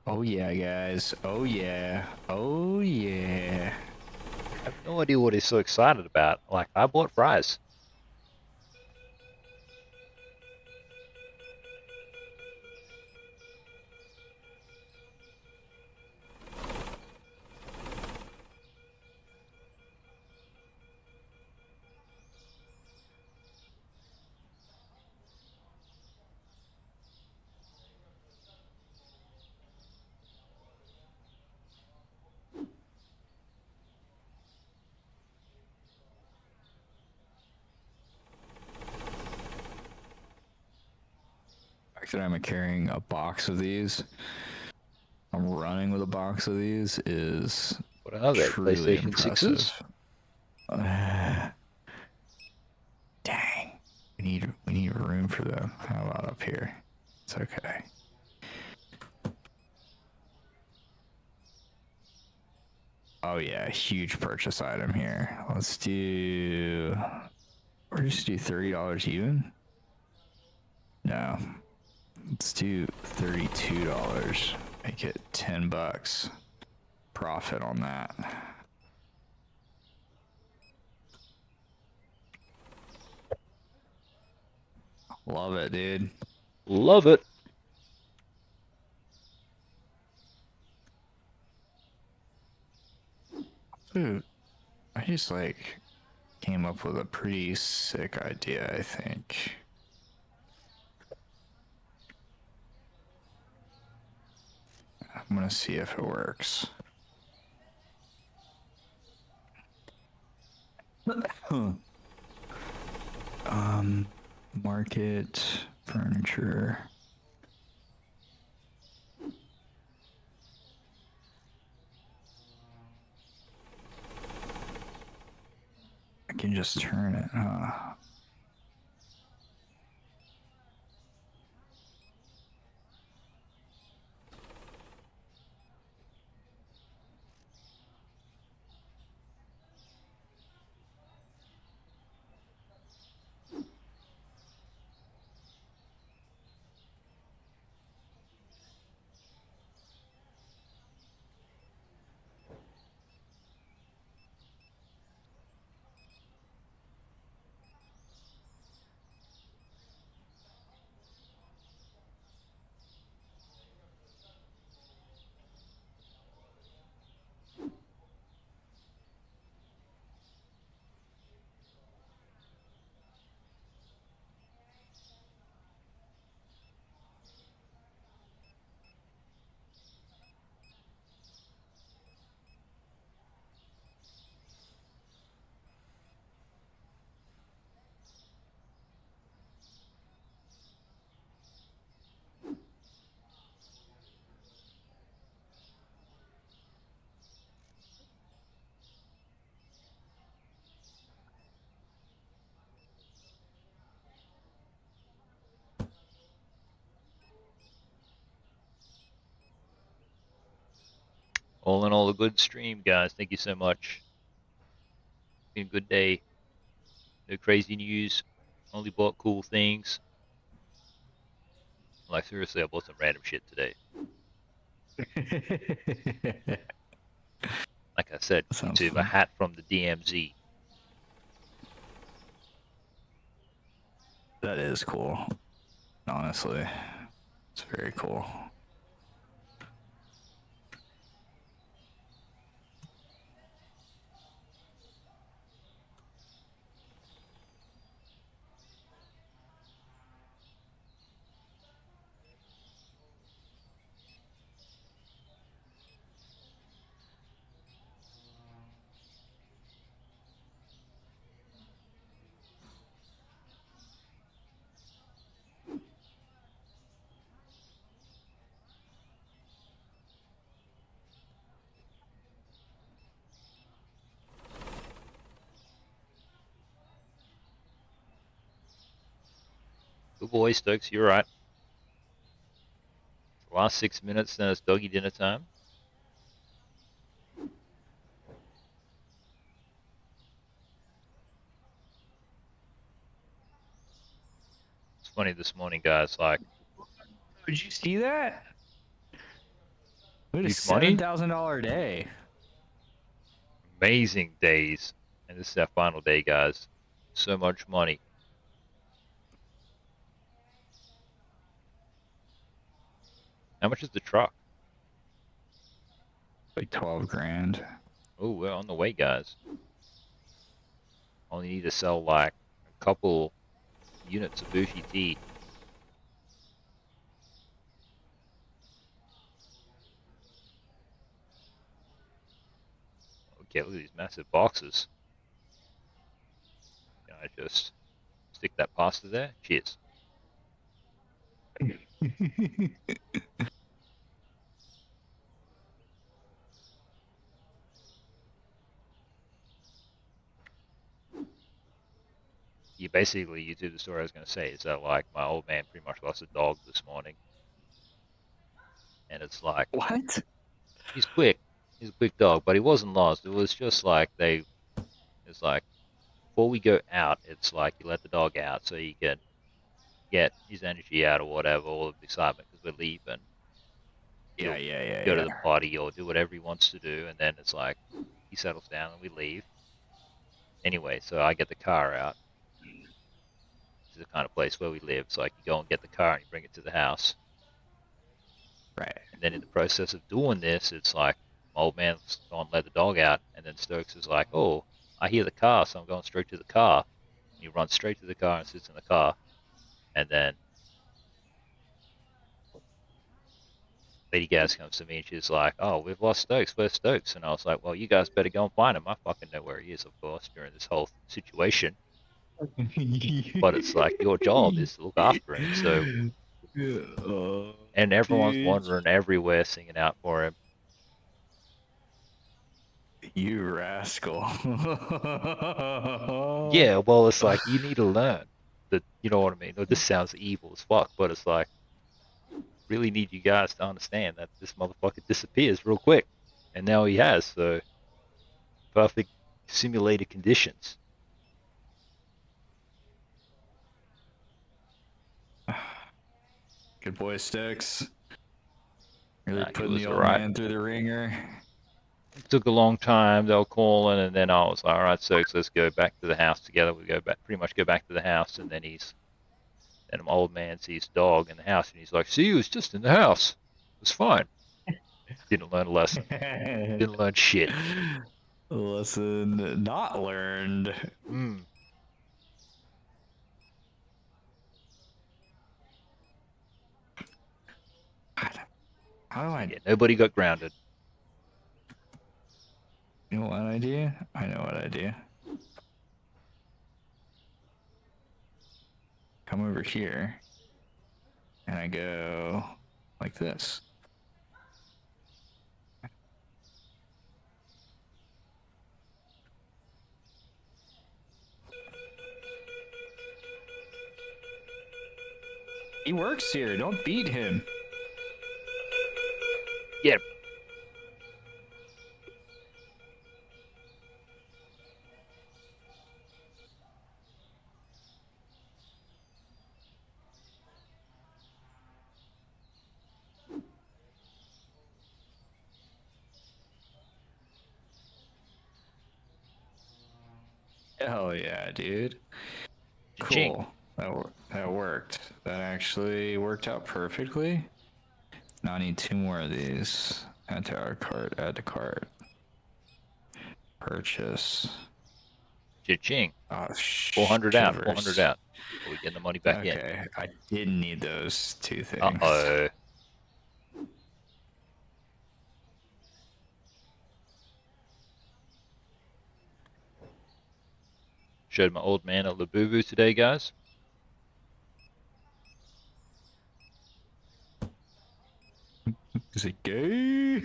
Oh yeah, guys. Oh yeah. Oh yeah. I have no idea what he's so excited about. Like, I bought fries. The fact that I'm carrying a box of these, I'm running with a box of these is What are they? truly PlayStation impressive. 6s? Dang. We need room for them. How about up here? It's okay. Oh yeah, huge purchase item here. Let's do, or just do $30 even? No. Let's do $32. Make it $10. Profit on that. Love it, dude. Love it. Dude, I just like came up with a pretty sick idea, I think. I'm gonna see if it works. Market furniture. I can just turn it, huh? All in all, a good stream, guys. Thank you so much. Been a good day. No crazy news. Only bought cool things. Like, seriously, I bought some random shit today. Like I said, YouTube, a hat from the DMZ. That is cool. Honestly, it's very cool. Good boy, Stokes, you're right. Last 6 minutes, then it's doggy dinner time. It's funny this morning, guys, like... Did you see that? We had a Huge money? $7,000 day. Amazing days. And this is our final day, guys. So much money. How much is the truck? Like 12 grand. Oh, we're on the way, guys. Only need to sell like a couple units of Bushi tea. Okay, look at these massive boxes. Can I just stick that pasta there? Cheers. You basically, you do the story I was going to say, is that like my old man pretty much lost a dog this morning. And it's like... What? He's quick. He's a quick dog, but he wasn't lost. It was just like it's like, before we go out, it's like you let the dog out so you can get his energy out or whatever, all of the excitement because we're leaving. He'll go to the potty or do whatever he wants to do, and then it's like he settles down and we leave. Anyway, so I get the car out. This is the kind of place where we live. So like you go and get the car and you bring it to the house. Right. And then in the process of doing this, it's like my old man's gone and let the dog out, and then Stokes is like, "Oh, I hear the car, so I'm going straight to the car." And he runs straight to the car and sits in the car, and then Lady Gaz comes to me and she's like, "Oh, we've lost Stokes. Where's Stokes?" And I was like, "Well, you guys better go and find him. I fucking know where he is, of course, during this whole situation." But it's like your job is to look after him. So, and everyone's wandering everywhere singing out for him. You rascal. Yeah, well, it's like you need to learn that. You know what I mean? This sounds evil as fuck, but it's like really need you guys to understand that this motherfucker disappears real quick, and now he has. So perfect simulated conditions. Good boy, Stokes. Really He putting was the old alright. man through the ringer. It took a long time. They were calling, and then I was like, "All right, Stokes, let's go back to the house together." We go back, pretty much go back to the house, and then an old man sees dog in the house, and he's like, "See, he was just in the house. It was fine." Didn't learn a lesson. Didn't learn shit. Lesson not learned. How do I? Yeah, nobody got grounded. You know what idea? I know what idea. Come over here, and I go like this. He works here. Don't beat him. Get him. Hell yeah, dude. Cha-ching. Cool. That worked. That actually worked out perfectly. Now I need 2 more of these. Add to our cart. Add to cart. Purchase. Cha-ching. Oh, 400 out. 400 out. Are we getting the money back in? Okay, I didn't need those 2 things. Uh-oh. Showed my old man a Labubu today, guys. Is it gay?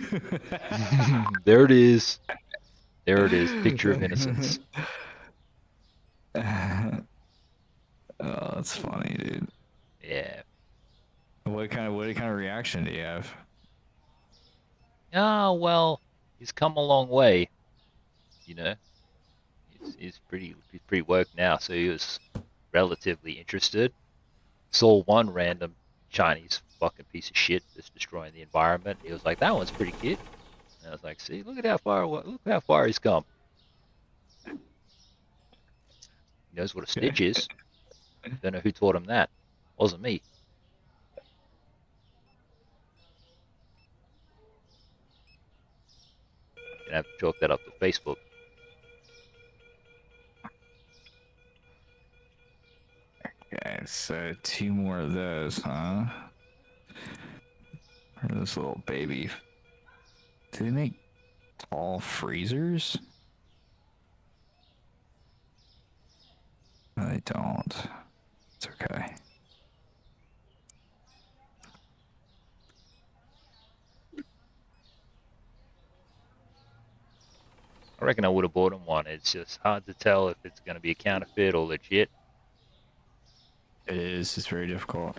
There it is. There it is. Picture of innocence. Oh, that's funny, dude. Yeah. What kind of reaction do you have? Oh, well, he's come a long way. You know, he's pretty woke now, so he was relatively interested. Saw one random Chinese fucking piece of shit that's destroying the environment. He was like, "That one's pretty cute." And I was like, "See, look how far he's come. He knows what a snitch is." Don't know who taught him that. Wasn't me. Gonna have to chalk that up to Facebook. Okay, so 2 more of those, huh? Or this little baby. Do they make tall freezers? No, they don't. It's okay. I reckon I would have bought him one. It's just hard to tell if it's going to be a counterfeit or legit. It is. It's very difficult.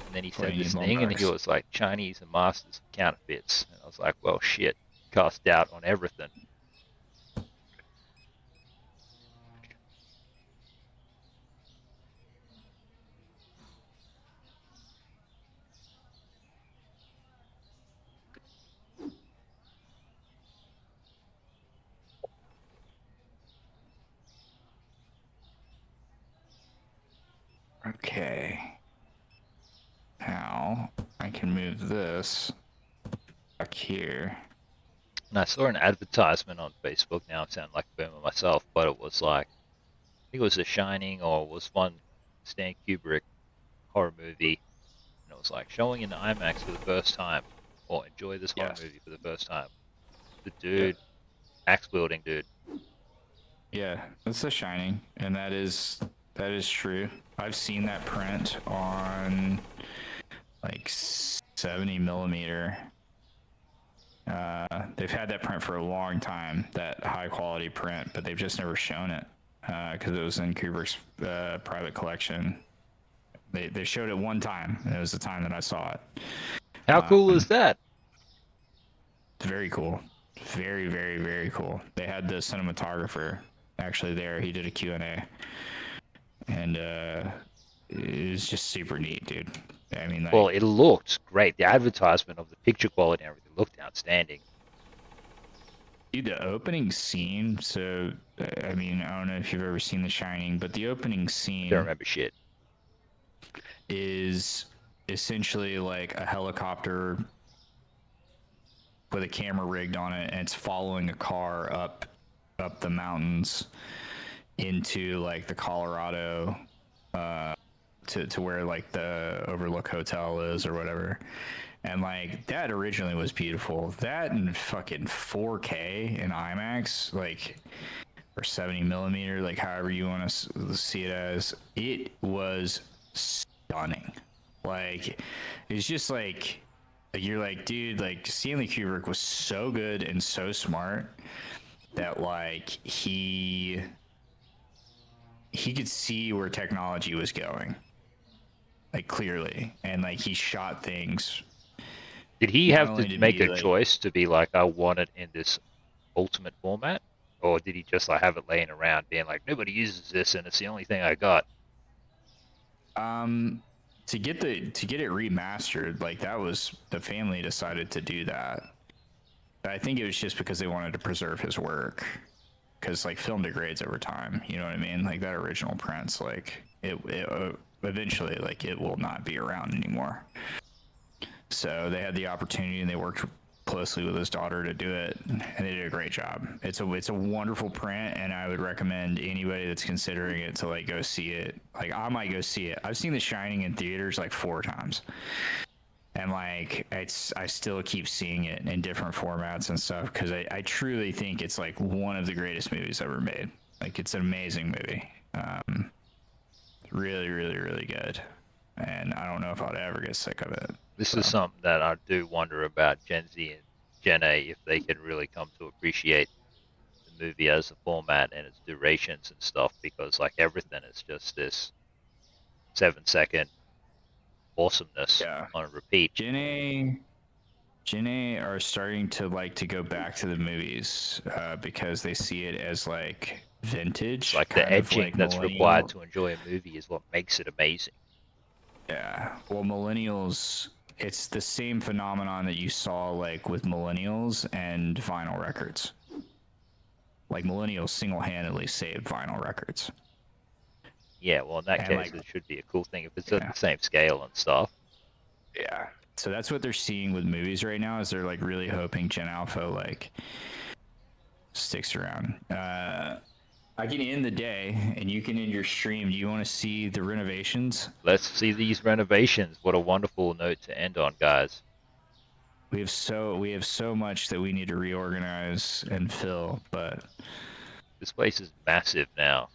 And then he Well, said you this need thing, and $1. he was like, Chinese and masters of counterfeits. And I was like, well, shit. Cast doubt on everything. Okay. Now I can move this back here. And I saw an advertisement on Facebook. Now I sound like a boomer myself, but it was like, I think it was The Shining or it was one Stanley Kubrick horror movie. And it was like showing in IMAX for the first time, or enjoy this horror movie for the first time. The dude, axe wielding dude. Yeah, it's The Shining, and that is true. I've seen that print on like 70 millimeter. They've had that print for a long time, that high quality print, but they've just never shown it because it was in Kubrick's private collection. They showed it one time, and it was the time that I saw it. How cool is that? It's very cool. Very, very, very cool. They had the cinematographer actually there. He did a Q&A. And it was just super neat, dude. I mean, like, Well, it looked great. The advertisement of the picture quality and everything looked outstanding. dude, the opening scene. So, I mean, I don't know if you've ever seen The Shining, but the opening scene Don't remember shit. is essentially like a helicopter with a camera rigged on it, and it's following a car up the mountains into like the Colorado to where like the Overlook Hotel is or whatever. And like that originally was beautiful. That in fucking 4K in IMAX, like, or 70 millimeter, like however you want to see it as, it was stunning. Like, it's just like, you're like, dude, like Stanley Kubrick was so good and so smart that like he could see where technology was going, like clearly, and like he shot things. Did he Not have only to did make he, a like- choice to be like, I want it in this ultimate format? Or did he just like have it laying around being like, nobody uses this and it's the only thing I got? To get it remastered, like that was, the family decided to do that. But I think it was just because they wanted to preserve his work, because like film degrades over time, you know what I mean? Like that original print's like it eventually, like, it will not be around anymore. So they had the opportunity and they worked closely with his daughter to do it, and they did a great job. It's a wonderful print, and I would recommend anybody that's considering it to like go see it. Like, I might go see it. I've seen The Shining in theaters like 4 times, and like I still keep seeing it in different formats and stuff, because I truly think it's like one of the greatest movies ever made. Like, it's an amazing movie. Really, really, really good, and I don't know if I'd ever get sick of it. This is something that I do wonder about Gen Z and Gen A, if they can really come to appreciate the movie as a format and its durations and stuff, because like everything is just this 7-second awesomeness on a repeat. Gen A are starting to like to go back to the movies because they see it as like vintage. Like the kind of edging like that's millennial. required to enjoy a movie is what makes it amazing. Yeah. Well, millennials, it's the same phenomenon that you saw like with millennials and vinyl records. Like, millennials single-handedly saved vinyl records. Yeah, well, in that And, case, like, it should be a cool thing if it's at the same scale and stuff. Yeah. So that's what they're seeing with movies right now, is they're like really hoping Gen Alpha like sticks around. I can end the day and you can end your stream. Do you want to see the renovations? Let's see these renovations. What a wonderful note to end on, guys. We have so much that we need to reorganize and fill, but this place is massive now.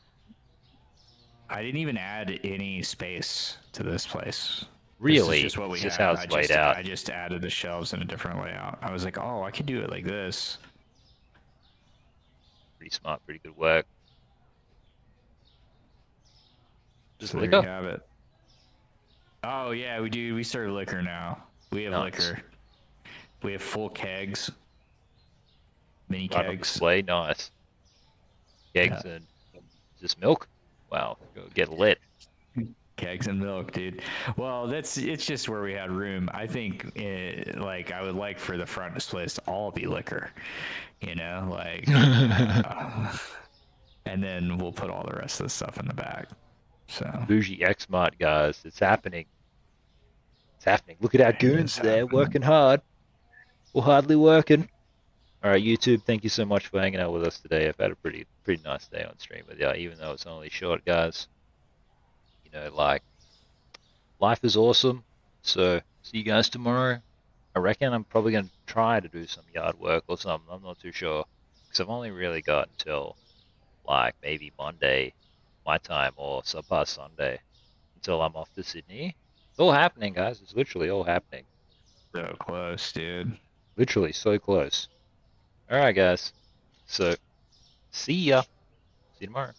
I didn't even add any space to this place. Really? This is just what we It's just have. how it's laid out. I just added the shelves in a different layout. I was like, oh, I could do it like this. Pretty smart, pretty good work. Just So there liquor? you have it. Oh yeah, we do. We serve liquor now. We have Nice. liquor. We have full kegs, mini Right on kegs. display, nice. Kegs and just milk? Wow, go get lit. Kegs and milk, dude. Well, it's just where we had room. I think, like, I would like for the front displays to all be liquor, you know, like, and then we'll put all the rest of the stuff in the back. So Bougie X Mart, guys. It's happening. It's happening. Look at our It goons is there happening. working hard. Or hardly working. Alright, YouTube, thank you so much for hanging out with us today. I've had a pretty nice day on stream with you, even though it's only short, guys. You know, like, life is awesome. So, see you guys tomorrow. I reckon I'm probably going to try to do some yard work or something. I'm not too sure. Because I've only really got until, like, maybe Monday, my time, or Subpar Sunday, until I'm off to Sydney. It's all happening, guys. It's literally all happening. so close, dude. Literally so close. Alright, guys. So, see ya. See you tomorrow.